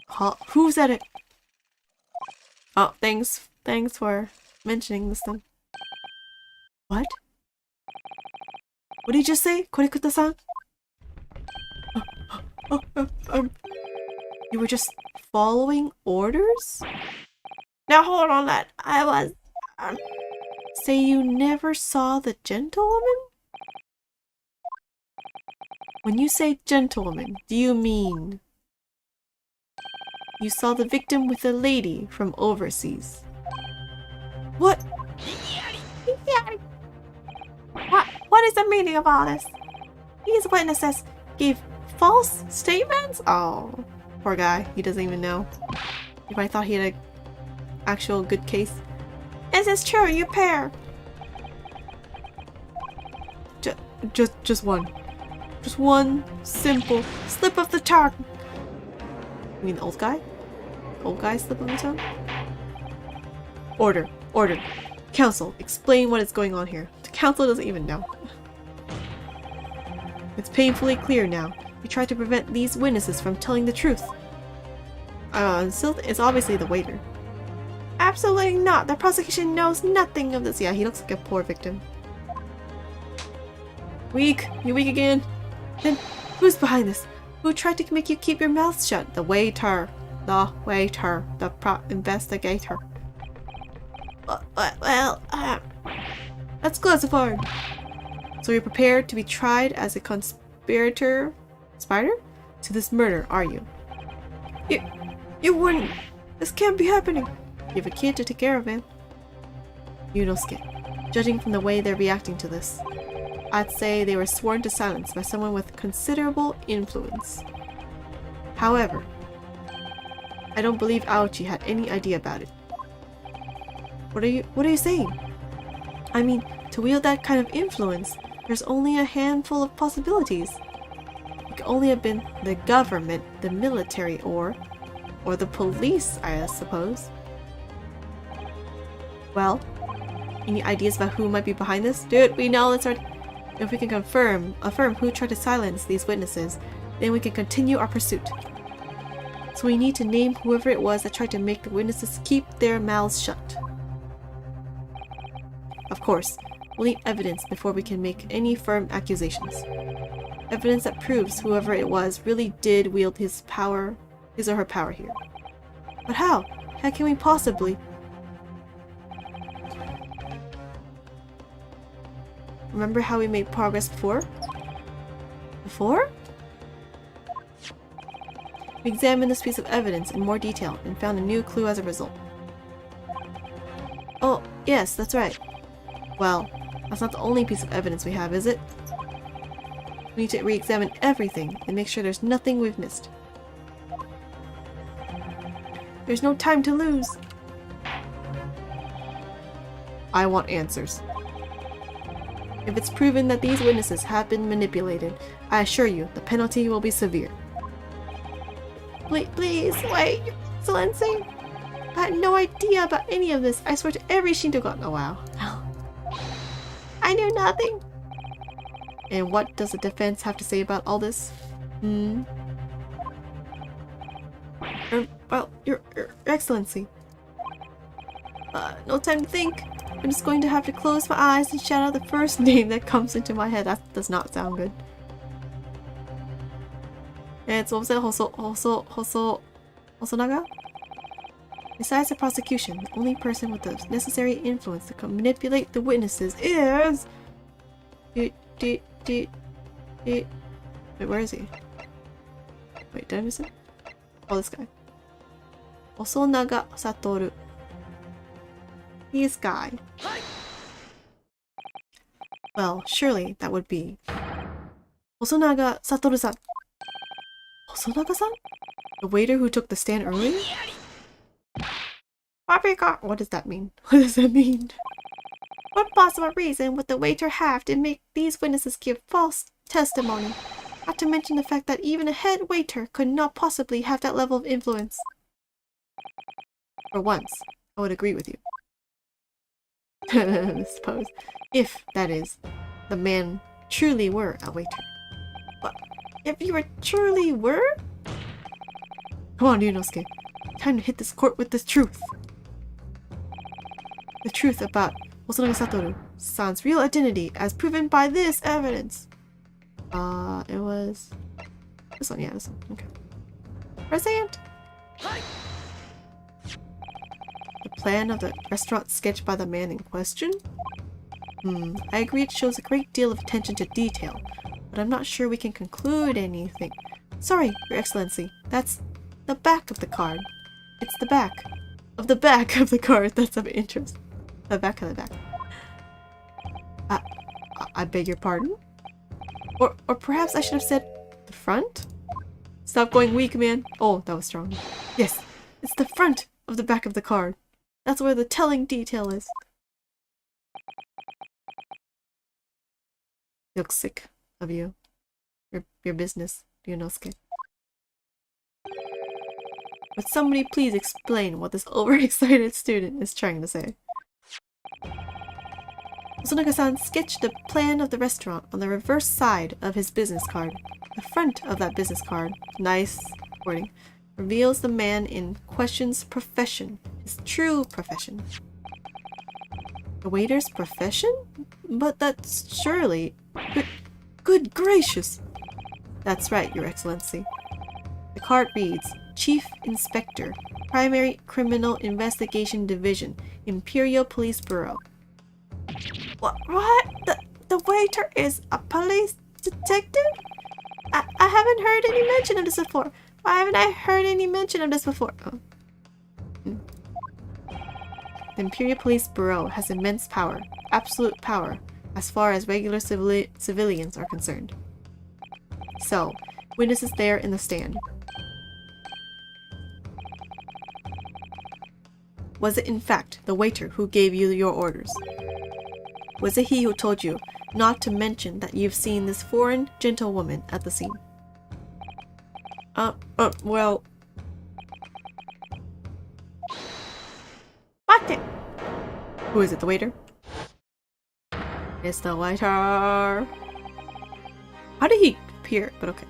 Huh? Who said it? Oh, thanks for mentioning this then. What? What did you just say, Korikuta-san? You were just following orders? Now hold on that. I was... Say you never saw the gentlewoman? When you say gentlewoman, do you mean... you saw the victim with a lady from overseas? What? What is the meaning of all this? These witnesses gave false statements? Oh, poor guy. He doesn't even know. If I thought he had an actual good case. Is this true, you pair? Just one. Just one simple slip of the tongue. You mean the old guy? The old guy slip of the tongue? Order. Order. Council, explain what is going on here. The council doesn't even know. It's painfully clear now. We tried to prevent these witnesses from telling the truth. It's obviously the waiter. Absolutely not. The prosecution knows nothing of this. Yeah, he looks like a poor victim. Weak. You weak again? Then who's behind this? Who tried to make you keep your mouth shut? The waiter. The waiter. The investigator. That's classified. So you're prepared to be tried as a conspirator to this murder, are you? You wouldn't. This can't be happening. You have a kid to take care of, man. Yunosuke, judging from the way they're reacting to this, I'd say they were sworn to silence by someone with considerable influence. However, I don't believe Aochi had any idea about it. What are you saying? I mean, to wield that kind of influence, there's only a handful of possibilities. It could only have been the government, the military, or the police, I suppose. Well, any ideas about who might be behind this? Dude, we know it's already... If we can affirm who tried to silence these witnesses, then we can continue our pursuit. So we need to name whoever it was that tried to make the witnesses keep their mouths shut. Of course, we'll need evidence before we can make any firm accusations. Evidence that proves whoever it was really did wield his or her power here. But how? How can we possibly... Remember how we made progress before? Before? We examined this piece of evidence in more detail and found a new clue as a result. Oh, yes, that's right. Well, that's not the only piece of evidence we have, is it? We need to re-examine everything and make sure there's nothing we've missed. There's no time to lose. I want answers. If it's proven that these witnesses have been manipulated, I assure you the penalty will be severe. Please, wait, Your Excellency. I had no idea about any of this. I swear to every Shinto god. Oh wow. I knew nothing. And what does the defense have to say about all this? Well, Your Excellency. No time to think. I'm just going to have to close my eyes and shout out the first name that comes into my head. That does not sound good. And it's also Hosonaga? Besides the prosecution, the only person with the necessary influence to manipulate the witnesses is... Wait, where is he? Wait, did I miss him? Oh, this guy. Hosonaga Satoru. This guy. Well, surely that would be... Hosonaga Satoru-san. Hosonaga-san? The waiter who took the stand earlier? What does that mean? What does that mean? What possible reason would the waiter have to make these witnesses give false testimony? Not to mention the fact that even a head waiter could not possibly have that level of influence. For once, I would agree with you. I suppose. If, that is, the man truly were a waiter. But if you truly were? Come on, Yunosuke. Time to hit this court with the truth. The truth about Hosonaga Satoru-san's real identity as proven by this evidence. It was... This one, yeah, this one. Okay. Present! The plan of the restaurant sketched by the man in question? I agree it shows a great deal of attention to detail, but I'm not sure we can conclude anything. Sorry, Your Excellency. That's the back of the card. It's the back of the card that's of interest. The back of the back. I beg your pardon? Or perhaps I should have said the front? Stop going weak, man. Oh, that was strong. Yes, it's the front of the back of the card. That's where the telling detail is. Looks sick of you. Your business, Ryunosuke. Would somebody please explain what this overexcited student is trying to say? Hosonaga-san sketched the plan of the restaurant on the reverse side of his business card. The front of that business card, nice wording, reveals the man in question's profession, his true profession. The waiter's profession? But that's surely... Good gracious! That's right, Your Excellency. The card reads, Chief Inspector, Primary Criminal Investigation Division, Imperial Police Bureau. What? The waiter is a police detective? I haven't heard any mention of this before. Why haven't I heard any mention of this before? Oh. The Imperial Police Bureau has immense power, absolute power, as far as regular civilians are concerned. So, witnesses there in the stand. Was it in fact the waiter who gave you your orders? Was it he who told you not to mention that you've seen this foreign gentlewoman at the scene? Well... What? Who is it, the waiter? It's the waiter. How did he appear? But okay.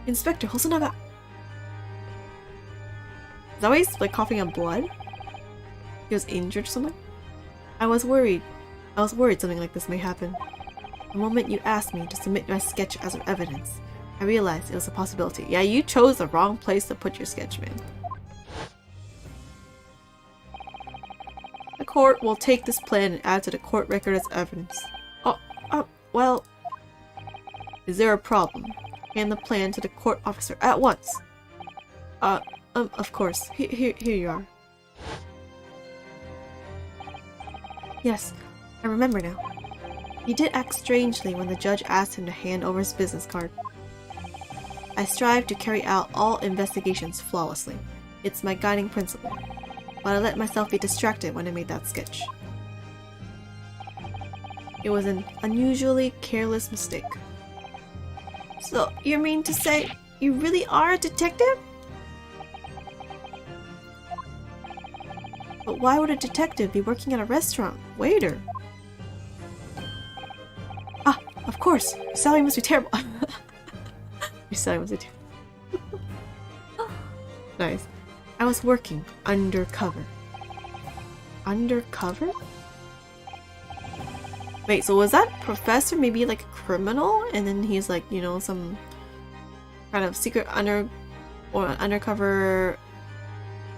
Inspector Hosonaga. Is always like coughing on blood? He was injured or something? I was worried something like this may happen. The moment you asked me to submit my sketch as evidence, I realized it was a possibility. Yeah, you chose the wrong place to put your sketch, man. The court will take this plan and add to the court record as evidence. Well... Is there a problem? Hand the plan to the court officer at once. Of course. Here you are. Yes, I remember now. He did act strangely when the judge asked him to hand over his business card. I strive to carry out all investigations flawlessly. It's my guiding principle. But I let myself be distracted when I made that sketch. It was an unusually careless mistake. So, you mean to say you really are a detective? But why would a detective be working at a restaurant? Waiter? Ah, of course! Your salary must be terrible! Your salary must be terrible. Nice. I was working undercover. Undercover? Wait, so was that professor maybe like a criminal? And then he's like, you know, some kind of secret undercover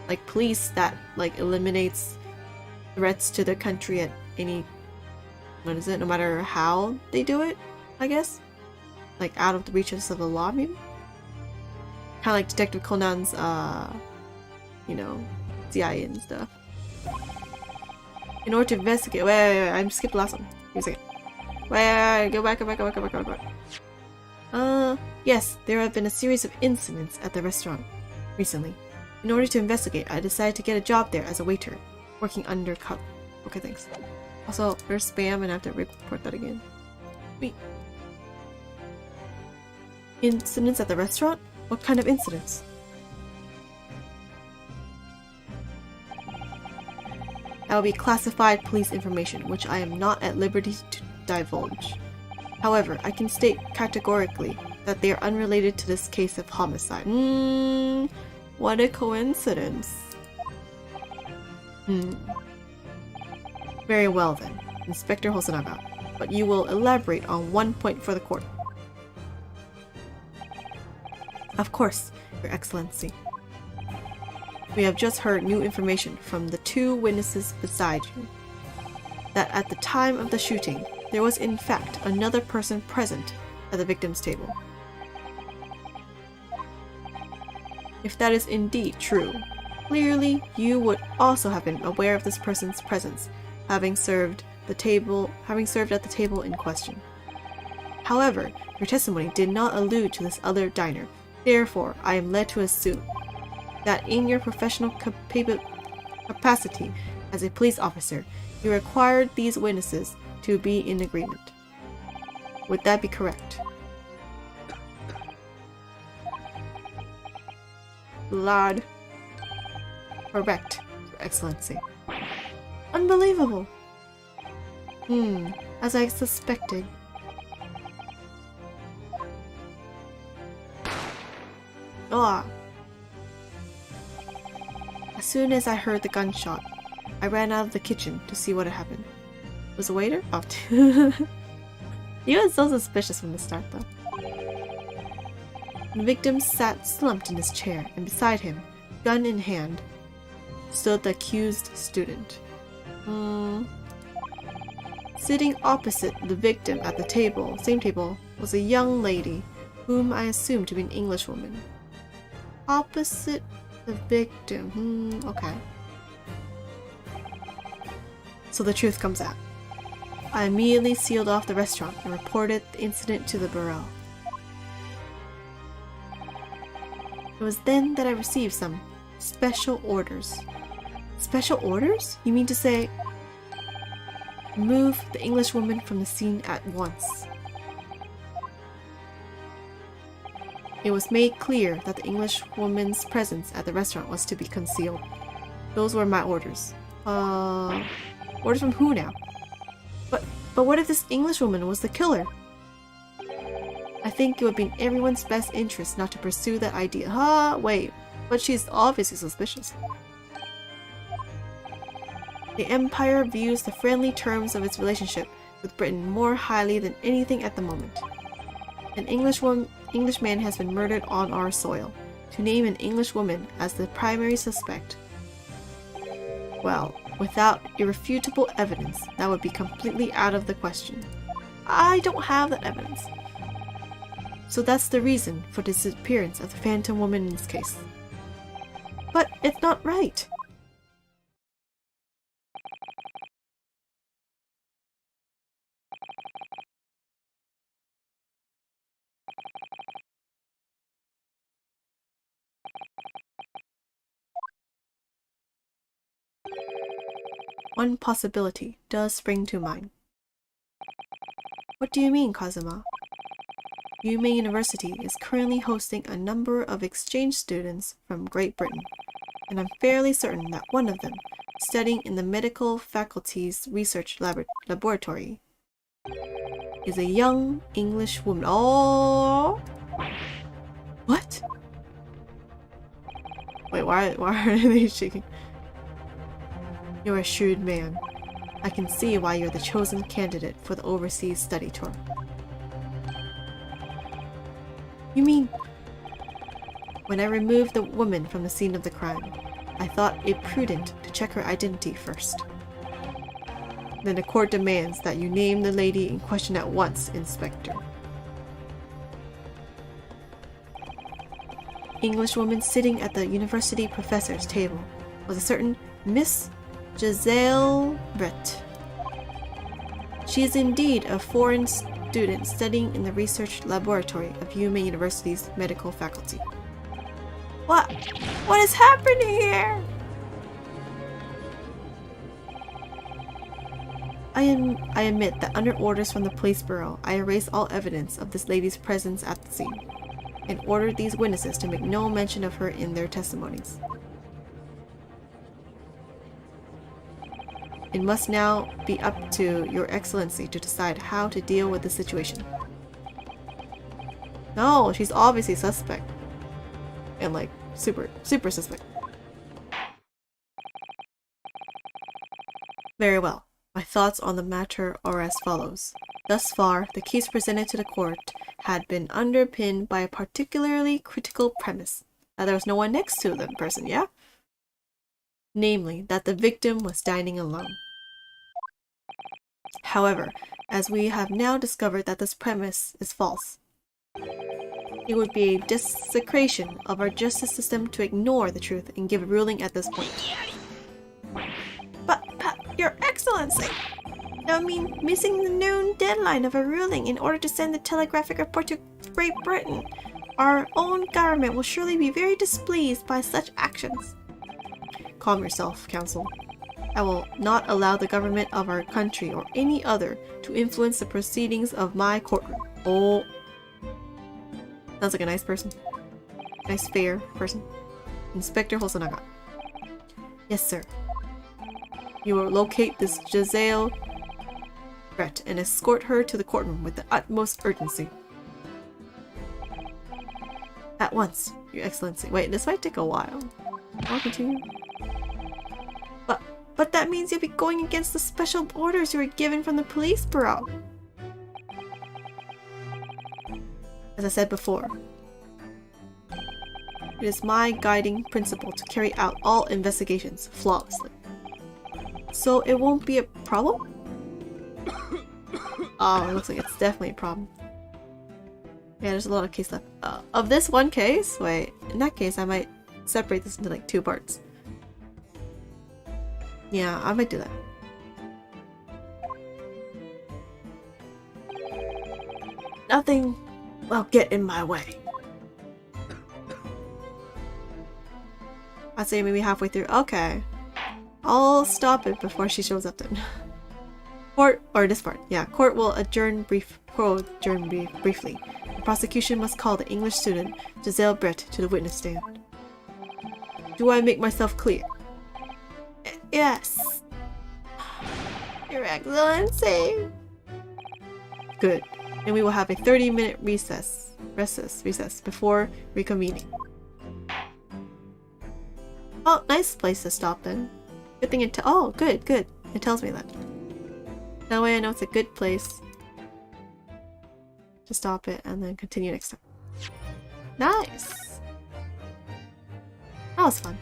like police that like eliminates threats to the country at any, what is it, no matter how they do it, I guess? Like out of the reaches of the law maybe? Kind of like Detective Conan's, you know, CIA and stuff. In order to investigate, wait, I skipped the last one. Give me a second. Wait, go back. Yes, there have been a series of incidents at the restaurant recently. In order to investigate, I decided to get a job there as a waiter, working undercover. Okay, thanks. Also, there's spam and I have to report that again. Wait. Incidents at the restaurant? What kind of incidents? That will be classified police information, which I am not at liberty to divulge. However, I can state categorically that they are unrelated to this case of homicide. What a coincidence. Very well then, Inspector Hosonaga, but you will elaborate on one point for the court. Of course, Your Excellency. We have just heard new information from the two witnesses beside you, that at the time of the shooting, there was in fact another person present at the victim's table. If that is indeed true, clearly you would also have been aware of this person's presence, having served at the table in question. However, your testimony did not allude to this other diner. Therefore, I am led to assume that in your professional capacity as a police officer, you required these witnesses to be in agreement. Would that be correct? Lord. Correct, Your Excellency. Unbelievable! As I suspected. Ah. As soon as I heard the gunshot, I ran out of the kitchen to see what had happened. Was the waiter? Oh. He was so suspicious from the start, though. The victim sat slumped in his chair, and beside him, gun in hand, stood the accused student. Sitting opposite the victim at the same table, was a young lady, whom I assumed to be an Englishwoman. Opposite the victim. Okay. So the truth comes out. I immediately sealed off the restaurant and reported the incident to the bureau. It was then that I received some special orders. Special orders? You mean to say, remove the Englishwoman from the scene at once. It was made clear that the Englishwoman's presence at the restaurant was to be concealed. Those were my orders. Orders from who now? But what if this Englishwoman was the killer? I think it would be in everyone's best interest not to pursue that idea. Wait, but she's obviously suspicious. The Empire views the friendly terms of its relationship with Britain more highly than anything at the moment. An Englishman has been murdered on our soil. To name an Englishwoman as the primary suspect, well, without irrefutable evidence, that would be completely out of the question. I don't have that evidence. So that's the reason for the disappearance of the Phantom Woman in this case. But it's not right. One possibility does spring to mind. What do you mean, Kazuma? Yume University is currently hosting a number of exchange students from Great Britain, and I'm fairly certain that one of them, studying in the medical faculty's research laboratory, is a young English woman. Oh! What? Wait, why are they shaking? You're a shrewd man. I can see why you're the chosen candidate for the overseas study tour. You mean... When I removed the woman from the scene of the crime, I thought it prudent to check her identity first. Then the court demands that you name the lady in question at once, Inspector. Englishwoman sitting at the university professor's table was a certain Miss Giselle Brett. She is indeed a foreign student studying in the research laboratory of Yume University's medical faculty. What? What is happening here? I admit that under orders from the police bureau, I erased all evidence of this lady's presence at the scene, and ordered these witnesses to make no mention of her in their testimonies. It must now be up to Your Excellency to decide how to deal with the situation. No, she's obviously suspect. And like, super suspect. Very well. My thoughts on the matter are as follows. Thus far, the case presented to the court had been underpinned by a particularly critical premise. That there was no one next to the person, yeah? Namely, that the victim was dining alone. However, as we have now discovered that this premise is false, it would be a desecration of our justice system to ignore the truth and give a ruling at this point. But, Your Excellency! That would mean missing the noon deadline of a ruling in order to send the telegraphic report to Great Britain. Our own government will surely be very displeased by such actions. Calm yourself, Counsel. I will not allow the government of our country or any other to influence the proceedings of my courtroom. Oh. Sounds like a nice person. Nice, fair person. Inspector Hosonaga. Yes, sir. You will locate this Giselle Brett and escort her to the courtroom with the utmost urgency. At once, Your Excellency. Wait, this might take a while. I'll continue. But that means you'll be going against the special orders you were given from the police bureau. As I said before, it is my guiding principle to carry out all investigations flawlessly. So it won't be a problem? Oh, it looks like it's definitely a problem. Yeah, there's a lot of case left. Of this one case? Wait, in that case I might separate this into like 2 parts. Yeah, I might do that. Nothing will get in my way. I'd say maybe halfway through. Okay. I'll stop it before she shows up then. Court, or this part. Yeah, court will adjourn briefly. The prosecution must call the English student, Giselle Brett, to the witness stand. Do I make myself clear? Yes. Your Excellency. Good. And we will have a 30-minute recess before reconvening. Oh, nice place to stop then. Good thing it oh, good. It tells me that. That way I know it's a good place to stop it and then continue next time. Nice! That was fun.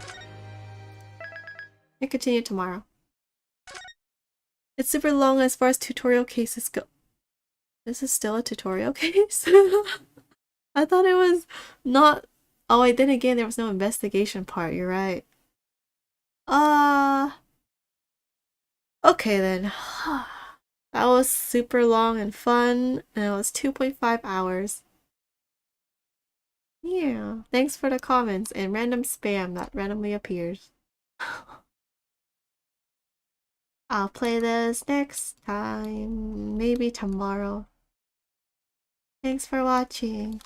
We continue tomorrow. It's super long as far as tutorial cases go. This is still a tutorial case? I thought it was not. Oh wait, then again there was no investigation part, you're right. Okay then. That was super long and fun, and it was 2.5 hours. Yeah, thanks for the comments and random spam that randomly appears. I'll play this next time, maybe tomorrow. Thanks for watching.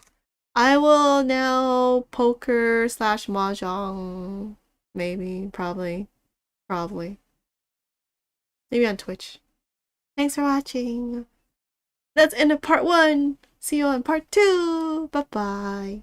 I will now poker / mahjong. Maybe, probably. Maybe on Twitch. Thanks for watching. That's end of part 1. See you on part 2. Bye-bye.